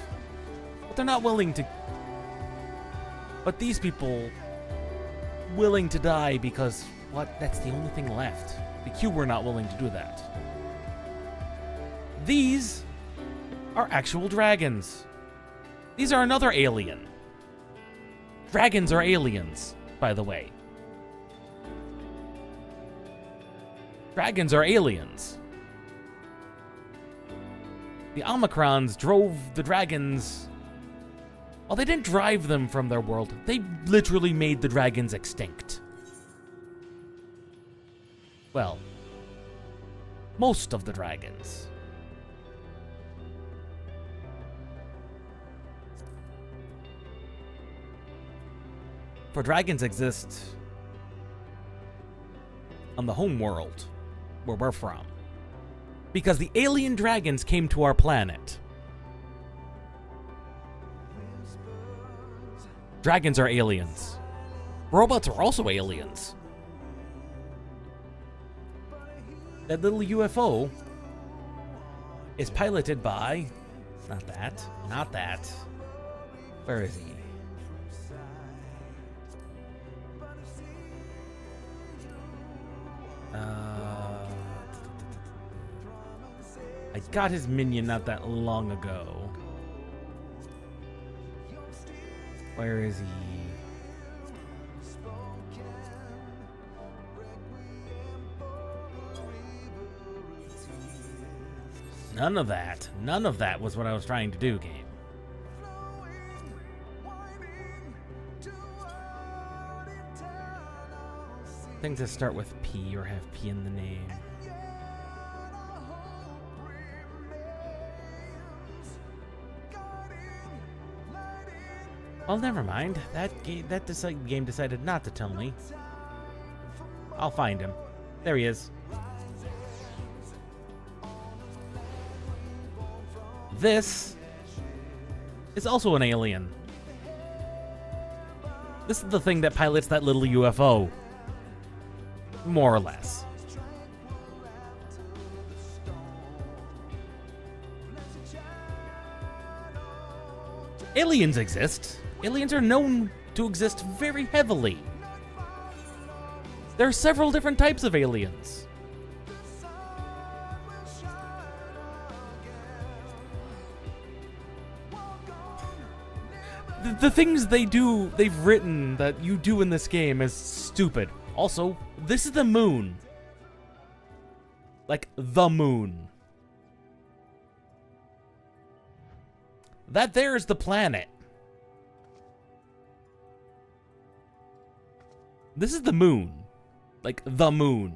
But they're not willing to... But these people, willing to die because, what? That's the only thing left. The Q were not willing to do that. These are actual dragons. These are another alien. Dragons are aliens, by the way. Dragons are aliens. The Omicrons drove the dragons... Well, they didn't drive them from their world. They literally made the dragons extinct. Well, most of the dragons. For dragons exist on the home world, where we're from. Because the alien dragons came to our planet. Dragons are aliens. Robots are also aliens. That little UFO is piloted by... Not that. Not that. Where is he? I got his minion not that long ago. Where is he? None of that. None of that was what I was trying to do, game. Things that start with P or have P in the name. Well, never mind. That game decided not to tell me. I'll find him. There he is. This is also an alien. This is the thing that pilots that little UFO. More or less. Aliens exist. Aliens are known to exist very heavily. There are several different types of aliens. The things they've written that you do in this game is stupid. Also, this is the moon. Like, the moon. That there is the planet. This is the moon. Like, the moon.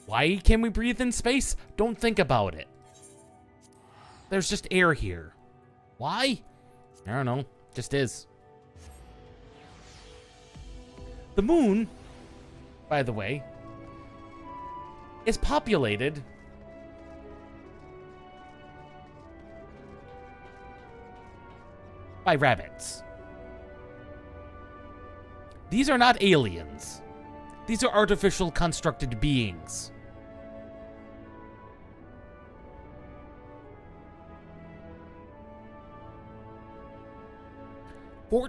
Why can we breathe in space? Don't think about it. There's just air here. Why? I don't know. Just is. The moon, by the way, is populated by rabbits. These are not aliens. These are artificial constructed beings.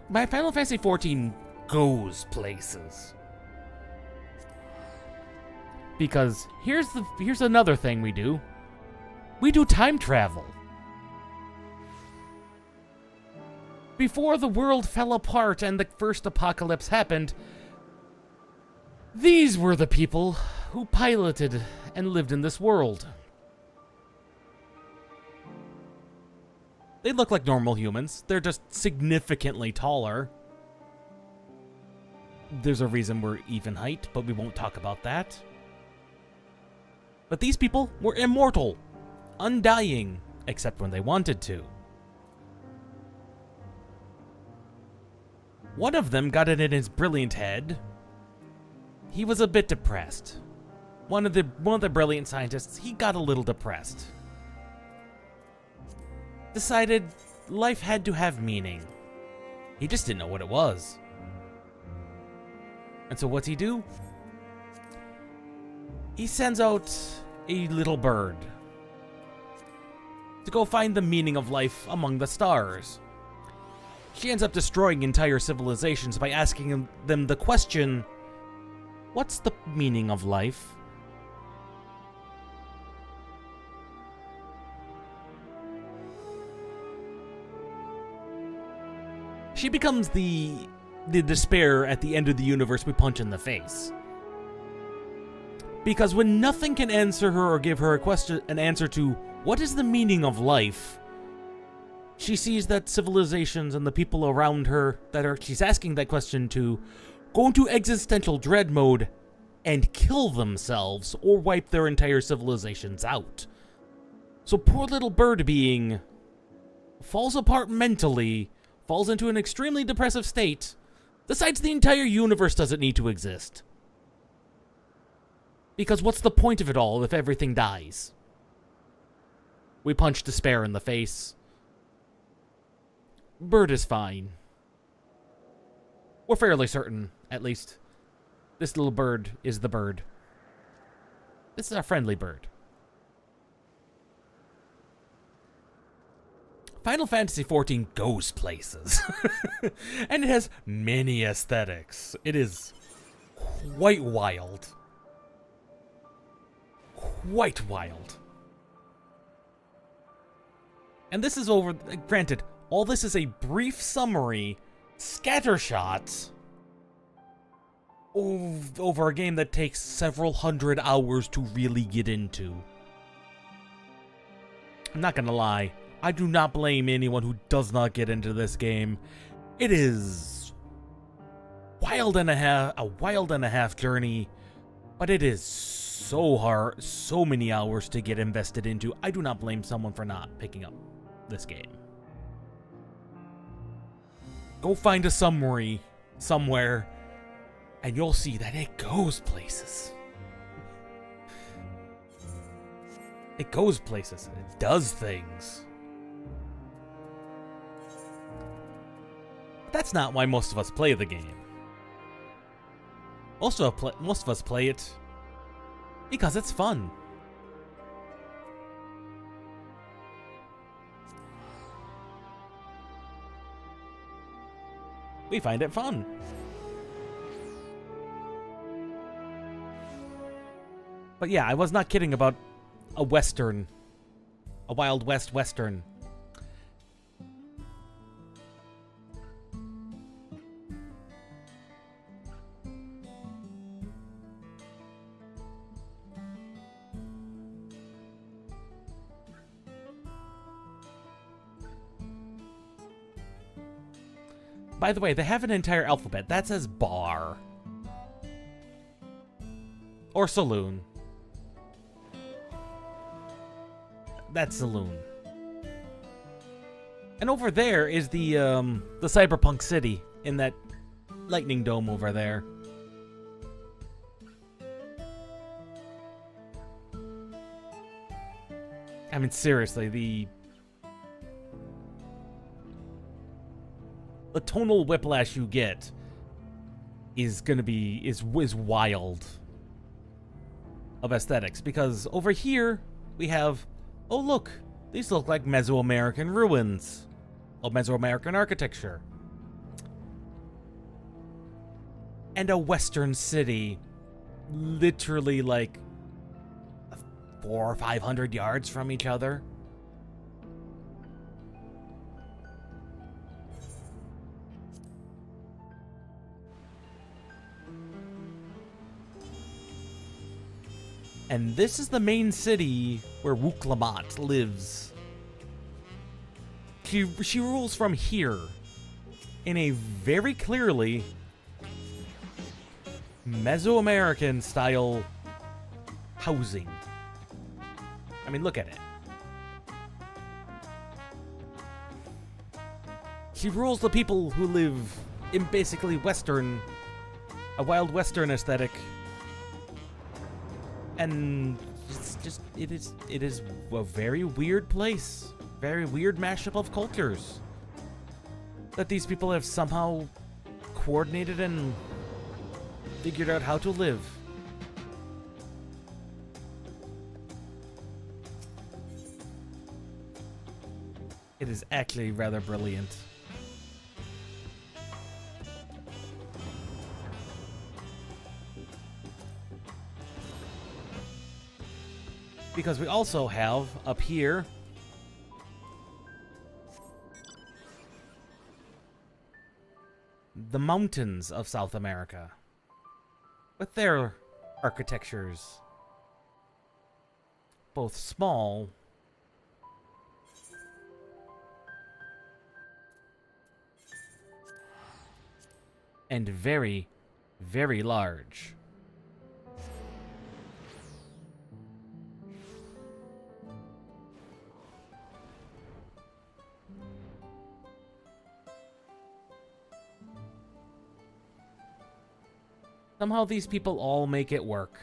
My Final Fantasy XIV goes places. Because here's another thing we do. We do time travel. Before the world fell apart and the first apocalypse happened, these were the people who piloted and lived in this world. They look like normal humans. They're just significantly taller. There's a reason we're even height, but we won't talk about that. But these people were immortal, undying, except when they wanted to. One of them got it in his brilliant head. He was a bit depressed. One of the brilliant scientists, he got a little depressed. Decided life had to have meaning. He just didn't know what it was. And so what's he do? He sends out a little bird to go find the meaning of life among the stars. She ends up destroying entire civilizations by asking them the question, what's the meaning of life? She becomes the despair at the end of the universe we punch in the face. Because when nothing can answer her or give her an answer to what is the meaning of life, she sees that civilizations and the people around her she's asking that question to go into existential dread mode and kill themselves or wipe their entire civilizations out. So poor little bird being falls apart mentally, falls into an extremely depressive state, decides the entire universe doesn't need to exist. Because what's the point of it all if everything dies? We punch despair in the face. Bird is fine. We're fairly certain, at least. This little bird is the bird. This is our friendly bird. Final Fantasy XIV goes places. And it has many aesthetics. It is quite wild. Quite wild. And this is over... Granted, all this is a brief summary, scattershot, over a game that takes several hundred hours to really get into. I'm not gonna lie. I do not blame anyone who does not get into this game. It is a wild and a half journey, but it is so hard, so many hours to get invested into. I do not blame someone for not picking up this game. Go find a summary somewhere, and you'll see that it goes places. It goes places. It does things. But that's not why most of us play the game. Most of us play it because it's fun. We find it fun. But yeah, I was not kidding about a Western. A Wild West Western. By the way, they have an entire alphabet. That says bar. Or saloon. That's saloon. And over there is the cyberpunk city in that lightning dome over there. I mean, seriously, the tonal whiplash you get is gonna be is wild of aesthetics, because over here we have, oh look, these look like Mesoamerican ruins, or Mesoamerican architecture, and a Western city, literally like 400 or 500 yards from each other. And this is the main city where Wuk-Lamat lives. She rules from here in a very clearly Mesoamerican style housing. I mean, look at it. She rules the people who live in basically Western, a wild Western aesthetic. And it's just, it is a very weird place. Very weird mashup of cultures that these people have somehow coordinated and figured out how to live. It is actually rather brilliant. Because we also have, up here, the mountains of South America, with their architectures, both small and very, very large. Somehow these people all make it work.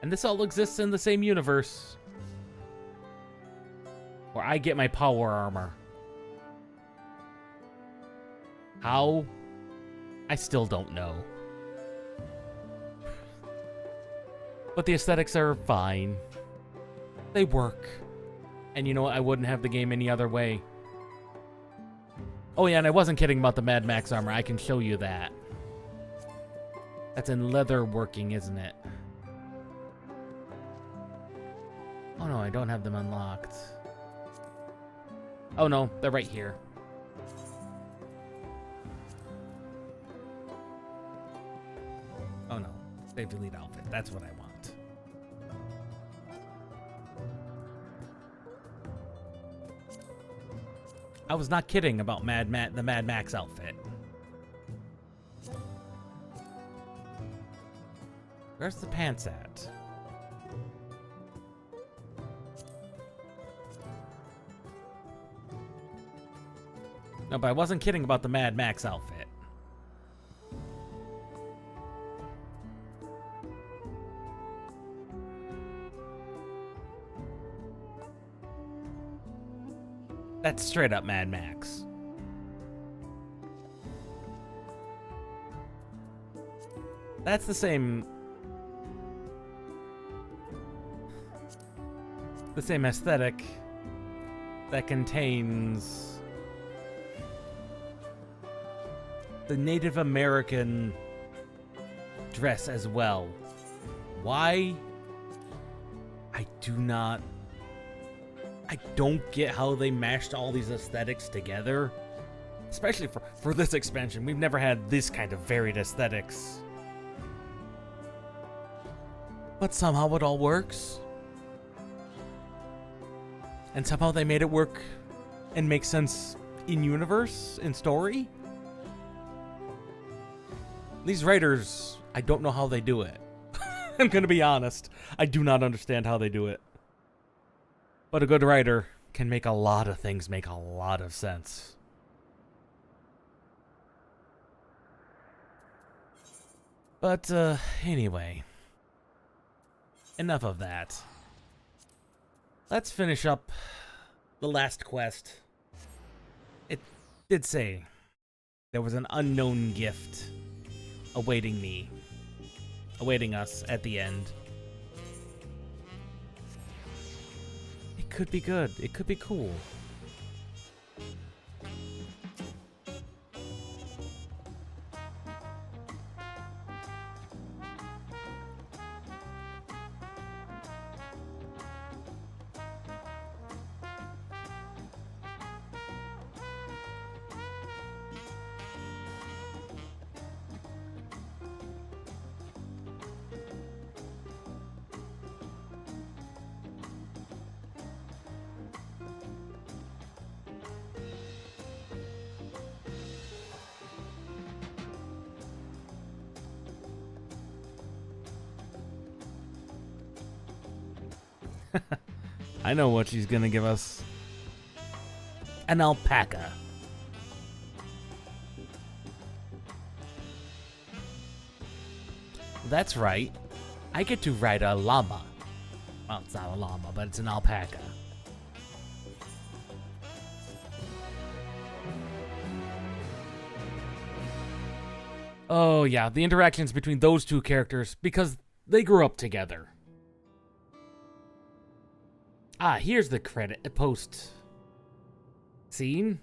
And this all exists in the same universe. Where I get my power armor. How? I still don't know. But the aesthetics are fine. They work. And you know what? I wouldn't have the game any other way. Oh yeah, and I wasn't kidding about the Mad Max armor. I can show you that. That's in leather working, isn't it? Oh no, I don't have them unlocked. Oh no, they're right here. Oh no, save delete outfit. That's what I want. I was not kidding about the Mad Max outfit. Where's the pants at? No, but I wasn't kidding about the Mad Max outfit. That's straight up Mad Max. That's the same aesthetic that contains the Native American dress as well. Why? I don't get how they mashed all these aesthetics together. Especially for this expansion. We've never had this kind of varied aesthetics. But somehow it all works. And somehow they made it work and make sense in universe, in story. These writers, I don't know how they do it. I'm gonna be honest. I do not understand how they do it. But a good writer can make a lot of things make a lot of sense. But, anyway. Enough of that. Let's finish up the last quest. It did say there was an unknown gift awaiting us at the end. It could be good. It could be cool. I know what she's gonna give us. An alpaca. That's right. I get to ride a llama. Well, it's not a llama, but it's an alpaca. Oh yeah, the interactions between those two characters, because they grew up together. Ah, here's the credit post scene.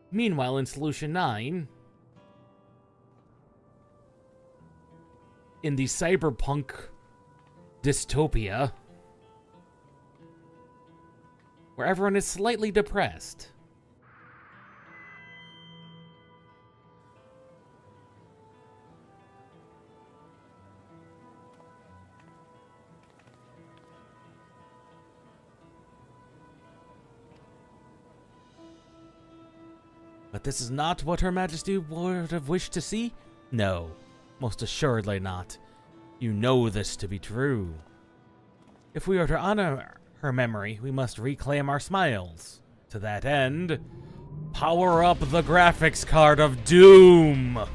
Meanwhile, in Solution 9, in the cyberpunk dystopia, where everyone is slightly depressed. But But this is not what Her Majesty would have wished to see? No, most assuredly not. You know this to be true. If we are to honor her memory, we must reclaim our smiles. To that end, power up the graphics card of doom! I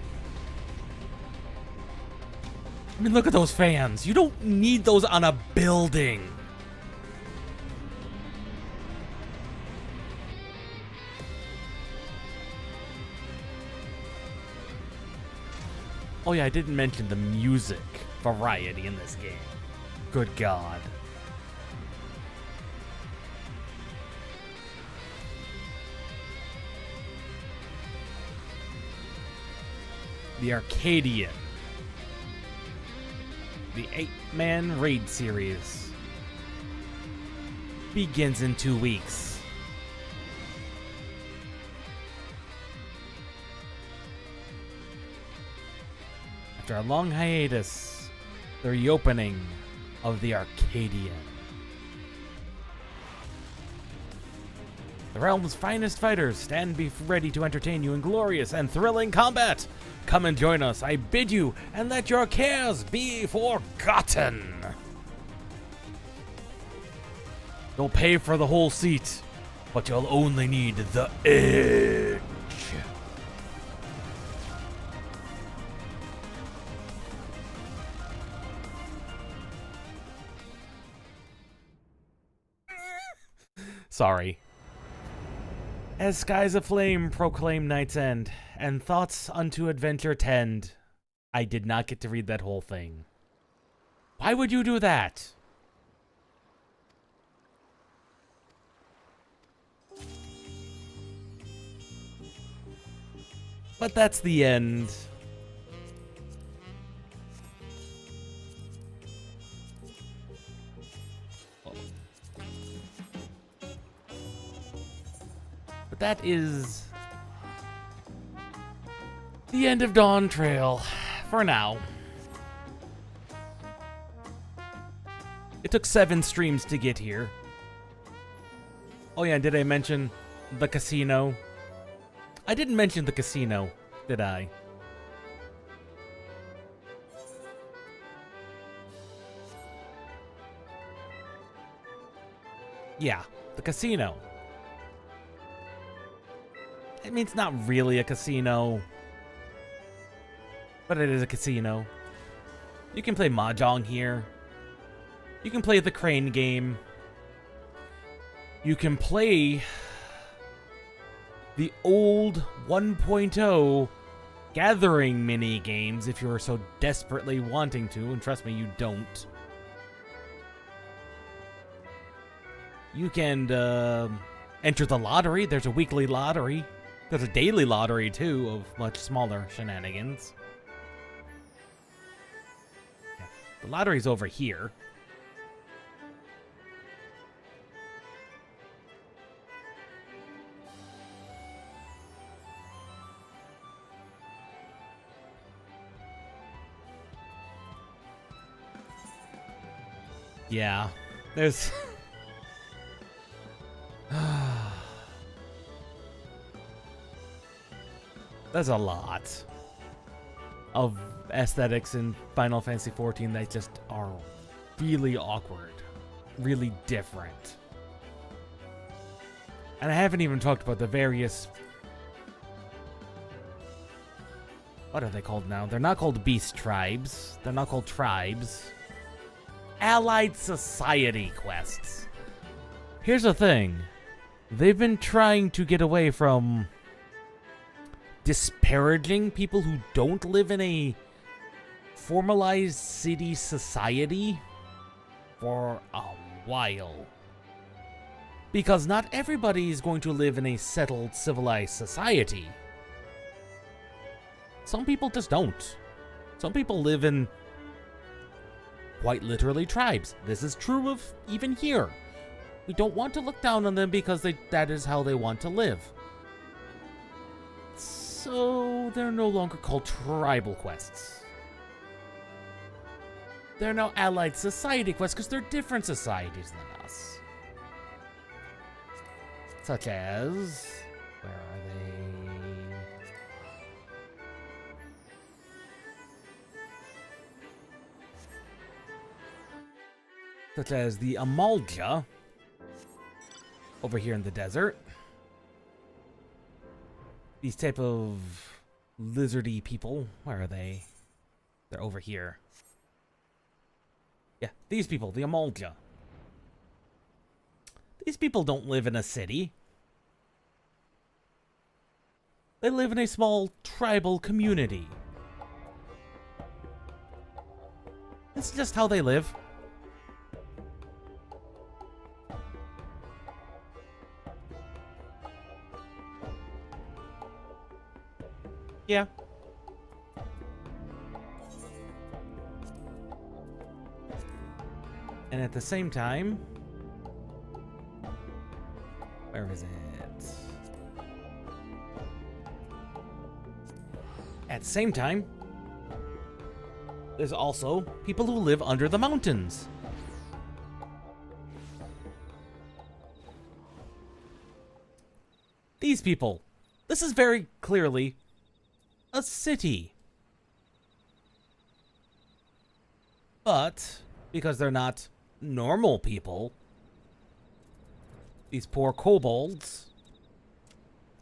mean, look at those fans. You don't need those on a building. Oh yeah, I didn't mention the music variety in this game. Good God. The Arcadian. The 8-man raid series begins in 2 weeks. After a long hiatus, the reopening of the Arcadian. The realm's finest fighters stand ready to entertain you in glorious and thrilling combat. Come and join us, I bid you, and let your cares be forgotten. You'll pay for the whole seat, but you'll only need the edge. Sorry. As skies aflame proclaim night's end, and thoughts unto adventure tend. I did not get to read that whole thing. Why would you do that? But that's the end. But that is the end of Dawntrail, for now. It took 7 streams to get here. Oh yeah, did I mention the casino? I didn't mention the casino, did I? Yeah, the casino. I mean, it's not really a casino, but it is a casino. You can play Mahjong here. You can play the crane game. You can play the old 1.0 gathering mini games if you're so desperately wanting to, and trust me, you don't. You can enter the lottery. There's a weekly lottery. There's a daily lottery, too, of much smaller shenanigans. Yeah, the lottery's over here. Yeah, there's... There's a lot of aesthetics in Final Fantasy XIV that just are really awkward, really different. And I haven't even talked about the various... What are they called now? They're not called beast tribes. They're not called tribes. Allied Society quests. Here's the thing. They've been trying to get away from disparaging people who don't live in a formalized city society for a while. Because not everybody is going to live in a settled, civilized society. Some people just don't. Some people live in quite literally tribes. This is true of even here. We don't want to look down on them because that is how they want to live. So they're no longer called tribal quests. They're now allied society quests because they're different societies than us. Such as... Where are they? such as the Amalja over here in the desert. These type of lizardy people. Where are they? They're over here. Yeah, these people, the Amalja. These people don't live in a city. They live in a small tribal community. It's just how they live. Yeah. And at the same time, where is it? At the same time, there's also people who live under the mountains. These people. This is very clearly a city. But because they're not normal people, these poor kobolds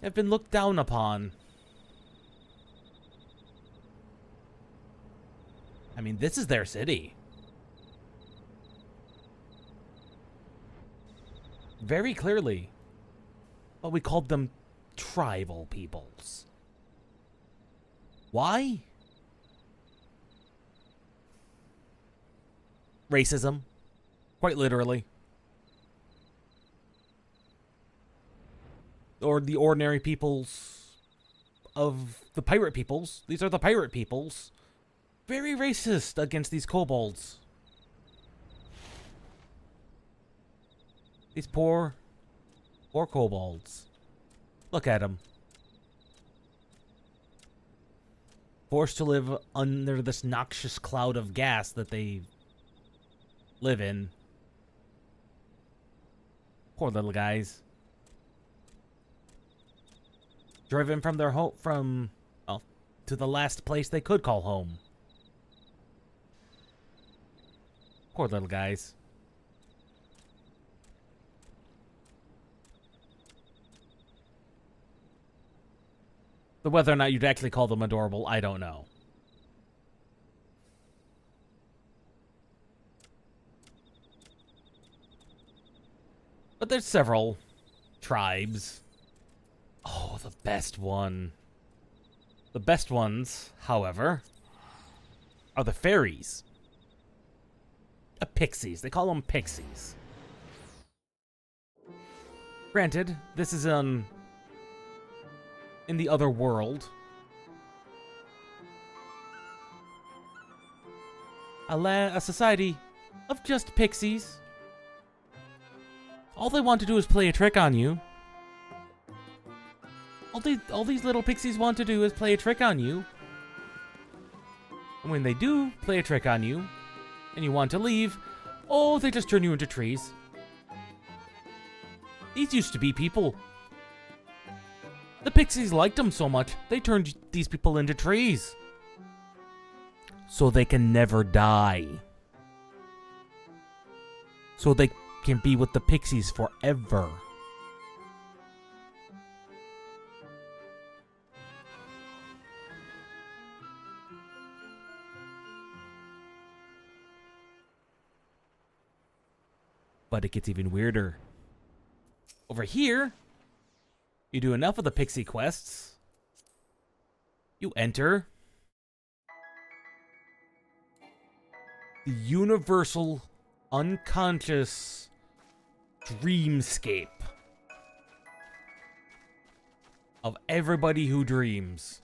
have been looked down upon. I mean, this is their city. Very clearly. But we called them tribal peoples. Why? Racism. Quite literally. Or the ordinary peoples of the pirate peoples. These are the pirate peoples. Very racist against these kobolds. These poor kobolds. Look at them. Forced to live under this noxious cloud of gas that they live in. Poor little guys. Driven from their home, to the last place they could call home. Poor little guys. But whether or not you'd actually call them adorable, I don't know. But there's several tribes. Oh, the best one. The best ones, however, are the fairies. Pixies. They call them pixies. Granted, this is in the other world. A society of just pixies. All they want to do is play a trick on you. All these little pixies want to do is play a trick on you. And when they do play a trick on you, and you want to leave, oh, they just turn you into trees. These used to be people. The pixies liked them so much, they turned these people into trees. So they can never die. So they can be with the pixies forever. But it gets even weirder. Over here, you do enough of the pixie quests, you enter the universal unconscious dreamscape of everybody who dreams.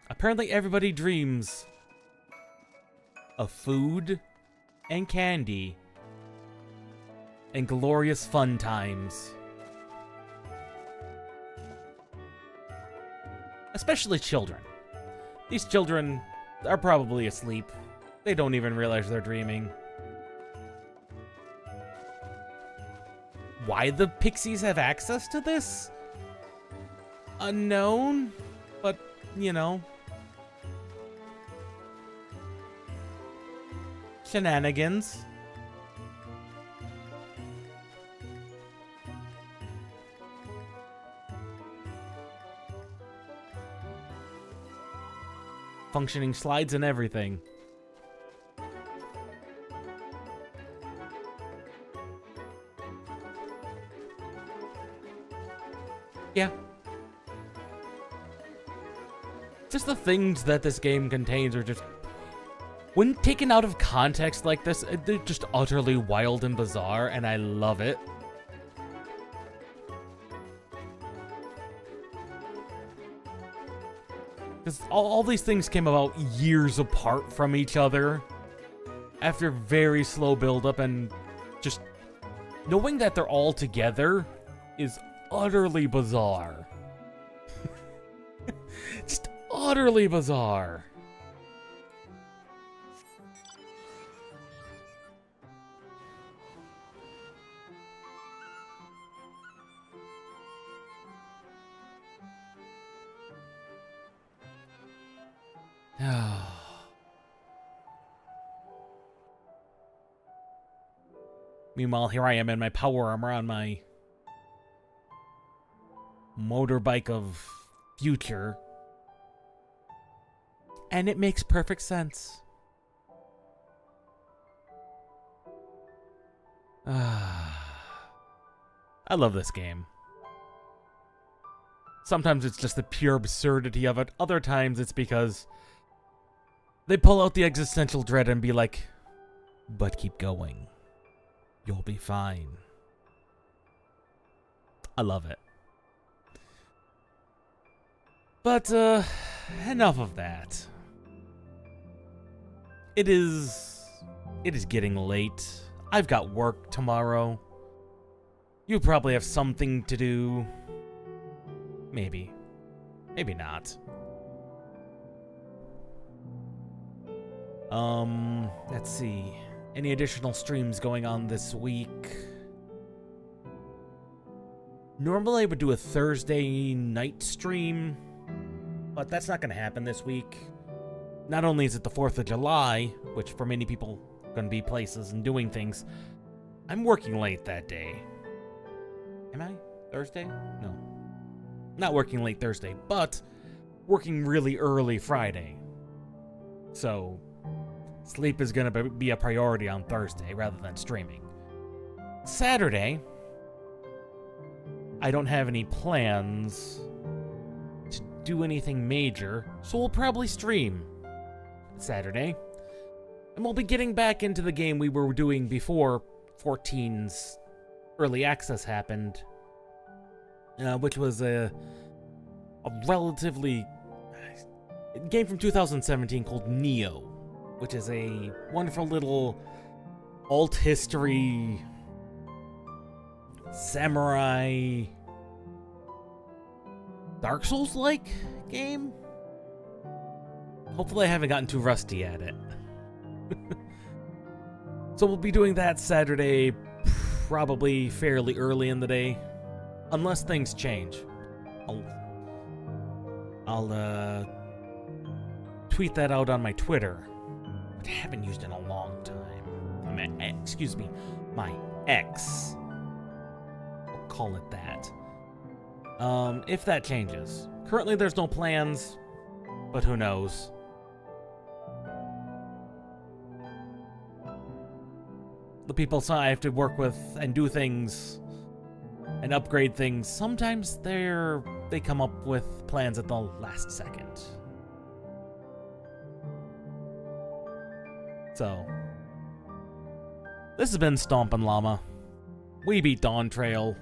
Apparently everybody dreams of food and candy and glorious fun times. Especially children. These children are probably asleep. They don't even realize they're dreaming. Why the pixies have access to this? Unknown, but, you know. Shenanigans. functioning slides and everything. Yeah. Just the things that this game contains are just, when taken out of context like this, they're just utterly wild and bizarre, and I love it. Because all these things came about years apart from each other, after very slow build-up, and just knowing that they're all together is utterly bizarre. Just utterly bizarre. Meanwhile, here I am in my power armor on my motorbike of future. And it makes perfect sense. I love this game. Sometimes it's just the pure absurdity of it. Other times it's because they pull out the existential dread and be like, but keep going. You'll be fine. I love it. But, enough of that. It is getting late. I've got work tomorrow. You probably have something to do. Maybe. Maybe not. Let's see. Any additional streams going on this week? Normally I would do a Thursday night stream, but that's not going to happen this week. Not only is it the 4th of July, which for many people are going to be places and doing things, I'm working late that day. Am I? Thursday? No. Not working late Thursday, but working really early Friday. So sleep is going to be a priority on Thursday rather than streaming. Saturday, I don't have any plans to do anything major, so we'll probably stream Saturday. And we'll be getting back into the game we were doing before 14's early access happened, which was a relatively game from 2017 called Neo, which is a wonderful little alt history samurai Dark Souls-like game. Hopefully I haven't gotten too rusty at it. So we'll be doing that Saturday, probably fairly early in the day, unless things change. I'll tweet that out on my Twitter, which I haven't used in a long time. Excuse me, my X. We'll call it that. If that changes. Currently there's no plans, but who knows. The people I have to work with and do things and upgrade things, sometimes they come up with plans at the last second. So, this has been Stompin' Llama. We beat Dawntrail.